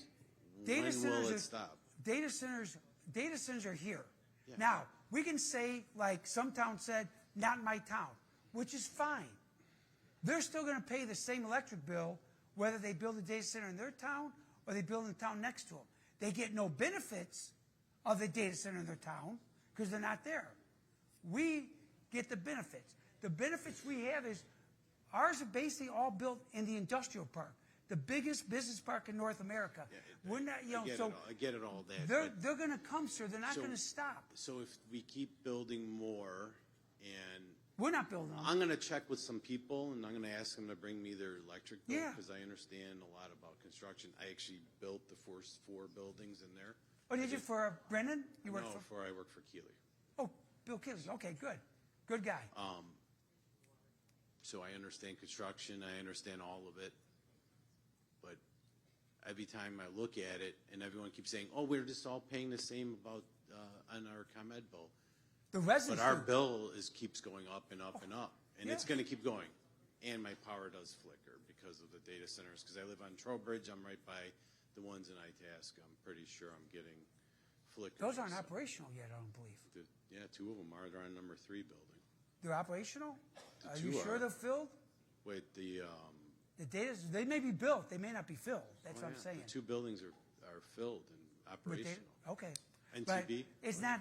when will it stop? Data centers are here. Yeah. Now, we can say, like some town said, not in my town, which is fine. They're still going to pay the same electric bill whether they build a data center in their town or they build in the town next to them. They get no benefits of the data center in their town because they're not there. We get the benefits. The benefits we have is ours are basically all built in the industrial park, the biggest business park in North America. Yeah, we're not, I get it all. They're going to come, sir. They're not going to stop. So if we keep building more, and we're not building them. I'm going to check with some people, and I'm going to ask them to bring me their electric bill because I understand a lot about construction. I actually built the first 4 buildings in there. Oh, did you for Brennan? You worked I worked for Keeley. Oh, Bill Keeley. Okay, good. Good guy. So I understand construction. I understand all of it. But every time I look at it, and everyone keeps saying, oh, we're just all paying the same about on our ComEd bill. The residents. But our bill keeps going up and up and up. And it's going to keep going. And my power does flicker because of the data centers. Because I live on Trowbridge. I'm right by the ones in Itasca. I'm pretty sure I'm getting flickers. Those aren't operational yet, I don't believe. 2 of them are. They're on number 3 building. They're operational? Are The you 2 sure they're filled? Wait, The data, they may be built. They may not be filled. That's what I'm saying. The 2 buildings are filled and operational. Okay. NTB? But it's not,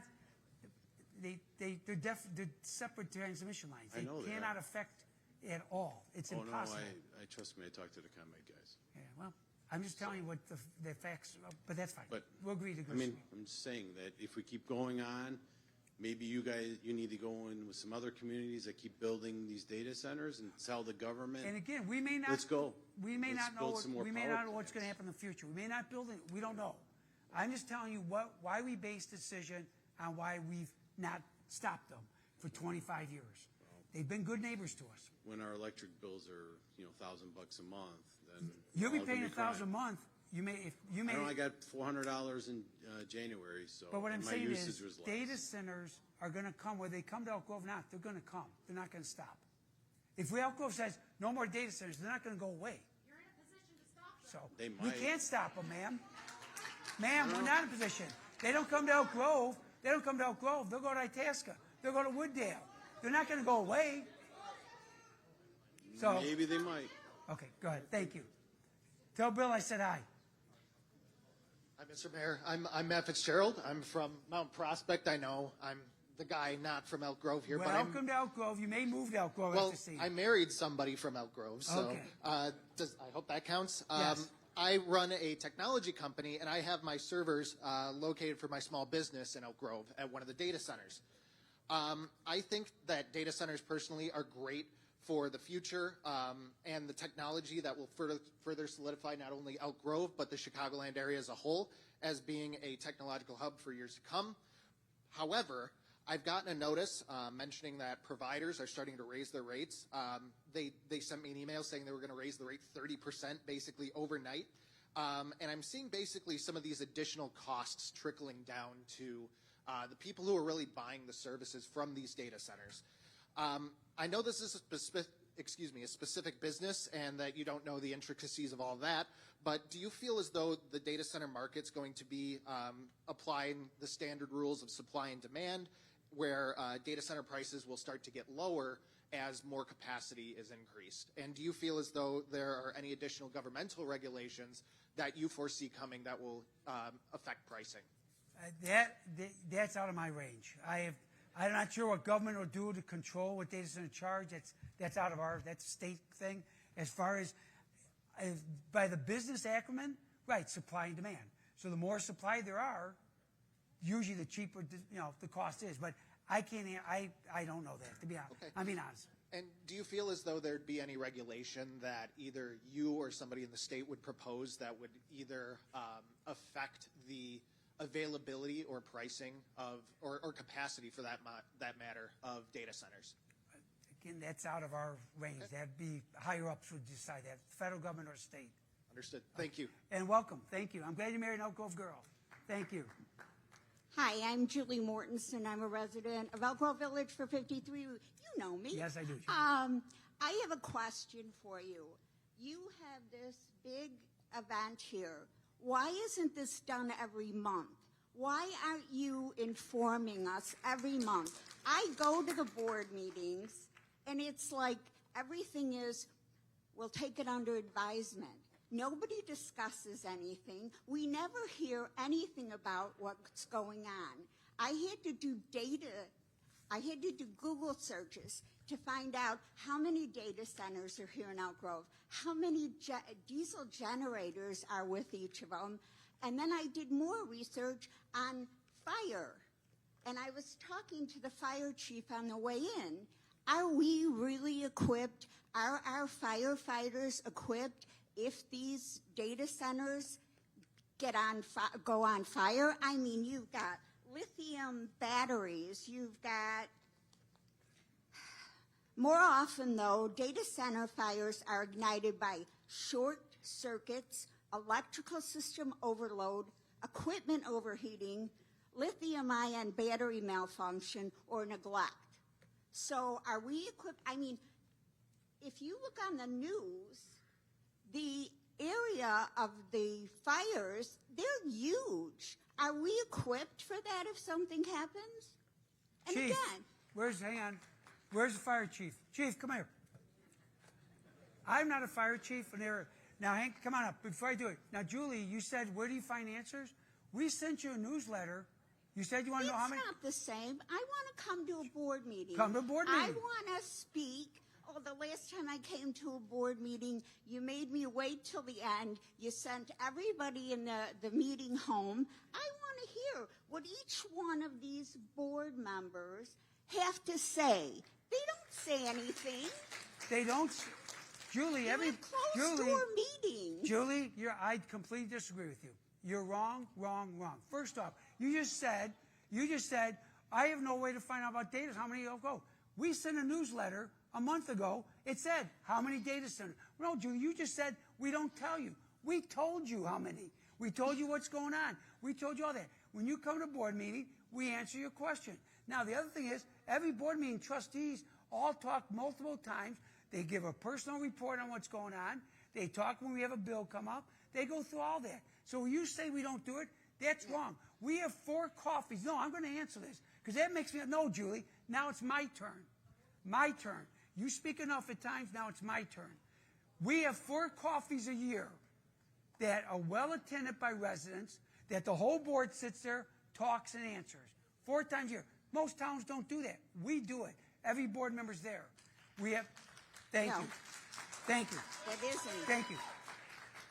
they're separate transmission lines. I know they cannot are. affect at all. It's Oh, impossible. no, I trust me, I talked to the ComEd guys. Yeah, well, I'm just telling you what the facts, but that's fine. But, we'll agree to I disagree. mean, I'm just saying that if we keep going on, maybe you need to go in with some other communities that keep building these data centers and tell the government. And again, we may not. Let's go. We may Let's not know. build some more We may power not know what's plants. going to happen in the future. We may not build it. We don't know. I'm just telling you why we based decision on why we've not stopped them for 25 years. They've been good neighbors to us. When our electric bills are, $1,000 a month, then You'll be all gonna paying crying. $1,000 a month. You may, if you may. I know I got $400 in January, so But what I'm my saying usage is, was less. data centers are going to come, whether they come to Elk Grove or not. They're going to come. They're not going to stop. If Elk Grove says no more data centers, they're not going to go away. You're in a position to stop them. So They we might. can't stop them, ma'am. Ma'am, we're not in a position. They don't come to Elk Grove. They don't come to Elk Grove. They'll go to Itasca. They'll go to Wooddale. They're not going to go away. So Maybe they might. okay, go ahead. Thank you. Tell Bill I said hi. Hi, Mr. Mayor. I'm Matt Fitzgerald. I'm from Mount Prospect. I know I'm the guy not from Elk Grove here, but Welcome to Elk Grove. You may move to Elk Grove well, after seeing. I married somebody from Elk Grove, so Okay. I hope that counts. Yes. I run a technology company, and I have my servers located for my small business in Elk Grove at one of the data centers. I think that data centers personally are great for the future and the technology that will further solidify not only Elk Grove, but the Chicagoland area as a whole as being a technological hub for years to come. However, I've gotten a notice mentioning that providers are starting to raise their rates. They sent me an email saying they were going to raise the rate 30% basically overnight. And I'm seeing basically some of these additional costs trickling down to the people who are really buying the services from these data centers. I know this is a specific business and that you don't know the intricacies of all that, but do you feel as though the data center market's going to be applying the standard rules of supply and demand, where data center prices will start to get lower as more capacity is increased? And do you feel as though there are any additional governmental regulations that you foresee coming that will affect pricing? That's out of my range. I'm not sure what government will do to control what data center charge. That's out of that's a state thing. As far as by the business acumen, right, supply and demand. So the more supply there are, usually the cheaper the cost is. But I can't. I don't know that, to be honest. Okay. I'm being honest. And do you feel as though there'd be any regulation that either you or somebody in the state would propose that would either affect the availability or pricing of, or capacity for that matter, of data centers? Again, that's out of our range. Okay. That'd be higher ups would decide that, federal government or state. Understood. Thank you. And welcome. Thank you. I'm glad you married an Elk Grove girl. Thank you. Hi, I'm Julie Mortensen. I'm a resident of Elk Grove Village for 53. You know me. Yes, I do. Julie. I have a question for you. You have this big event here. Why isn't this done every month? Why aren't you informing us every month? I go to the board meetings, and it's like everything is, we'll take it under advisement. Nobody discusses anything. We never hear anything about what's going on. I had to do Google searches to find out how many data centers are here in Elk Grove, how many diesel generators are with each of them, and then I did more research on fire. And I was talking to the fire chief on the way in. Are we really equipped? Are our firefighters equipped if these data centers go on fire? I mean, you've got lithium batteries. You've got, more often though, data center fires are ignited by short circuits, electrical system overload, equipment overheating, lithium-ion battery malfunction, or neglect. So are we equipped? I mean, if you look on the news, the area of the fires, they're huge. Are we equipped for that if something happens? And Chief, again, hang on. Where's the fire chief? Chief, come here. I'm not a fire chief. Now, Hank, come on up before I do it. Now, Julie, you said, where do you find answers? We sent you a newsletter You said you want to know how many? It's not the same. I want to come to a board meeting. Come to a board I meeting. want to speak. Oh, the last time I came to a board meeting, you made me wait till the end. You sent everybody in the meeting home. I want to hear what each one of these board members have to say. They don't say anything. They don't. Julie, They're every a closed-door meeting. Julie, I completely disagree with you. You're wrong, wrong, wrong. First off, you just said, I have no way to find out about data. How many go? We sent a newsletter a month ago. It said, how many data centers? No, Julie, you just said, we don't tell you. We told you how many. We told you what's going on. We told you all that. When you come to a board meeting, we answer your question. Now, the other thing is, every board meeting, trustees all talk multiple times. They give a personal report on what's going on. They talk when we have a bill come up. They go through all that. So when you say we don't do it, that's wrong. We have 4 coffees. No, I'm going to answer this because that makes me, no, Julie, now it's my turn. My turn. You speak enough at times, now it's my turn. We have 4 coffees a year that are well attended by residents, that the whole board sits there, talks and answers. 4 times a year. Most towns don't do that. We do it. Every board member's there. We have, thank you. Thank you. That isn't. Thank you.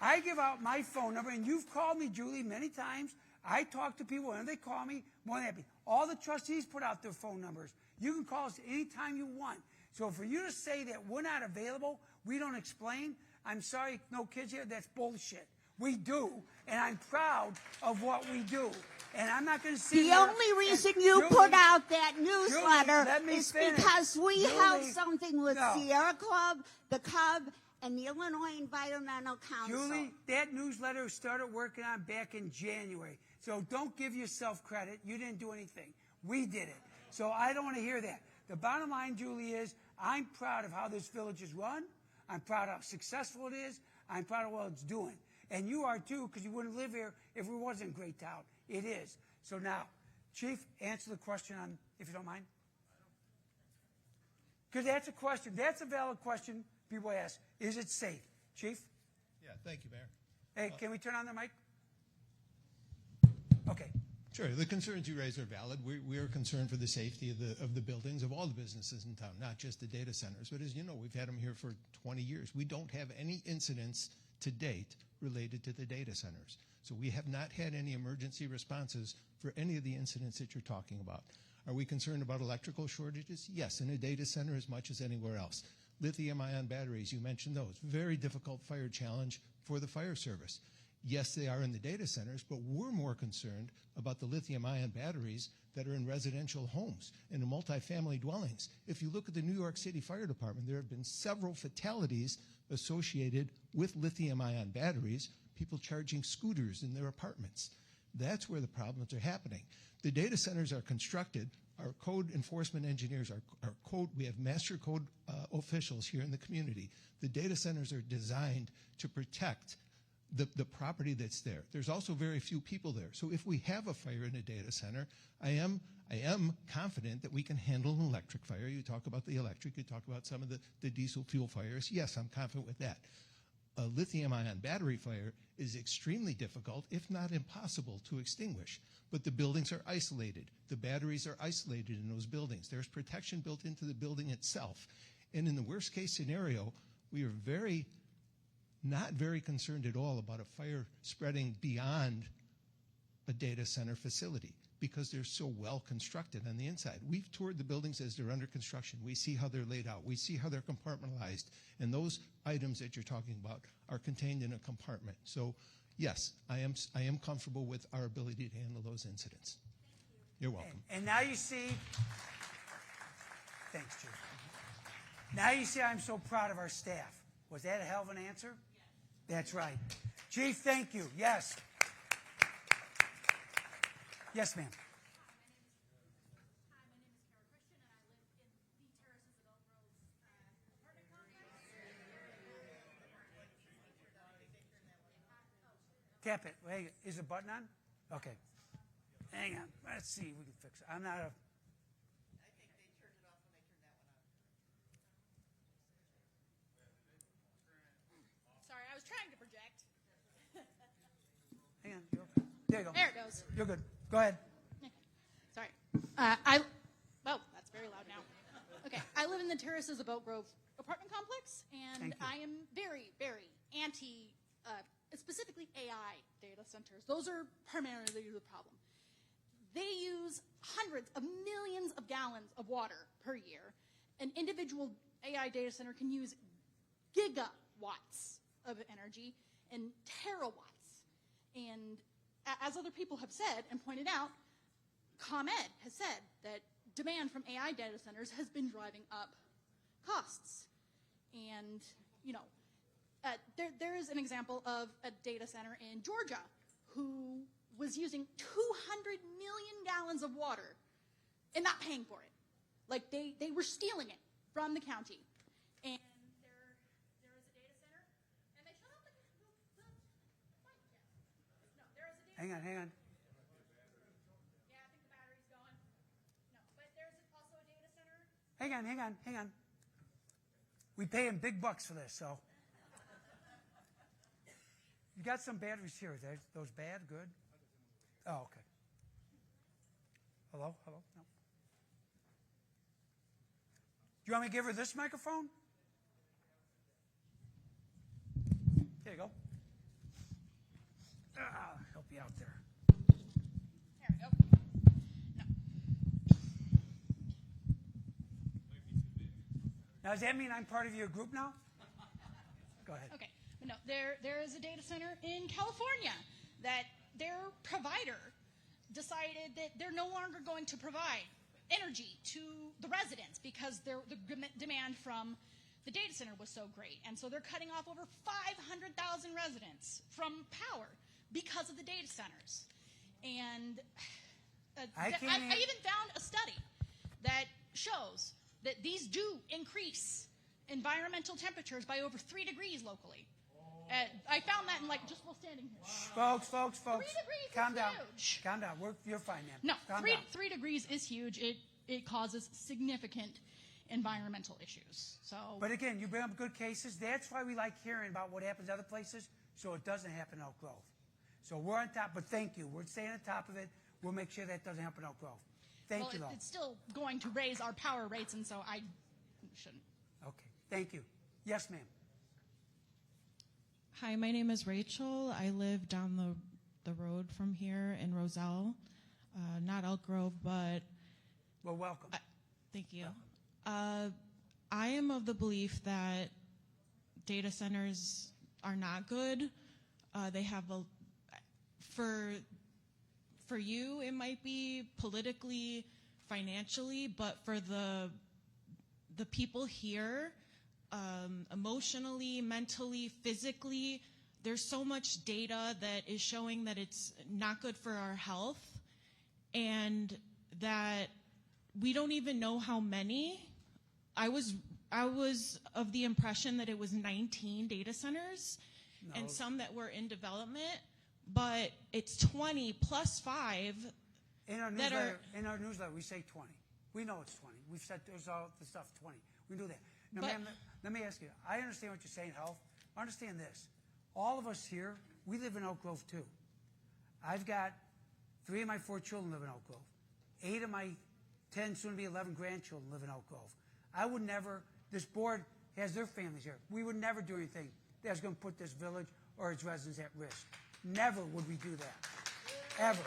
I give out my phone number, and you've called me, Julie, many times. I talk to people, and they call me, more than happy. All the trustees put out their phone numbers. You can call us anytime you want. So for you to say that we're not available, we don't explain, I'm sorry, no kids here, that's bullshit. We do, and I'm proud of what we do. And I'm not going to sit The only reason you put out that newsletter is because we held something with Sierra Club, the Cub, and the Illinois Environmental Council. Julie, that newsletter started working on back in January. So don't give yourself credit. You didn't do anything. We did it. So I don't want to hear that. The bottom line, Julie, is I'm proud of how this village is run. I'm proud of how successful it is. I'm proud of what it's doing. And you are too, because you wouldn't live here if it wasn't a great town. It is. So now, Chief, answer the question on, if you don't mind. Because that's a question. That's a valid question people ask. Is it safe? Chief? Yeah, thank you, Mayor. Hey, can we turn on the mic? Okay. Sure. The concerns you raise are valid. We are concerned for the safety of the buildings of all the businesses in town, not just the data centers. But as you know, we've had them here for 20 years. We don't have any incidents to date related to the data centers. So we have not had any emergency responses for any of the incidents that you're talking about. Are we concerned about electrical shortages? Yes, in a data center as much as anywhere else. Lithium-ion batteries, you mentioned those. Very difficult fire challenge for the fire service. Yes, they are in the data centers, but we're more concerned about the lithium-ion batteries that are in residential homes and in multifamily dwellings. If you look at the New York City Fire Department, there have been several fatalities associated with lithium-ion batteries, people charging scooters in their apartments. That's where the problems are happening. The data centers are constructed. Our code enforcement engineers, we have master code officials here in the community. The data centers are designed to protect the property that's there. There's also very few people there. So if we have a fire in a data center, I am confident that we can handle an electric fire. You talk about the electric, you talk about some of the diesel fuel fires. Yes, I'm confident with that. A lithium-ion battery fire is extremely difficult, if not impossible, to extinguish. But the buildings are isolated. The batteries are isolated in those buildings. There's protection built into the building itself. And in the worst-case scenario, we are not very concerned at all about a fire spreading beyond a data center facility because they're so well constructed on the inside. We've toured the buildings as they're under construction. We see how they're laid out. We see how they're compartmentalized. And those items that you're talking about are contained in a compartment. So, yes, I am comfortable with our ability to handle those incidents. You're welcome. And now you see, thanks, Chief. Now you see I'm so proud of our staff. Was that a hell of an answer? That's right. Chief, thank you. Yes. Yes, ma'am. Tap it. Wait, is the button on? Okay. Hang on. Let's see if we can fix it. I'm not a... I think they turned it off when they turned that one on. Sorry, I was trying to project. Hang on. You're okay. There you go. There it goes. You're good. Go ahead. Well, that's very loud now. Okay, I live in the terraces of Elk Grove apartment complex, and I am very, very anti, specifically AI data centers. Those are primarily the problem. They use hundreds of millions of gallons of water per year. An individual AI data center can use gigawatts of energy and terawatts. And as other people have said and pointed out, ComEd has said that demand from AI data centers has been driving up costs. And, you know, there is an example of a data center in Georgia who was using 200 million gallons of water and not paying for it. Like, they were stealing it from the county. And there is a data center, and they shut off the mic. No, there is a data center. Hang on. Yeah, I think the battery's going. No, but there's also a data center. Hang on. We pay him big bucks for this, so. You got some batteries here. Are those bad? Good? Oh, okay. Hello? No. Do you want me to give her this microphone? There you go. I'll help you out there. There we go. No. Now, does that mean I'm part of your group now? Go ahead. Okay. But no, there is a data center in California that their provider decided that they're no longer going to provide energy to the residents because the demand from the data center was so great. And so they're cutting off over 500,000 residents from power because of the data centers. And I even found a study that shows that these do increase environmental temperatures by over 3 degrees locally. I found that in just while standing here. Folks. 3 degrees Calm is down. huge. Calm down. You're fine, man. No, Calm down. 3 degrees is huge. It causes significant environmental issues. So, But again, you bring up good cases. That's why we like hearing about what happens other places, so it doesn't happen in Elk Grove. So we're on top, but thank you. We're staying on top of it. We'll make sure that doesn't happen in Elk Grove. Thank you, though. It's still going to raise our power rates, and so I shouldn't. Okay. Thank you. Yes, ma'am. Hi, my name is Rachel. I live down the road from here in Roselle. Not Elk Grove, but... Well, welcome. Thank you. I am of the belief that data centers are not good. They have for you, it might be politically, financially, but for the people here, emotionally, mentally, physically, there's so much data that is showing that it's not good for our health, and that we don't even know how many. I was of the impression that it was 19 data centers, and some that were in development, but it's 20 plus 5 in our that newsletter, are... In our newsletter, we say 20. We know it's 20. We've said there's all the stuff 20. We do that. Now, ma'am, let me ask you. I understand what you're saying, health. Understand this. All of us here, we live in Elk Grove, too. I've got 3 of my 4 children live in Elk Grove. 8 of my 10, soon to be 11 grandchildren live in Elk Grove. I would never, this board has their families here. We would never do anything that's going to put this village or its residents at risk. Never would we do that. Ever.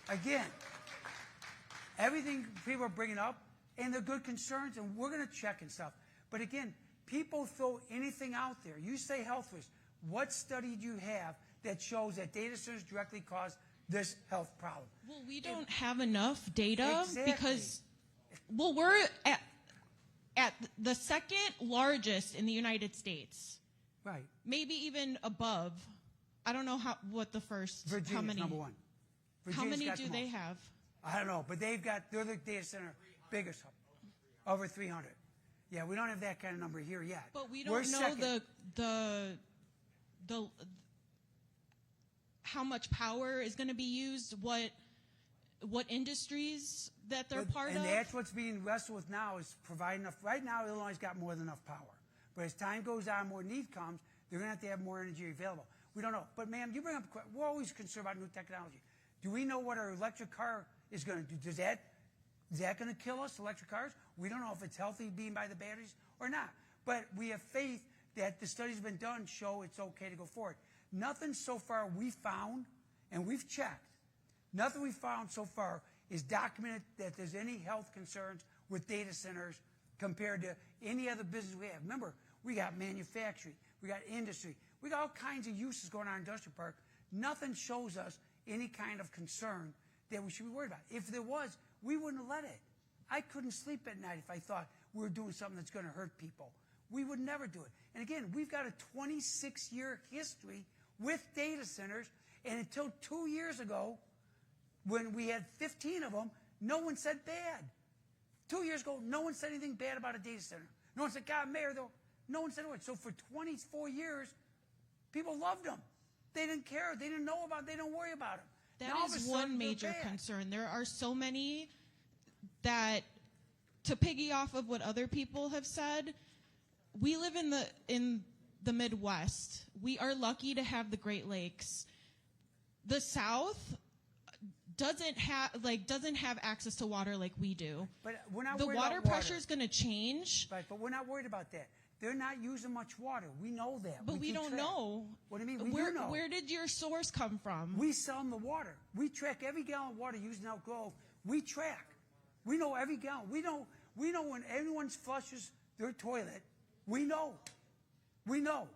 Again, everything people are bringing up, and they're good concerns, and we're going to check and stuff. But again, people throw anything out there. You say health risk. What study do you have that shows that data centers directly cause this health problem? Well, we don't have enough data because, well, we're at the second largest in the United States. Right. Maybe even above. I don't know what the first. Virginia's how many? Number 1. How Virginia's many got do the they most. have? I don't know, but they're the data center biggest, over 300. Yeah, we don't have that kind of number here yet. But we don't We're know second. the how much power is going to be used, what industries that they're part of. And that's what's being wrestled with now, is providing enough. Right now, Illinois has got more than enough power. But as time goes on, more need comes, they're going to have more energy available. We don't know. But, ma'am, you bring up, we're always concerned about new technology. Do we know what our electric car is going to do? Does that Is that going to kill us, electric cars? We don't know if it's healthy being by the batteries or not. But we have faith that the studies have been done show it's okay to go forward. Nothing so far we found, and we've checked, nothing we found so far is documented that there's any health concerns with data centers compared to any other business we have. Remember, we got manufacturing, we got industry, we got all kinds of uses going on in industrial park. Nothing shows us any kind of concern that we should be worried about. If there was, we wouldn't have let it. I couldn't sleep at night if I thought we were doing something that's going to hurt people. We would never do it. And again, we've got a 26-year history with data centers, and until 2 years ago, when we had 15 of them, no one said bad. 2 years ago, no one said anything bad about a data center. No one said, God, Mayor, though. No one said a word. So for 24 years, people loved them. They didn't care. They didn't know about them. They don't worry about them. That is one major concern. There are so many that, to piggy off of what other people have said, we live in the Midwest. We are lucky to have the Great Lakes. The South doesn't have access to water like we do. But we're not the worried water about pressure is going to change. Right, but we're not worried about that. They're not using much water. We know that. But we don't track. know. What do you mean? We do know. Where did your source come from? We sell them the water. We track every gallon of water used in Elk Grove. We track. We know every gallon. We know when anyone flushes their toilet. We know. We know.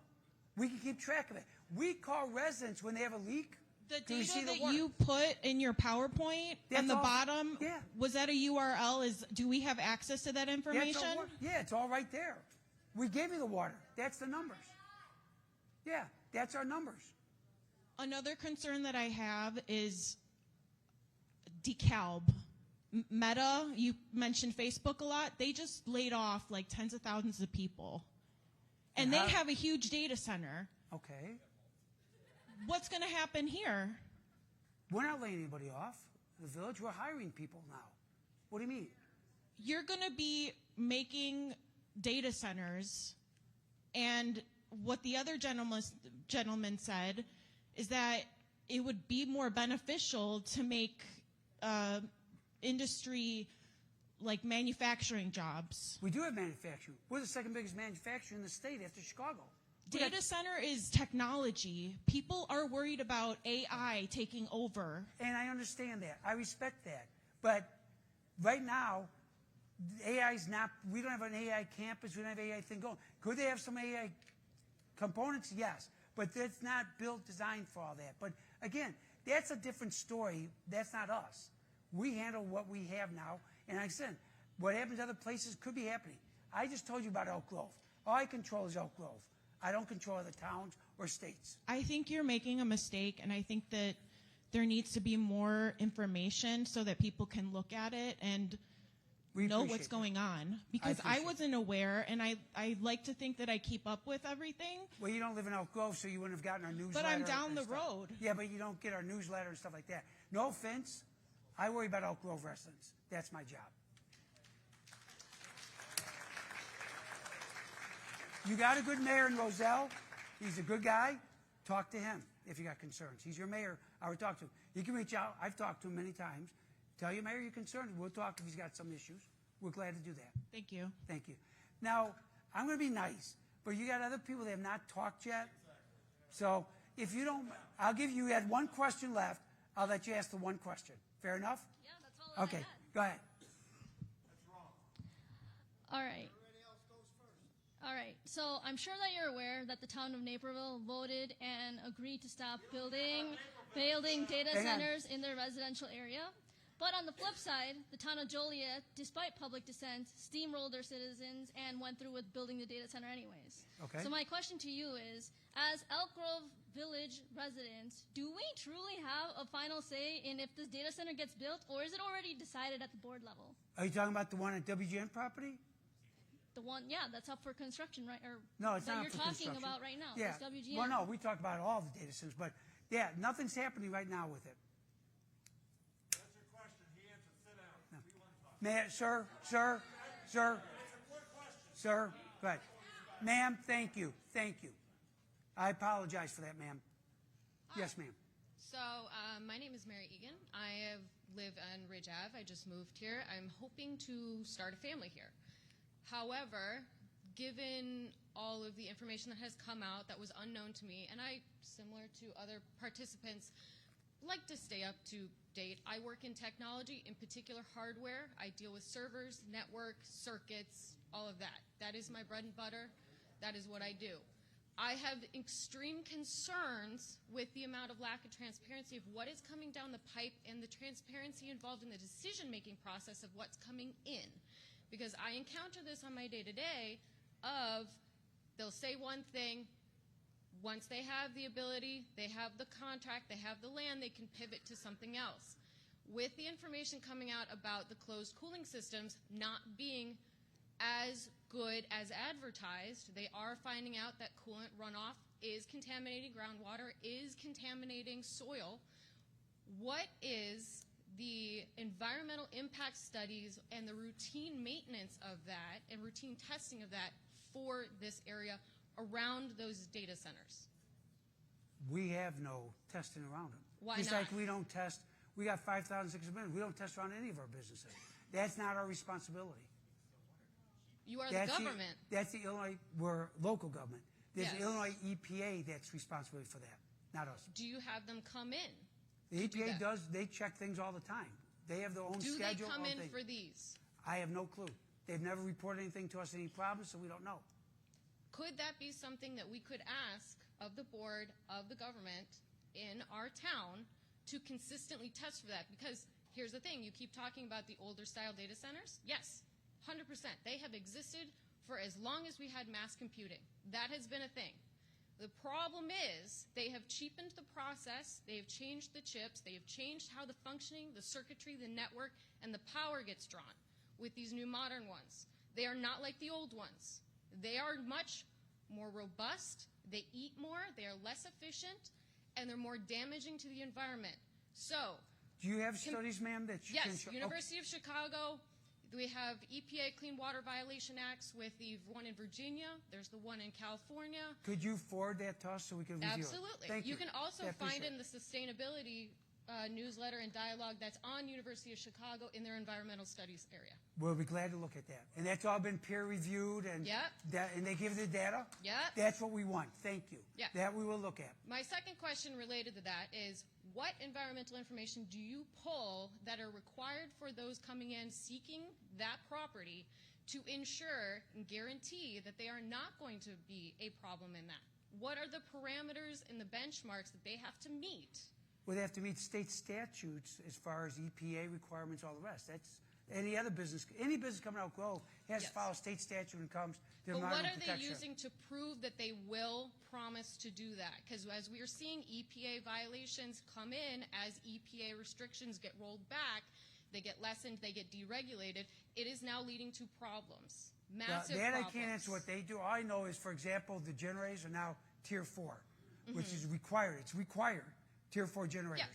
We can keep track of it. We call residents when they have a leak. The data that you put in your PowerPoint on the bottom, was that a URL? Do we have access to that information? Yeah, it's all right there. We gave you the water. That's the numbers. Yeah, that's our numbers. Another concern that I have is DeKalb. Meta, you mentioned Facebook a lot. They just laid off like tens of thousands of people. And they have a huge data center. Okay. What's going to happen here? We're not laying anybody off. The village, we're hiring people now. What do you mean? You're going to be making data centers, and what the other gentleman said is that it would be more beneficial to make industry like manufacturing jobs. We do have manufacturing. We're the second biggest manufacturer in the state after Chicago. Data center is technology. People are worried about AI taking over. And I understand that. I respect that. But right now, AI is not, we don't have an AI campus, we don't have an AI thing going. Could they have some AI components? Yes. But that's not built, designed for all that. But again, that's a different story. That's not us. We handle what we have now. And like I said, what happens other places could be happening. I just told you about Elk Grove. All I control is Elk Grove. I don't control other towns or states. I think you're making a mistake, and I think that there needs to be more information so that people can look at it and know what's going on. Because I wasn't aware, and I like to think that I keep up with everything. Well, you don't live in Elk Grove, so you wouldn't have gotten our newsletter. But I'm down the road. Yeah, but you don't get our newsletter and stuff like that. No offense. I worry about Elk Grove residents. That's my job. You got a good mayor in Roselle. He's a good guy. Talk to him if you got concerns. He's your mayor. I would talk to him. You can reach out. I've talked to him many times. Tell your mayor you're concerned. We'll talk if he's got some issues. We're glad to do that. Thank you. Thank you. Now, I'm going to be nice, but you got other people that have not talked yet. So if you don't, I'll give you, you had one question left. I'll let you ask the one question. Fair enough? Yeah, that's all Okay, go ahead. All right. All right. So I'm sure that you're aware that the town of Naperville voted and agreed to stop building data centers in their residential area. But on the flip side, the town of Joliet, despite public dissent, steamrolled their citizens and went through with building the data center anyways. Okay. So my question to you is, as Elk Grove Village residents, do we truly have a final say in if this data center gets built, or is it already decided at the board level? Are you talking about the one at WGN property? The one, yeah, that's up for construction, right? Or No, it's that not you're up for talking construction. about right now. Yeah. It's WGN. Well, no, we talked about all the data centers, but yeah, nothing's happening right now with it. That's your question. He answered. Sit down. No. Ma'am, sir, go ahead. Ma'am, thank you. I apologize for that, ma'am. Yes, ma'am. So my name is Mary Egan. I live on Ridge Ave. I just moved here. I'm hoping to start a family here. However, given all of the information that has come out that was unknown to me, and I, similar to other participants, like to stay up to date. I work in technology, in particular hardware. I deal with servers, network, circuits, all of that. That is my bread and butter. That is what I do. I have extreme concerns with the amount of lack of transparency of what is coming down the pipe and the transparency involved in the decision-making process of what's coming in. Because I encounter this on my day-to-day of they'll say one thing, once they have the ability, they have the contract, they have the land, they can pivot to something else. With the information coming out about the closed cooling systems not being as good as advertised, they are finding out that coolant runoff is contaminating groundwater, is contaminating soil. What is the environmental impact studies and the routine maintenance of that and routine testing of that for this area around those data centers? We have no testing around them. Why Just not? like we don't test, we got 5,600 million. We don't test around any of our businesses. That's not our responsibility. You are the government. That's the Illinois, we're local government. There's Yes. the Illinois EPA that's responsible for that, not us. Do you have them come in? The to do EPA that? does, they check things all the time. They have their own Do they schedule. come all in things. for these? I have no clue. They've never reported anything to us, any problems, so we don't know. Could that be something that we could ask of the board, of the government in our town to consistently test for that? Because here's the thing, you keep talking about the older style data centers. Yes, 100%. They have existed for as long as we had mass computing. That has been a thing. The problem is they have cheapened the process, they have changed the chips, they have changed how the functioning, the circuitry, the network, and the power gets drawn with these new modern ones. They are not like the old ones. They are much more robust, they eat more, they are less efficient, and they're more damaging to the environment. So, Do you have studies, ma'am, that you can yes, show? University of Chicago, we have EPA Clean Water Violation Acts with the one in Virginia, there's the one in California. Could you forward that to us so we can review Absolutely. it? Thank you. You can also I find appreciate in the sustainability newsletter and dialogue that's on University of Chicago in their environmental studies area. We'll be glad to look at that. And that's all been peer reviewed and Yep. and they give the data? Yep. That's what we want. Thank you. Yeah. That we will look at. My second question related to that is, what environmental information do you pull that are required for those coming in seeking that property to ensure and guarantee that they are not going to be a problem in that? What are the parameters and the benchmarks that they have to meet? Well, they have to meet state statutes as far as EPA requirements, all the rest. That's any other business. Any business coming out Grove has to follow state statute and comes to But what environmental are they protection. using to prove that they will promise to do that? Because as we are seeing EPA violations come in, as EPA restrictions get rolled back, they get lessened, they get deregulated, it is now leading to problems, massive that problems. I can't answer what they do. All I know is, for example, the generators are now Tier 4, which Mhm. is required. It's required, Tier 4 generators.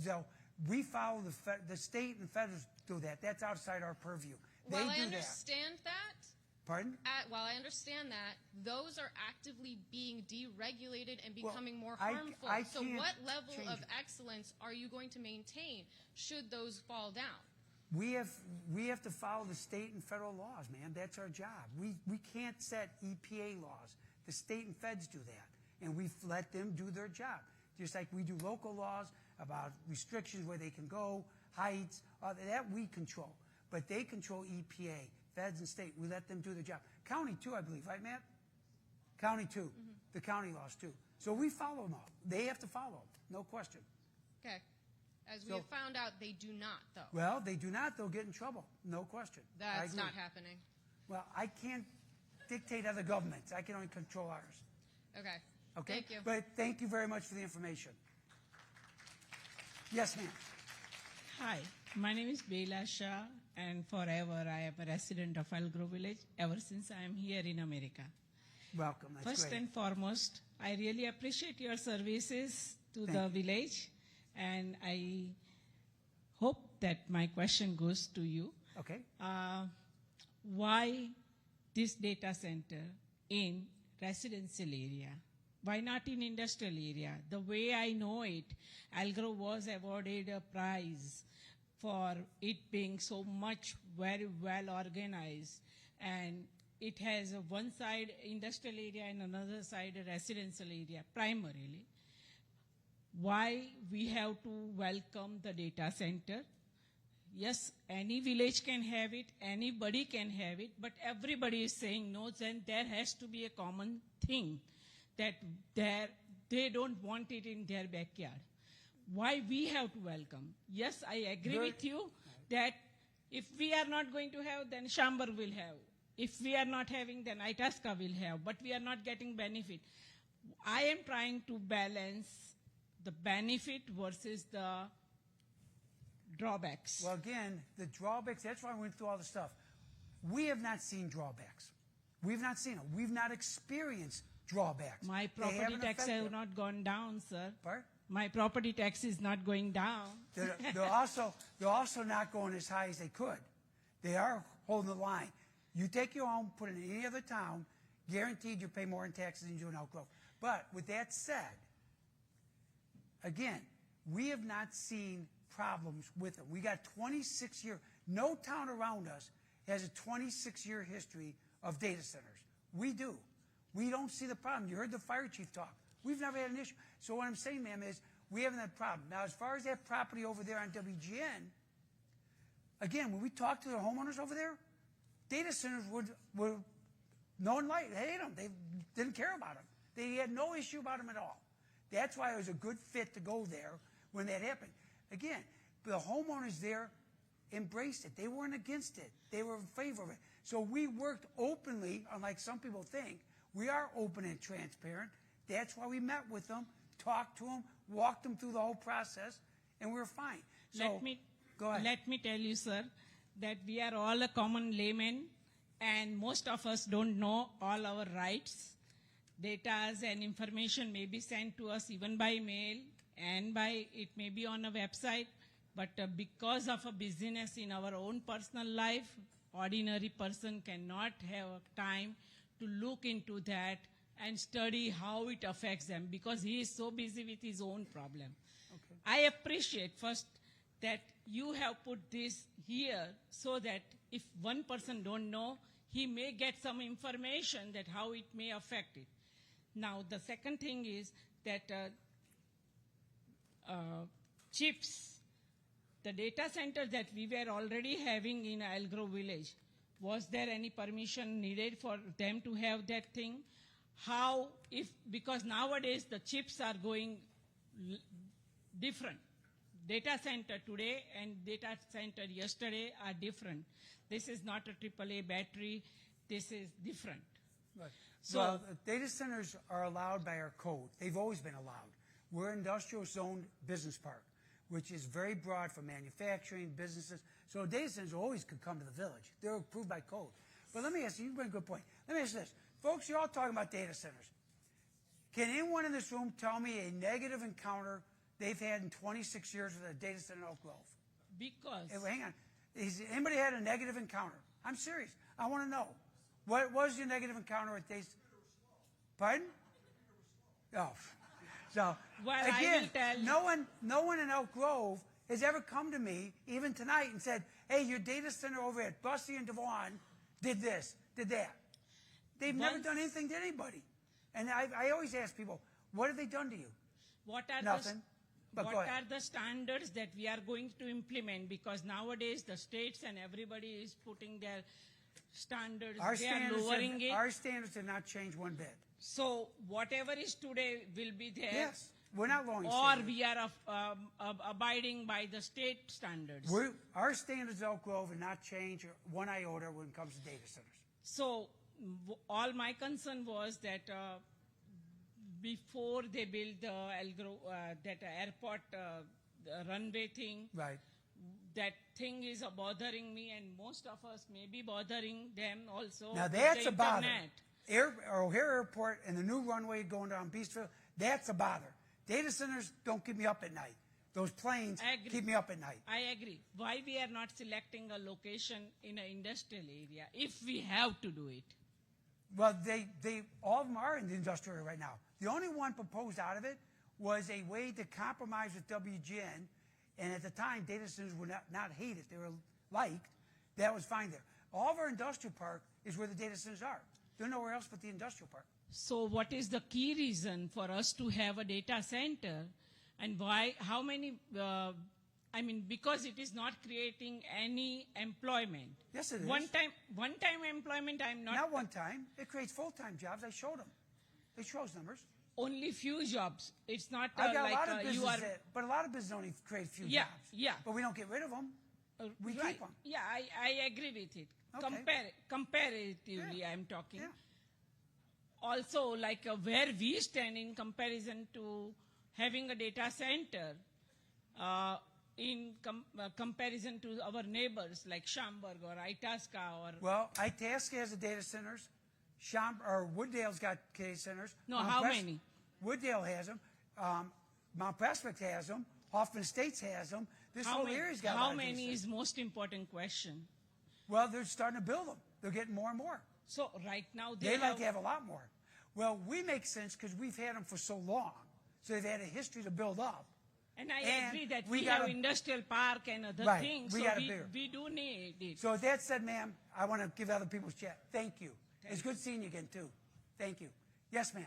So we follow the state and feds do that. That's outside our purview. While they I do understand that, Pardon? while I understand that, those are actively being deregulated and Well, becoming more I harmful. So can't what level change of it. excellence are you going to maintain should those fall down? We have to follow the state and federal laws, man. That's our job. We can't set EPA laws. The state and feds do that, and we let them do their job. Just like we do local laws about restrictions where they can go, heights, that we control. But they control EPA, feds and state. We let them do their job. County too, I believe, right, Matt? County too. The county laws too. So we follow them all. They have to follow them, no question. Okay. As we So- have found out, they do not, though. Well, they do not. They'll get in trouble, no question. I That's agree. not happening. Well, I can't dictate other governments. I can only control ours. Okay. Okay? Thank you. But thank you very much for the information. Yes, ma'am. Hi, my name is Bela Shah, and forever I am a resident of Elk Grove Village ever since I am here in America. Welcome. That's First great. and foremost, I really appreciate your services to Thank the you. village, and I hope that my question goes to you. Okay. Why this data center in residential area? Why not in industrial area? The way I know it, Elk Grove was awarded a prize for it being so much very well organized, and it has a one side industrial area and another side a residential area primarily. Why we have to welcome the data center? Yes, any village can have it, anybody can have it, but everybody is saying no, then there has to be a common thing that they don't want it in their backyard. Why we have to welcome? Yes, I agree with you that if we are not going to have, then Shambar will have. If we are not having, then Itasca will have, but we are not getting benefit. I am trying to balance the benefit versus the drawbacks. Well, again, the drawbacks, that's why I went through all the stuff. We have not seen drawbacks. We've not seen them. We've not experienced drawbacks. My property tax have not gone down, sir. Pardon? My property tax is not going down. They're also not going as high as they could. They are holding the line. You take your home, put it in any other town, guaranteed you pay more in taxes than you do in Elk Grove. But with that said, again, we have not seen problems with it. We got 26 years. No town around us has a 26-year history of data centers. We do. We don't see the problem. You heard the fire chief talk. We've never had an issue. So what I'm saying, ma'am, is we haven't had a problem. Now, as far as that property over there on WGN, again, when we talked to the homeowners over there, data centers were no one liked. They hate them. They didn't care about them. They had no issue about them at all. That's why it was a good fit to go there when that happened. Again, the homeowners there embraced it. They weren't against it. They were in favor of it. So we worked openly, unlike some people think. We are open and transparent. That's why we met with them, talked to them, walked them through the whole process, and we were fine. So, go ahead. Let me tell you, sir, that we are all a common layman, and most of us don't know all our rights. Data and information may be sent to us even by mail, and it may be on a website, but because of a business in our own personal life, ordinary person cannot have time to look into that and study how it affects them because he is so busy with his own problem. Okay. I appreciate first that you have put this here so that if one person don't know, he may get some information that how it may affect it. Now, the second thing is that chips, the data center that we were already having in Elk Grove Village, was there any permission needed for them to have that thing? How, because nowadays the chips are going different. Data center today and data center yesterday are different. This is not a AAA battery. This is different. Right. So data centers are allowed by our code. They've always been allowed. We're an industrial zone business park, which is very broad for manufacturing, businesses. So data centers always could come to the village. They're approved by code. But let me ask you, you bring a good point. Let me ask you this. Folks, you're all talking about data centers. Can anyone in this room tell me a negative encounter they've had in 26 years with a data center in Elk Grove? Because. Hey, hang on. Has anybody had a negative encounter? I'm serious. I want to know. What was your negative encounter with data? Pardon? Oh. So, well, again, no one in Elk Grove has ever come to me, even tonight, and said, hey, your data center over at Bussey and Devon did this, did that. They've never done anything to anybody. And I always ask people, what have they done to you? Nothing. What are the standards that we are going to implement? Because nowadays the states and everybody is putting their standards. Our standards have not changed one bit. So whatever is today will be there. Yes, we're not lowering standards. Or we are abiding by the state standards. Our standards, Elk Grove, have not changed one iota when it comes to data centers. So all my concern was that before they build the Elk Grove, that airport runway thing, right? That thing is bothering me, and most of us may be bothering them also. Now that's a bother. O'Hare Airport and the new runway going down Beachville, that's a bother. Data centers don't keep me up at night. Those planes keep me up at night. I agree. Why we are not selecting a location in an industrial area if we have to do it? Well, all of them are in the industrial area right now. The only one proposed out of it was a way to compromise with WGN, and at the time, data centers were not hated. They were liked. That was fine there. All of our industrial park is where the data centers are. They're nowhere else but the industrial park. So what is the key reason for us to have a data center, and why, how many, because it is not creating any employment. Yes, it is. One-time employment, I'm not. Not one time. It creates full-time jobs. I showed them. They show those numbers. Only few jobs. It's not I got like a lot of you are. businesses, but a lot of businesses only create a few Yeah, jobs. yeah. But we don't get rid of them. We Right. keep them. Yeah, I agree with it. Okay. Comparatively, I'm talking. Also, like where we stand in comparison to having a data center, in comparison to our neighbors like Schaumburg or Itasca or. Well, Itasca has the data centers. Wooddale's got data centers. No, how many? Wooddale has them. Mount Prospect has them. Hoffman Estates has them. This whole area's got a lot How of data many centers. is most important question. Well, they're starting to build them. They're getting more and more. So right now They'd like to have a lot more. Well, we make sense because we've had them for so long. So they've had a history to build up. And I agree that we got have industrial park and other Right, things, we so got a bigger. we do need it. So with that said, ma'am, I want to give other people's chat. Thank you. It's good seeing you again, too. Thank you. Yes, ma'am.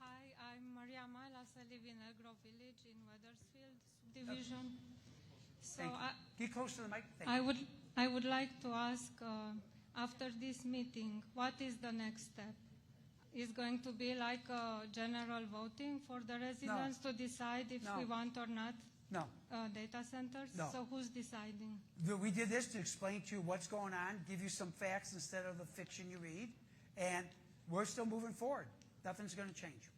Hi, I'm Maria Malas. I live in Elk Grove Village in Weathersfield subdivision. So Thank you. Get close to the mic. Thank you. I would like to ask, after this meeting, what is the next step? Is going to be like a general voting for the residents to decide if we want or not No. data centers? No. So who's deciding? We did this to explain to you what's going on, give you some facts instead of the fiction you read, and we're still moving forward. Nothing's going to change.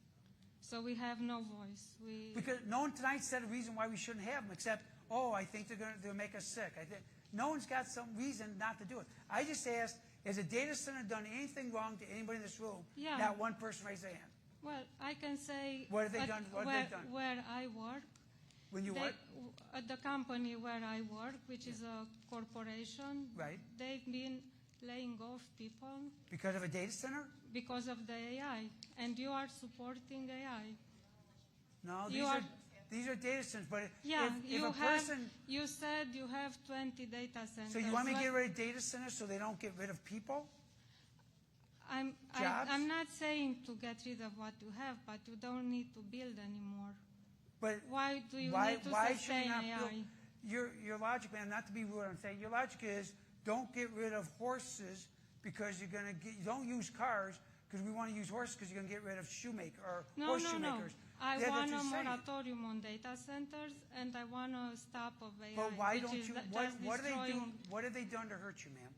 So we have no voice. Because no one tonight said a reason why we shouldn't have them, except, I think they'll make us sick. No one's got some reason not to do it. I just asked, has a data center done anything wrong to anybody in this room? Yeah. Not one person raised their hand. Well, I can say What have they done? What have they done? Where I work. When you work? At the company where I work, which is a corporation, Right. they've been laying off people Because of a data center? because of the AI, and you are supporting AI. No, You are- these are data centers. But Yeah, if a person, you said you have 20 data centers. so you want me to get rid of data centers so they don't get rid of people? Jobs? I'm not saying to get rid of what you have, but you don't need to build anymore. But Why do you why need to should you sustain not AI? build? Your logic, man, not to be rude, I'm saying your logic is don't get rid of horses because you're going to get. Don't use cars because we want to use horses because you're going to get rid of horse shoemakers. I That's want what a you're saying. moratorium on data centers, and I want to stop of AI. But why which don't is you? just What are they doing? destroying, What have they done to hurt you, ma'am?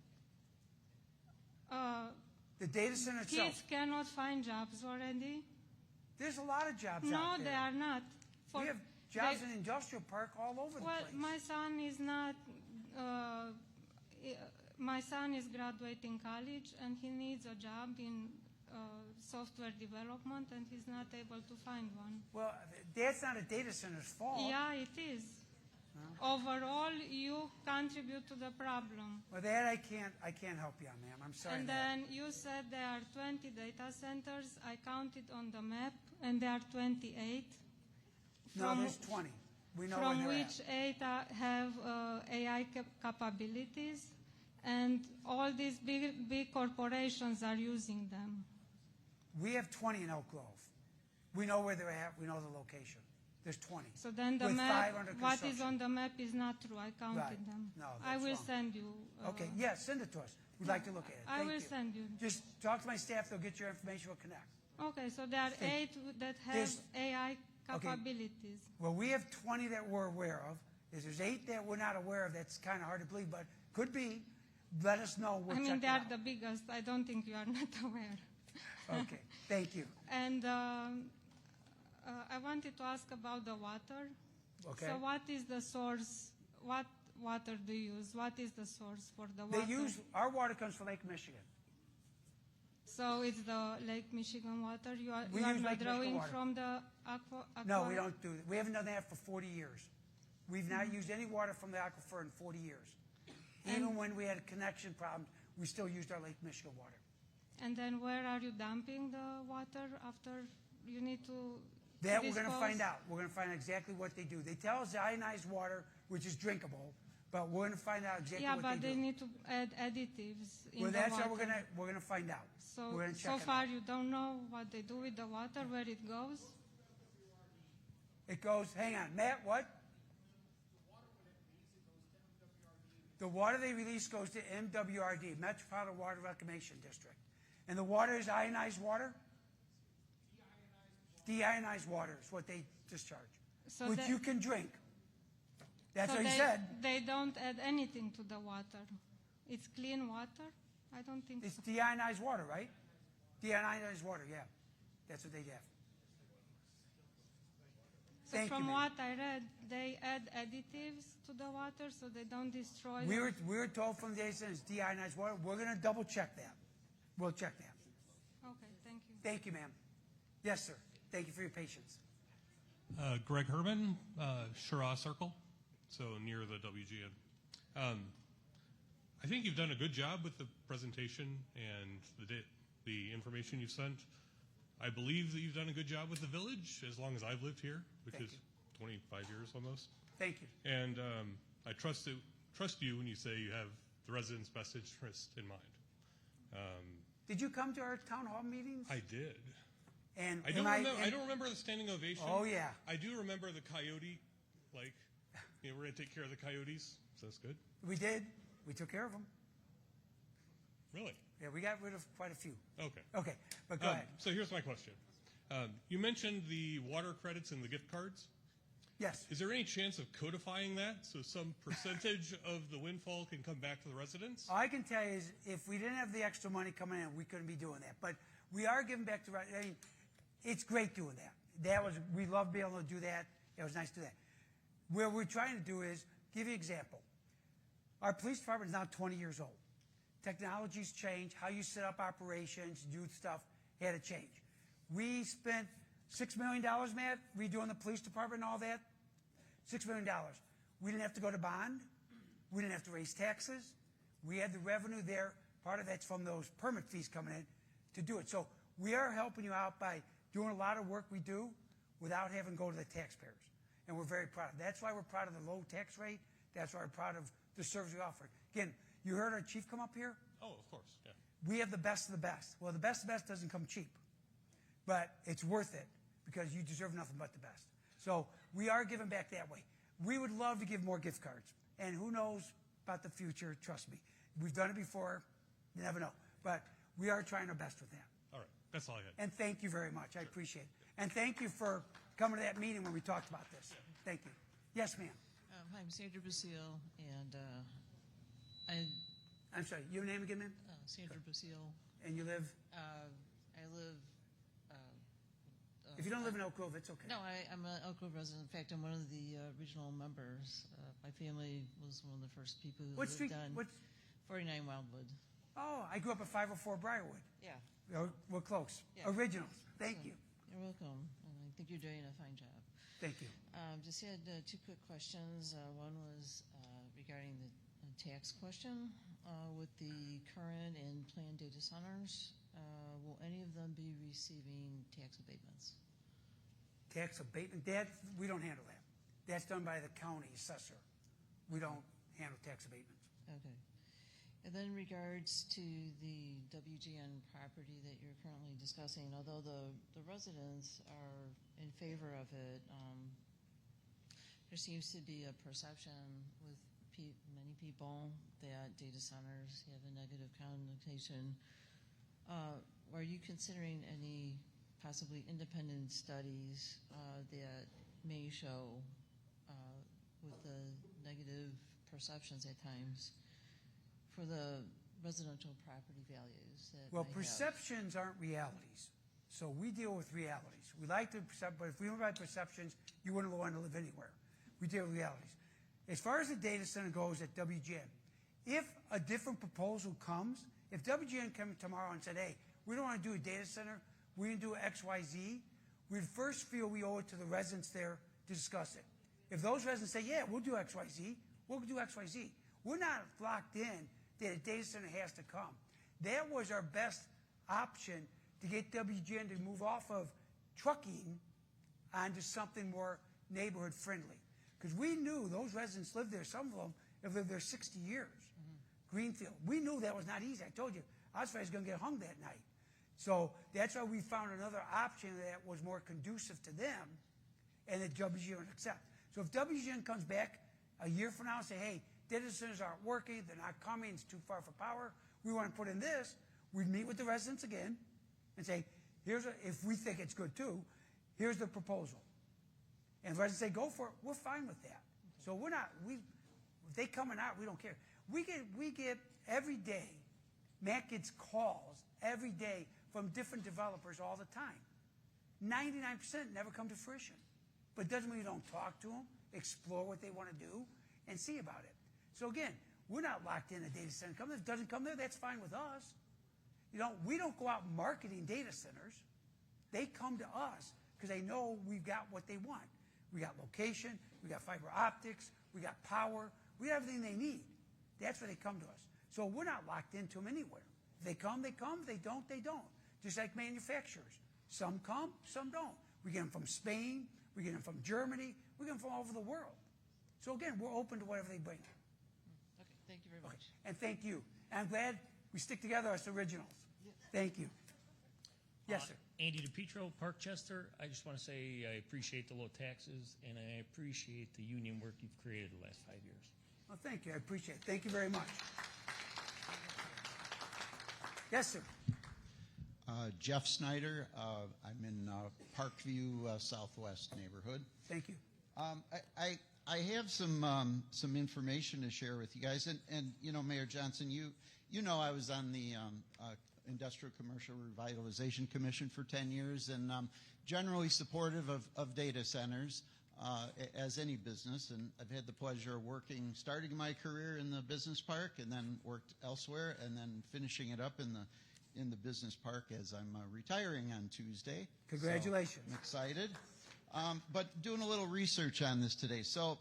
uh, The data center itself. Kids cannot find jobs already. There's a lot of jobs No, out there. they are not. We have jobs in industrial park all over the Well, place. my son is not. My son is graduating college, and he needs a job in software development, and he's not able to find one. Well, that's not a data center's fault. Yeah, it is. Overall, you contribute to the problem. Well, that I can't help you on, ma'am. I'm sorry. And ma'am. then you said there are 20 data centers. I counted on the map, and there are 28. No, there's 20. We know From where they're which at. 8 have AI capabilities, and all these big corporations are using them. We have 20 in Elk Grove. We know where they're at. We know the location. There's 20. So then the With map, 5 under what is construction. on the map is not true. I counted Right. them. No, I that's will wrong. send you. Okay, yeah, send it to us. We'd like to look at it. I Thank will you. send you. Just talk to my staff. They'll get your information. We'll connect. Okay, so there are Thank 8 that have There's- AI Okay. capabilities. Well, we have 20 that we're aware of. There's 8 that we're not aware of. That's kind of hard to believe, but could be. Let us know. We'll I mean, check they it are out. the biggest. I don't think you are not aware. Okay, thank you. And I wanted to ask about the water. Okay. So what is the source? What water do you use? What is the source for the water? Our water comes from Lake Michigan. So it's the Lake Michigan water? You are We not use Lake Michigan drawing water. from the aqua? No, we don't do that. We haven't done that for 40 years. We've not used any water from the aquifer in 40 years. Even when we had connection problems, we still used our Lake Michigan water. And then where are you dumping the water after you need to That we're going to dispose? find out. We're going to find out exactly what they do. They tell us the ionized water, which is drinkable, but we're going to find out exactly Yeah, what but they they do. need to add additives in Well, the that's water. how we're going to find out. So, we're going to check so it far out. you don't know what they do with the water, where it goes? It goes, hang on, Matt, what? The water they release goes to MWRD, Metropolitan Water Reclamation District. And the water is ionized water? Deionized water is what they discharge, So which that- you can drink. That's so what he they, said. They don't add anything to the water. It's clean water? I don't think It's so. deionized water, right? Deionized water, yeah. That's what they have. So Thank you, from ma'am. what I read, they add additives to the water so they don't destroy We the- were told from the day it's deionized water. We're going to double check that. We'll check that. Okay, thank you. Thank you, ma'am. Yes, sir. Thank you for your patience. Greg Herman, Shura Circle, so near the WGN. I think you've done a good job with the presentation and the information you've sent. I believe that you've done a good job with the village as long as I've lived here, which Thank is 25 years almost. Thank you. And I trust you when you say you have the residents' best interest in mind. Did you come to our town hall meetings? I did. And I don't remember the standing ovation. Oh, yeah. I do remember the coyote, like, we're going to take care of the coyotes. So that's good. We did. We took care of them. Really? Yeah, we got rid of quite a few. Okay. Okay, but go ahead. So here's my question. You mentioned the water credits and the gift cards. Yes. Is there any chance of codifying that so some percentage of the windfall can come back to the residents? All I can tell you is if we didn't have the extra money coming in, we couldn't be doing that. But we are giving back to, I mean, it's great doing that. We love being able to do that. It was nice to do that. What we're trying to do is, give you an example. Our police department is now 20 years old. Technology's changed. How you set up operations, do stuff, had to change. We spent $6 million, Matt, redoing the police department and all that. $6 million. We didn't have to go to bond. We didn't have to raise taxes. We had the revenue there. Part of that's from those permit fees coming in to do it. So we are helping you out by doing a lot of work we do without having to go to the taxpayers. And we're very proud. That's why we're proud of the low tax rate. That's why we're proud of the service we offer. Again, you heard our chief come up here? Oh, of course, yeah. We have the best of the best. Well, the best of the best doesn't come cheap. But it's worth it because you deserve nothing but the best. So we are giving back that way. We would love to give more gift cards. And who knows about the future, trust me. We've done it before. You never know. But we are trying our best with that. All right, that's all I had. And thank you very much. I appreciate it. And thank you for coming to that meeting when we talked about this. Thank you. Yes, ma'am. Hi, I'm Sandra Basile, and I'm sorry, your name again, ma'am? Sandra Basile. And you live? I live. If you don't live in Elk Grove, it's okay. No, I'm an Elk Grove resident. In fact, I'm one of the original members. My family was one of the first people who What lived street? on 49 Wildwood. Oh, I grew up at 504 Briarwood. Yeah. We're close. Yeah. Originals. Thank you. You're welcome. And I think you're doing a fine job. Thank you. Just had two quick questions. One was regarding the tax question. With the current and planned data centers, will any of them be receiving tax abatements? Tax abatement, we don't handle that. That's done by the county assessor. We don't handle tax abatements. Okay. And then in regards to the WGN property that you're currently discussing, although the residents are in favor of it, there seems to be a perception with many people that data centers have a negative connotation. Are you considering any possibly independent studies that may show with the negative perceptions at times for the residential property values that Well, they perceptions aren't realities. So we deal with realities. We like to perceive, but if we went by perceptions, you wouldn't want to live anywhere. We deal with realities. As far as the data center goes at WGN, if a different proposal comes, if WGN came tomorrow and said, hey, we don't want to do a data center, we're going to do XYZ, we'd first feel we owe it to the residents there to discuss it. If those residents say, yeah, we'll do XYZ, we'll do XYZ. We're not locked in that a data center has to come. That was our best option to get WGN to move off of trucking onto something more neighborhood friendly. Because we knew those residents lived there, some of them have lived there 60 years. Greenfield. We knew that was not easy. I told you, I was going to get hung that night. So that's why we found another option that was more conducive to them and that WGN would accept. So if WGN comes back a year from now and say, hey, data centers aren't working, they're not coming, it's too far for power, we want to put in this, we'd meet with the residents again and say, if we think it's good too, here's the proposal. And the residents say, go for it, we're fine with that. So if they come or not, we don't care. We get every day, Matt gets calls every day from different developers all the time. 99% never come to fruition. But it doesn't mean we don't talk to them, explore what they want to do, and see about it. So again, we're not locked in a data center. If it doesn't come there, that's fine with us. We don't go out marketing data centers. They come to us because they know we've got what they want. We got location, we got fiber optics, we got power, we have everything they need. That's where they come to us. So we're not locked into them anywhere. If they come, they come. If they don't, they don't. Just like manufacturers. Some come, some don't. We get them from Spain. We get them from Germany. We get them from all over the world. So again, we're open to whatever they bring. Okay, thank you very much. Okay. And thank you. And I'm glad we stick together as originals. Thank you. Yes, sir. Andy DePietro, Parkchester. I just want to say I appreciate the low taxes, and I appreciate the union work you've created the last 5 years. Well, thank you. I appreciate it. Thank you very much. Yes, sir. Jeff Snyder. I'm in Parkview Southwest neighborhood. Thank you. I have some information to share with you guys, and you know, Mayor Johnson, you know I was on the Industrial Commercial Revitalization Commission for 10 years, and generally supportive of data centers. As any business, and I've had the pleasure of starting my career in the business park, and then worked elsewhere, and then finishing it up in the business park as I'm retiring on Tuesday. Congratulations! So I'm excited, but doing a little research on this today. So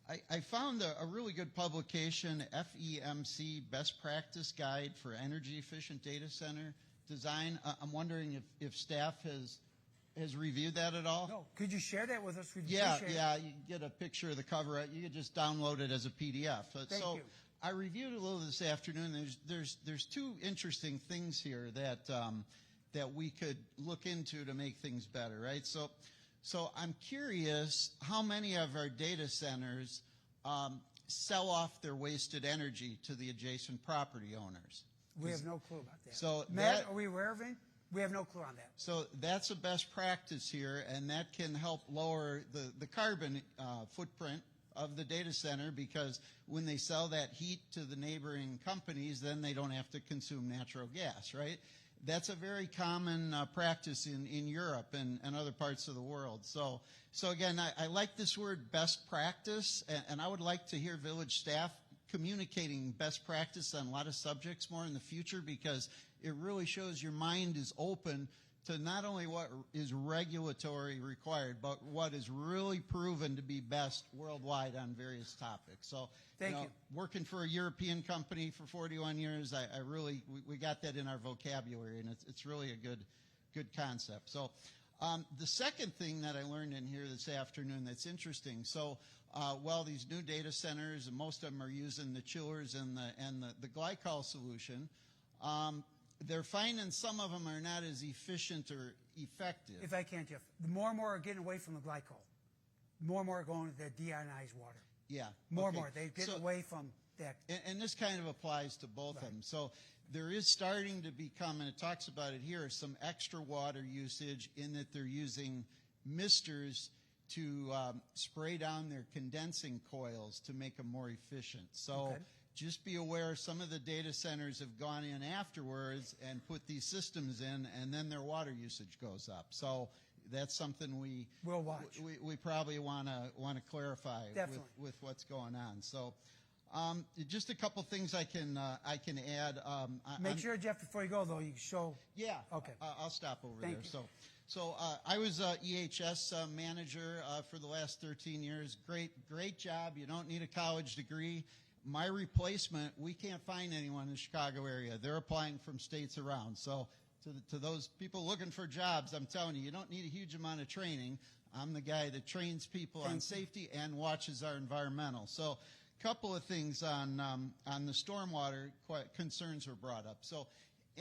I found a really good publication, FEMC Best Practice Guide for Energy Efficient Data Center Design. I'm wondering if staff has reviewed that at all? No. Could you share that with us? Yeah. You get a picture of the cover. You could just download it as a PDF. Thank you. I reviewed it a little this afternoon. There's two interesting things here that we could look into to make things better, right? So I'm curious how many of our data centers sell off their wasted energy to the adjacent property owners. We have no clue about that. So Matt, are we aware of it? We have no clue on that. So that's a best practice here, and that can help lower the carbon footprint of the data center, because when they sell that heat to the neighboring companies, then they don't have to consume natural gas, right? That's a very common practice in Europe and other parts of the world. So again, I like this word best practice, and I would like to hear village staff communicating best practice on a lot of subjects more in the future, because it really shows your mind is open to not only what is regulatory required, but what is really proven to be best worldwide on various topics. So, Thank you. Working for a European company for 41 years, we got that in our vocabulary, and it's really a good concept. So, the second thing that I learned in here this afternoon that's interesting. So, these new data centers, and most of them are using the chillers and the glycol solution. They're finding some of them are not as efficient or effective. If I can, Jeff, the more and more are getting away from the glycol. More and more are going to the deionized water. Yeah. More and more. They're getting away from that. And this kind of applies to both of them. So there is starting to become, and it talks about it here, some extra water usage in that they're using misters to spray down their condensing coils to make them more efficient. So just be aware, some of the data centers have gone in afterwards and put these systems in, and then their water usage goes up. So that's something we'll watch. We probably want to clarify with what's going on. So just a couple things I can add. Make sure, Jeff, before you go though, you show. Yeah. Okay. I'll stop over Thank there. you. So I was EHS manager for the last 13 years. Great job. You don't need a college degree. My replacement, we can't find anyone in the Chicago area. They're applying from states around. So to those people looking for jobs, I'm telling you, you don't need a huge amount of training. I'm the guy that trains people on safety and watches our environmental. So a couple of things on the stormwater concerns were brought up. So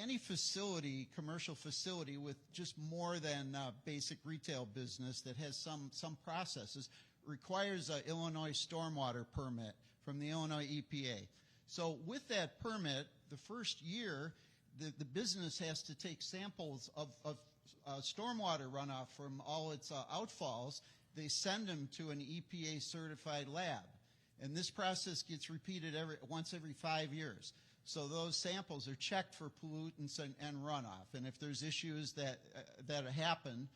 any facility, commercial facility with just more than basic retail business that has some processes requires an Illinois stormwater permit from the Illinois EPA. So with that permit, the first year, the business has to take samples of stormwater runoff from all its outfalls. They send them to an EPA certified lab. And this process gets repeated once every 5 years. So those samples are checked for pollutants and runoff. And if there's issues that happen,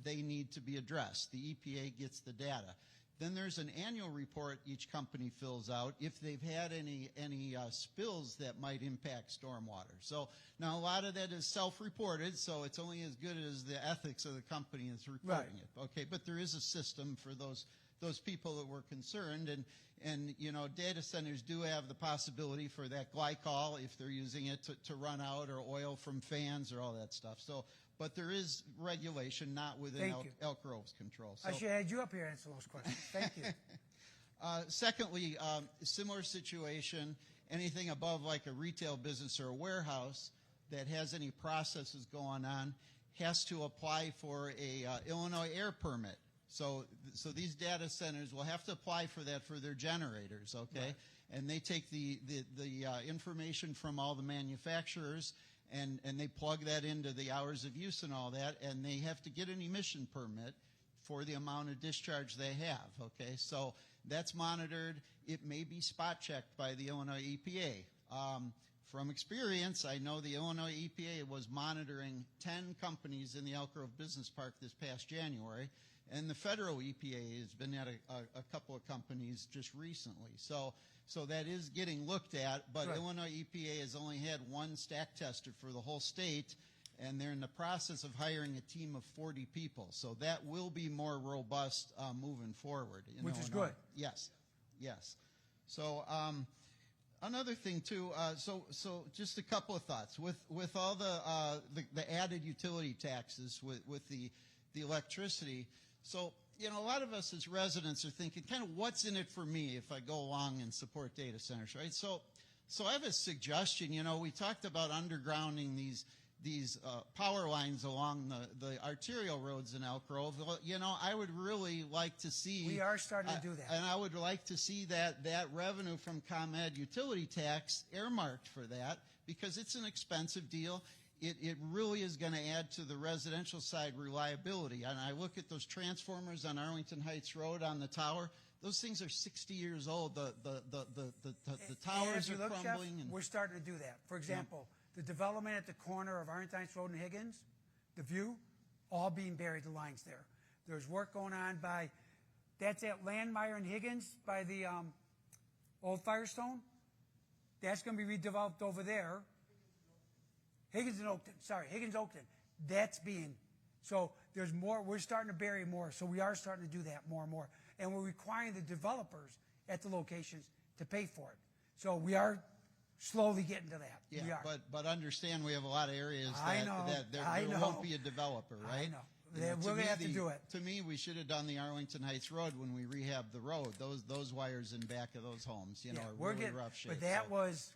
they need to be addressed. The EPA gets the data. Then there's an annual report each company fills out if they've had any spills that might impact stormwater. So now a lot of that is self-reported, so it's only as good as the ethics of the company is reporting it. Okay, but there is a system for those people that were concerned, and you know, data centers do have the possibility for that glycol, if they're using it, to run out, or oil from fans or all that stuff. So, but there is regulation, not within Elk Grove's control. So, I should have had you up here answer those questions. Thank you. Secondly, similar situation, anything above like a retail business or a warehouse that has any processes going on has to apply for a Illinois air permit. So these data centers will have to apply for that for their generators, okay? Right. And they take the information from all the manufacturers and they plug that into the hours of use and all that, and they have to get an emission permit for the amount of discharge they have, okay? So that's monitored. It may be spot checked by the Illinois EPA. From experience, I know the Illinois EPA was monitoring 10 companies in the Elk Grove Business Park this past January, and the federal EPA has been at a couple of companies just recently. So that is getting looked at, but right. Illinois EPA has only had one stack tester for the whole state, and they're in the process of hiring a team of 40 people. So that will be more robust moving forward. Which is good. Yes, yes. So another thing too. So just a couple of thoughts with all the added utility taxes with the electricity. So, you know, a lot of us as residents are thinking, kind of, what's in it for me if I go along and support data centers, right? So I have a suggestion. You know, we talked about undergrounding these power lines along the arterial roads in Elk Grove. Well, you know, I would really like to see. We are starting to do that. And I would like to see that revenue from ComEd utility tax earmarked for that, because it's an expensive deal. It really is going to add to the residential side reliability. And I look at those transformers on Arlington Heights Road on the tower. Those things are 60 years old. The towers are crumbling. Jeff, we're starting to do that. For example, the development at the corner of Arlington Heights Road and Higgins, the view, all being buried, the lines there. There's work going on that's at Landmeyer and Higgins by the old Firestone. That's going to be redeveloped over there. Higgins and Oakton. Sorry, Higgins, Oakton. That's being, so there's more. We're starting to bury more. So we are starting to do that more and more. And we're requiring the developers at the locations to pay for it. So we are slowly getting to that. Yeah, we are. But understand we have a lot of areas that there won't be a developer, right? I know. We're going to have to do it. To me, we should have done the Arlington Heights Road when we rehabbed the road. Those wires in back of those homes, you know, are really rough shape. But that's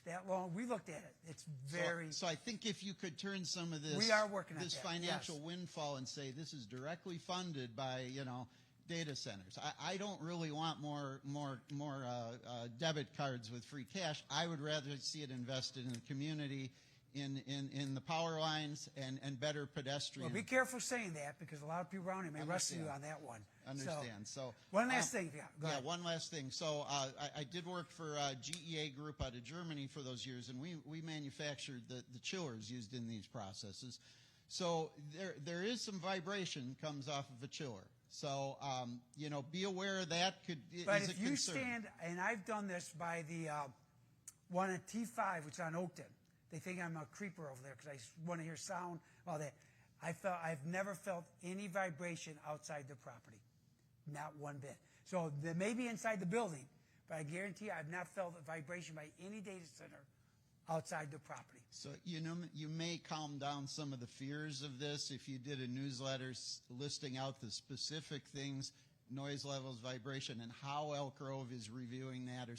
that long. We looked at it. It's very. So I think if you could turn some of this, we are working on this that, financial windfall and say this is directly funded by, you know, data centers. I don't really want more debit cards with free cash. I would rather see it invested in the community, in the power lines and better pedestrian. Well, be careful saying that, because a lot of people around here may wrestle you on that one. Understand. So one last thing. Go ahead. One last thing. So I did work for GEA Group out of Germany for those years, and we manufactured the chillers used in these processes. So there is some vibration comes off of a chiller. So you know, be aware of that. But if you stand, and I've done this by the one at T5, which is on Oakton. They think I'm a creeper over there because I want to hear sound, all that. I've never felt any vibration outside the property, not one bit. So they may be inside the building, but I guarantee you I've not felt a vibration by any data center outside the property. So, you know, you may calm down some of the fears of this if you did a newsletter listing out the specific things, noise levels, vibration, and how Elk Grove is reviewing that, or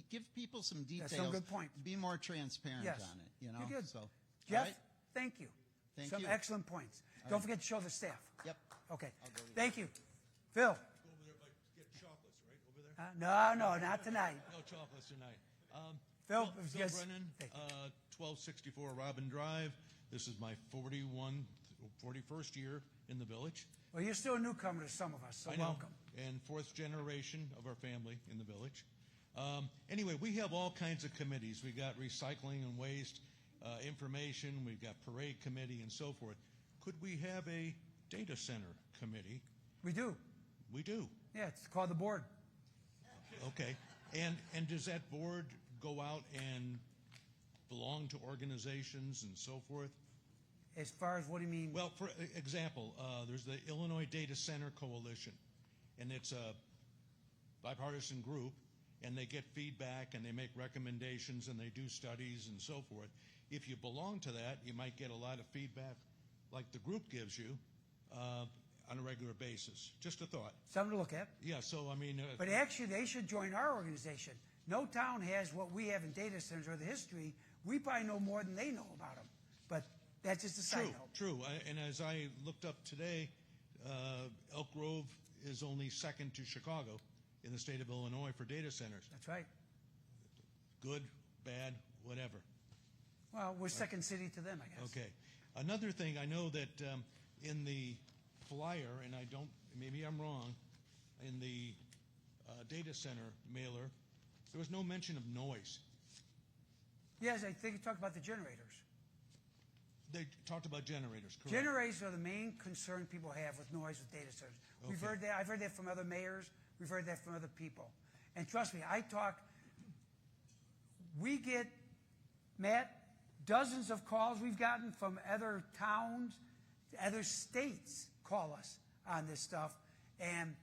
give people some details. That's some good point. Be more transparent Yes. on it, you know? You're good. So, Jeff, all right. thank you. Thank some you. excellent points. All Don't right. forget to show the staff. Yep. Okay. I'll go to Thank you. Phil. Go over there, like, get chocolates, right, over there? No, not tonight. No chocolates tonight. Phil, Phil yes. Brennan, 1264 Robin Drive. This is my 41st year in the village. Well, you're still a newcomer to some of us, so I know, welcome. and fourth generation of our family in the village. Anyway, we have all kinds of committees. We got recycling and waste, information. We've got parade committee and so forth. Could we have a data center committee? We do. We do. Yeah, it's called the board. Okay. And does that board go out and belong to organizations and so forth? As far as what do you mean? Well, for example, there's the Illinois Data Center Coalition, and it's a bipartisan group, and they get feedback and they make recommendations and they do studies and so forth. If you belong to that, you might get a lot of feedback like the group gives you on a regular basis. Just a thought. Something to look at. Yeah, so I mean... But actually, they should join our organization. No town has what we have in data centers or the history. We probably know more than they know about them. But that's just a side note. True. And as I looked up today, Elk Grove is only second to Chicago in the state of Illinois for data centers. That's right. Good, bad, whatever. Well, we're second city to them, I guess. Okay. Another thing, I know that in the flyer, and I don't, maybe I'm wrong, in the data center mailer, there was no mention of noise. Yes, I think you talked about the generators. They talked about generators, correct? Generators are the main concern people have with noise with data centers. We've Okay. heard that. I've heard that from other mayors. We've heard that from other people. And trust me, we get, Matt, dozens of calls we've gotten from other towns, other states call us on this stuff. And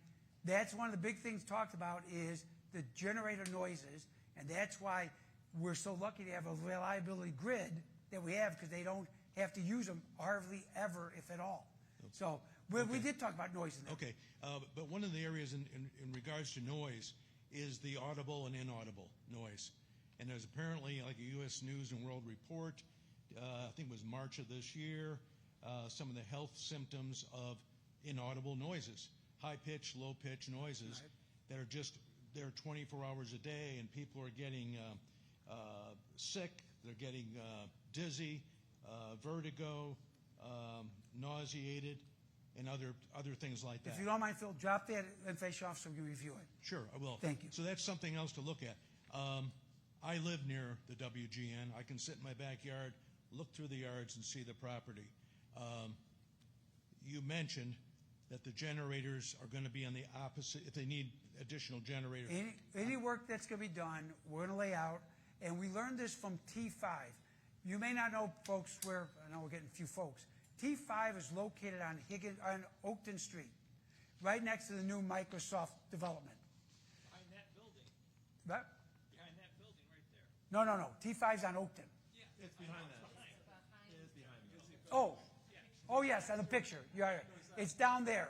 that's one of the big things talked about is the generator noises. And that's why we're so lucky to have a reliability grid that we have, because they don't have to use them hardly ever, if at all. So we did talk about noise in there. Okay, but one of the areas in regards to noise is the audible and inaudible noise. And there's apparently like a U.S. News and World Report, I think it was March of this year, some of the health symptoms of inaudible noises, high-pitch, low-pitch noises that are just there 24 hours a day, and people are getting sick, they're getting dizzy, vertigo, nauseated, and other things like that. If you don't mind, Phil, drop that information off so we can review it. Sure, I will. Thank you. So that's something else to look at. I live near the WGN. I can sit in my backyard, look through the yards, and see the property. You mentioned that the generators are going to be on the opposite, if they need additional generators. Any work that's going to be done, we're going to lay out. And we learned this from T5. You may not know, folks, where, I know we're getting a few folks. T5 is located on Oakton Street, right next to the new Microsoft development. Behind that building. What? Behind that building right there. No. T5's on Oakton. It's behind that. It's behind that. Oh, yes, on the picture. You're right. It's down there.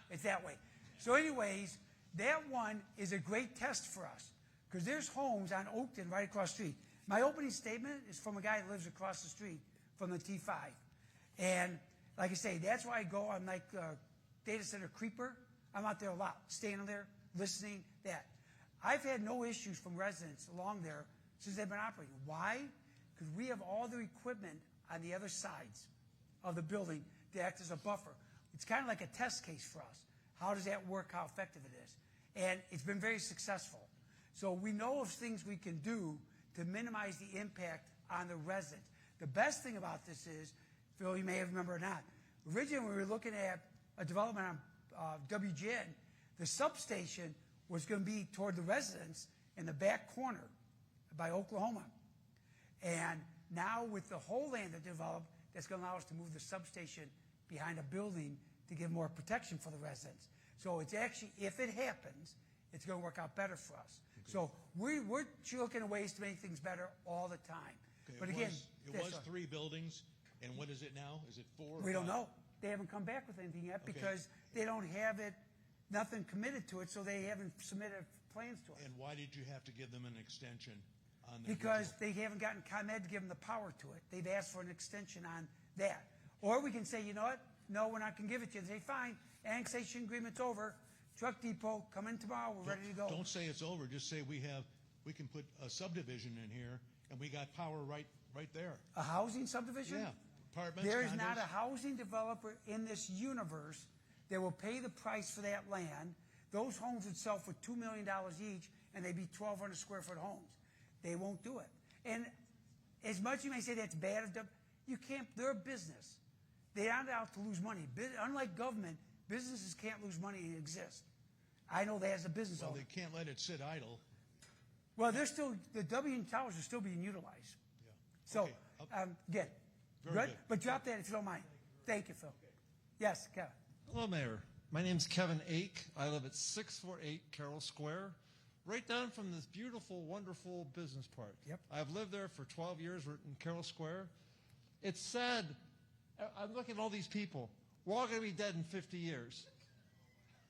It's that way. So anyways, that one is a great test for us, because there's homes on Oakton right across the street. My opening statement is from a guy that lives across the street from the T5. And like I say, that's why I go on like data center creeper. I'm out there a lot, standing there, listening, that. I've had no issues from residents along there since they've been operating. Why? Because we have all the equipment on the other sides of the building to act as a buffer. It's kind of like a test case for us. How does that work? How effective it is? And it's been very successful. So we know of things we can do to minimize the impact on the resident. The best thing about this is, Phil, you may remember or not, originally when we were looking at a development on WGN, the substation was going to be toward the residents in the back corner by Oklahoma. And now with the whole land that developed, that's going to allow us to move the substation behind a building to give more protection for the residents. So it's actually, if it happens, it's going to work out better for us. So we're looking at ways to make things better all the time. Okay, But it again, was 3 buildings, and what is it now? Is it 4? we don't know. They haven't come back with anything yet because they don't have it, nothing committed to it, so they haven't submitted plans to us. And why did you have to give them an extension on their Because they haven't gotten ComEd to give them the power to it. They've asked for an extension on that. Or we can say, you know what? No, we're not going to give it to you. They say, fine, annexation agreement's over. Truck depot, come in tomorrow. We're ready to go. Don't say it's over. Just say we can put a subdivision in here, and we got power right there. A housing subdivision? Yeah, apartments, There is condos. not a housing developer in this universe that will pay the price for that land. Those homes would sell for $2 million each, and they'd be 1,200 square foot homes. They won't do it. And as much as you may say that's bad, you can't. They're a business. They aren't out to lose money. Unlike government, businesses can't lose money and exist. I know that as a business owner. Well, they can't let it sit idle. Well, they're still, the W towers are still being utilized. Yeah. So, Okay. good. Very good. But drop that if you don't mind. Thank you, Phil. Yes, Kevin. Hello, Mayor. My name's Kevin Ake. I live at 648 Carroll Square, right down from this beautiful, wonderful business park. Yep. I've lived there for 12 years in Carroll Square. It's sad. I'm looking at all these people. We're all going to be dead in 50 years.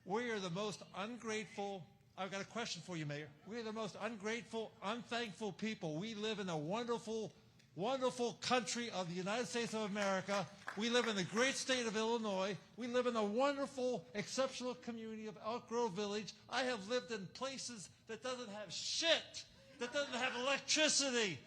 We are the most ungrateful. I've got a question for you, Mayor. We are the most ungrateful, unthankful people. We live in a wonderful, wonderful country of the United States of America. We live in the great state of Illinois. We live in the wonderful, exceptional community of Elk Grove Village. I have lived in places that doesn't have shit, that doesn't have electricity.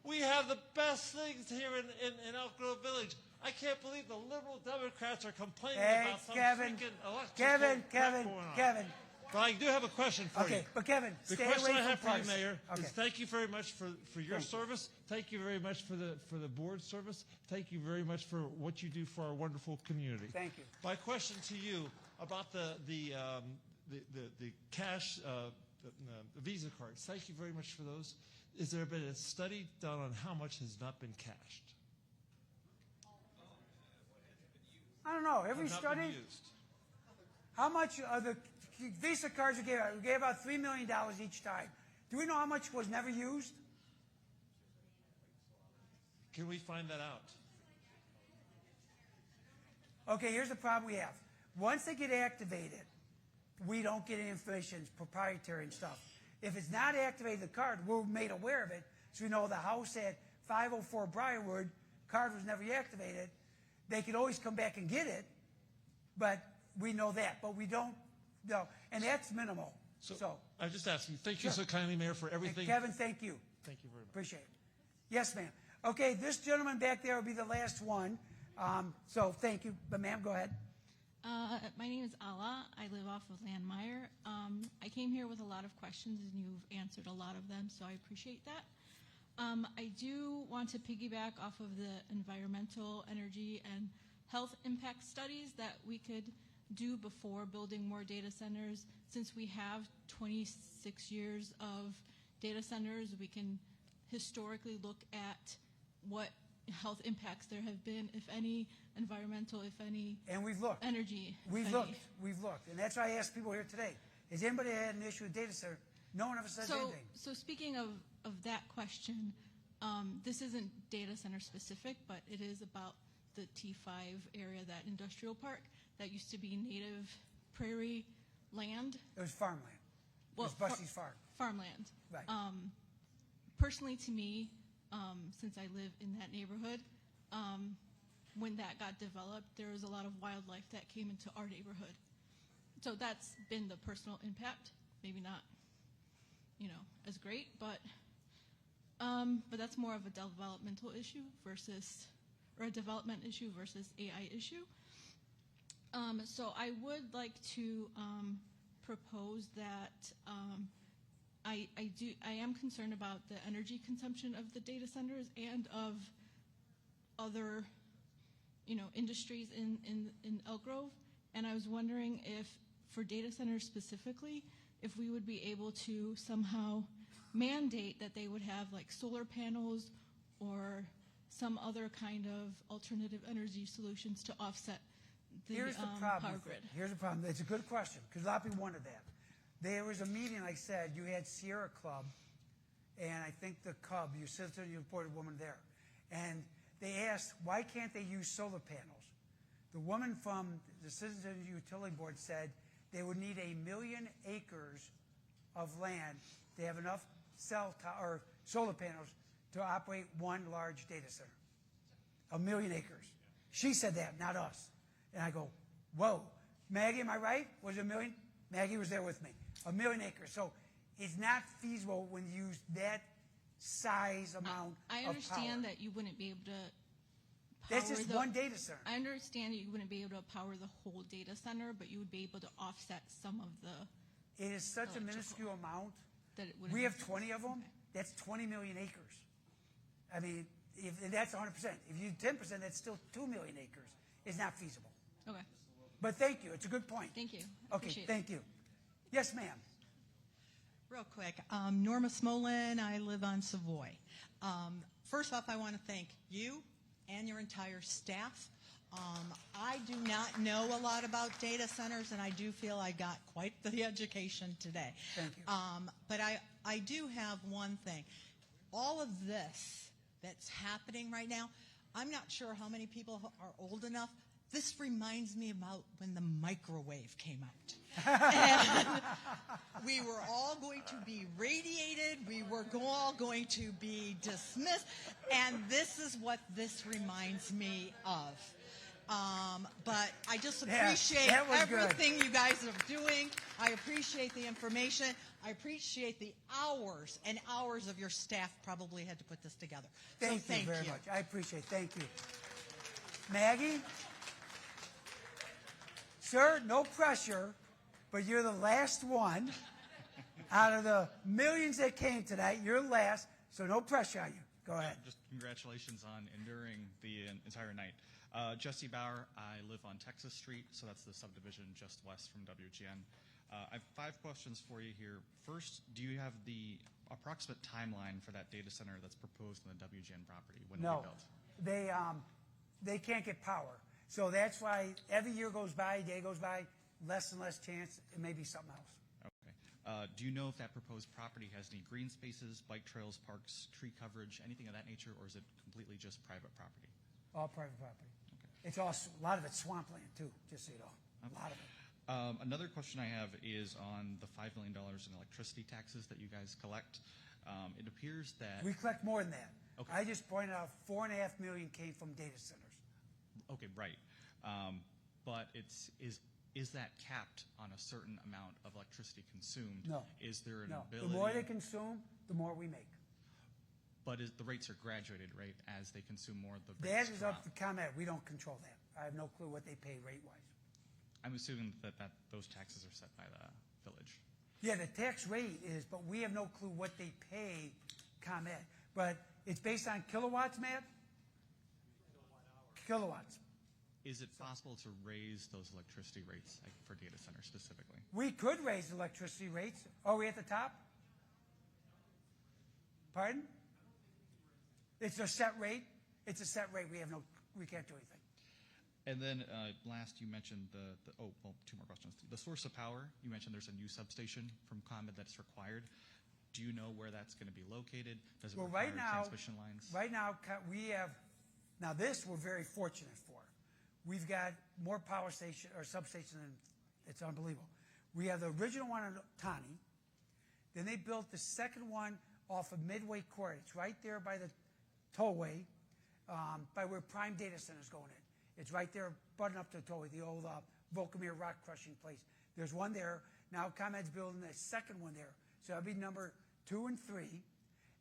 We have the best things here in Elk Grove Village. I can't believe the liberal Democrats are complaining about some freaking electrical crap going on. Kevin. But I do have a question for you. Okay, but Kevin, The stay question away I from have for you, partisan. Mayor, Okay. is thank you very much for your service. Thank you very much for the board service. Thank you very much for what you do for our wonderful community. Thank you. My question to you about the cash Visa cards. Thank you very much for those. Is there been a study done on how much has not been cashed? I don't know. Every Have not been study, used. how much of the Visa cards we gave out? We gave about $3 million each time. Do we know how much was never used? Can we find that out? Okay, here's the problem we have. Once they get activated, we don't get any information. It's proprietary and stuff. If it's not activated, the card, we're made aware of it. So we know the house at 504 Briarwood, card was never activated. They could always come back and get it, but we know that. But we don't know. And that's minimal. So I'm just asking. Thank you Sure. so kindly, Mayor, for everything. And Kevin, thank you. Thank you very much. Appreciate it. Yes, ma'am. Okay, this gentleman back there will be the last one. So thank you. But ma'am, go ahead. My name is Ala. I live off of Landmeyer. I came here with a lot of questions, and you've answered a lot of them, so I appreciate that. I do want to piggyback off of the environmental, energy, and health impact studies that we could do before building more data centers. Since we have 26 years of data centers, we can historically look at what health impacts there have been, if any, environmental, if any, and we've looked. Energy. if We've any. looked. And that's why I asked people here today. Has anybody had an issue with data center? No one ever says anything. So speaking of that question, this isn't data center specific, but it is about the T5 area, that industrial park that used to be native prairie land. It was farmland. It was Busty's farm. Farmland. Right. Personally, to me, since I live in that neighborhood, when that got developed, there was a lot of wildlife that came into our neighborhood. So that's been the personal impact. Maybe not, as great, but that's more of a developmental issue or a development issue versus AI issue. So I would like to propose that I am concerned about the energy consumption of the data centers and of other, industries in Elk Grove. And I was wondering if, for data centers specifically, if we would be able to somehow mandate that they would have like solar panels or some other kind of alternative energy solutions to offset the Here's the problem. power grid. Here's the problem. It's a good question because a lot of people wanted that. there was a meeting, like I said, you had Sierra Club, and I think the Cub, your sister, you reported woman there. And they asked, why can't they use solar panels? The woman from the Citizens Utility Board said they would need 1 million acres of land to have enough or solar panels to operate one large data center. 1 million acres. She said that, not us. And I go, whoa. Maggie, am I right? Was it 1 million? Maggie was there with me. 1 million acres. So it's not feasible when you use that size amount I of understand power. that you wouldn't be able to That's just one data center. I understand that you wouldn't be able to power the whole data center, but you would be able to offset some of the It is such a minuscule amount. that it would We have 20 of them. That's 20 million acres. I mean, if that's 100%. If you do 10%, that's still 2 million acres. It's not feasible. Okay. But thank you. It's a good point. Thank you. Okay, Appreciate thank you. Yes, ma'am. Real quick, Norma Smolin, I live on Savoy. First off, I want to thank you and your entire staff. I do not know a lot about data centers, and I do feel I got quite the education today. Thank you. But I do have one thing. All of this that's happening right now, I'm not sure how many people are old enough. This reminds me about when the microwave came out. And we were all going to be radiated. We were all going to be dismissed. And this is what this reminds me of. But I just appreciate everything you guys are doing. I appreciate the information. I appreciate the hours and hours of your staff probably had to put this together. Thank you very much. I appreciate it. Thank you. Maggie? Sir, no pressure, but you're the last one. Out of the millions that came tonight, you're last, so no pressure on you. Go ahead. Just congratulations on enduring the entire night. Jesse Bauer, I live on Texas Street, so that's the subdivision just west from WGN. I have 5 questions for you here. First, do you have the approximate timeline for that data center that's proposed on the WGN property? When it'll be built? They can't get power. So that's why every year goes by, day goes by, less and less chance it may be something else. Okay. Do you know if that proposed property has any green spaces, bike trails, parks, tree coverage, anything of that nature, or is it completely just private property? All private property. Okay. It's all, a lot of it's swampland too, just so you know. A lot of it. Another question I have is on the $5 million in electricity taxes that you guys collect. It appears that we collect more than that. Okay. I just pointed out $4.5 million came from data centers. Okay, right. But is that capped on a certain amount of electricity consumed? No. Is there an No. ability? The more they consume, the more we make. But the rates are graduated, right? As they consume more, the That rates is drop. up to ComEd. We don't control that. I have no clue what they pay rate-wise. I'm assuming that those taxes are set by the village. Yeah, the tax rate is, but we have no clue what they pay ComEd. But it's based on kilowatts, Matt? Kilowatts. Is it possible to raise those electricity rates for data centers specifically? We could raise electricity rates. Are we at the top? Pardon? It's a set rate. It's a set rate. We can't do anything. And then last, you mentioned two more questions. The source of power, you mentioned there's a new substation from ComEd that's required. Do you know where that's going to be located? Does it require transmission lines? Right now, we have, now this we're very fortunate for. We've got more power station or substation than, it's unbelievable. We have the original one in Tani. Then they built the second one off of Midway Court. It's right there by the tollway, by where Prime Data Center is going in. It's right there, butting up to the tollway, the old Volcomere rock crushing place. There's one there. Now ComEd's building the second one there. So that'll be number 2 and 3.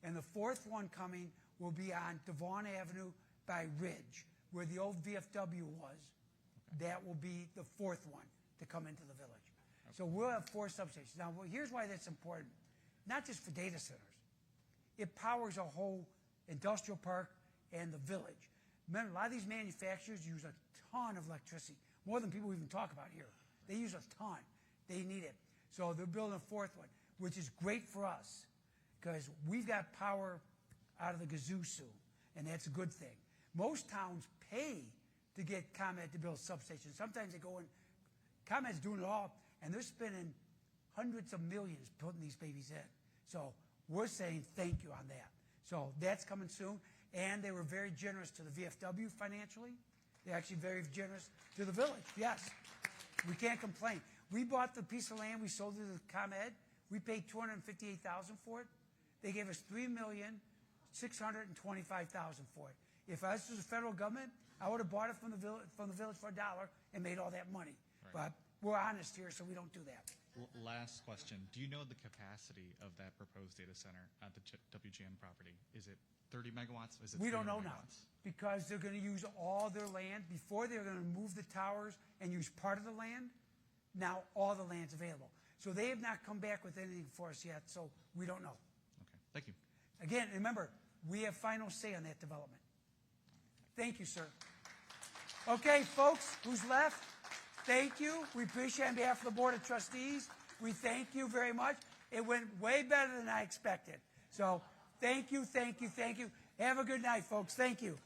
And the 4th one coming will be on Devon Avenue by Ridge, where the old VFW was. Okay. That will be the 4th one to come into the village. Okay. So we'll have 4 substations. Now, here's why that's important. Not just for data centers. It powers a whole industrial park and the village. Remember, a lot of these manufacturers use a ton of electricity, more than people even talk about here. They use a ton. They need it. So they're building a 4th one, which is great for us because we've got power out of the gazoo soon, and that's a good thing. Most towns pay to get ComEd to build substations. Sometimes they go in, ComEd's doing it all, and they're spending hundreds of millions putting these babies in. So we're saying thank you on that. So that's coming soon. And they were very generous to the VFW financially. They're actually very generous to the village. Yes. We can't complain. We bought the piece of land. We sold it to the ComEd. We paid $258,000 for it. They gave us $3,625,000 for it. If I was the federal government, I would have bought it from the village for $1 and made all that money. Right. But we're honest here, so we don't do that. Last question. Do you know the capacity of that proposed data center at the WGN property? Is it 30 megawatts? Is it We don't know 300 now megawatts? because they're going to use all their land. Before, they were going to move the towers and use part of the land. Now all the land's available. So they have not come back with anything for us yet, so we don't know. Okay. Thank you. Again, remember, we have final say on that development. Thank you, sir. Okay, folks, who's left? Thank you. We appreciate it on behalf of the Board of Trustees. We thank you very much. It went way better than I expected. So thank you, thank you, thank you. Have a good night, folks. Thank you.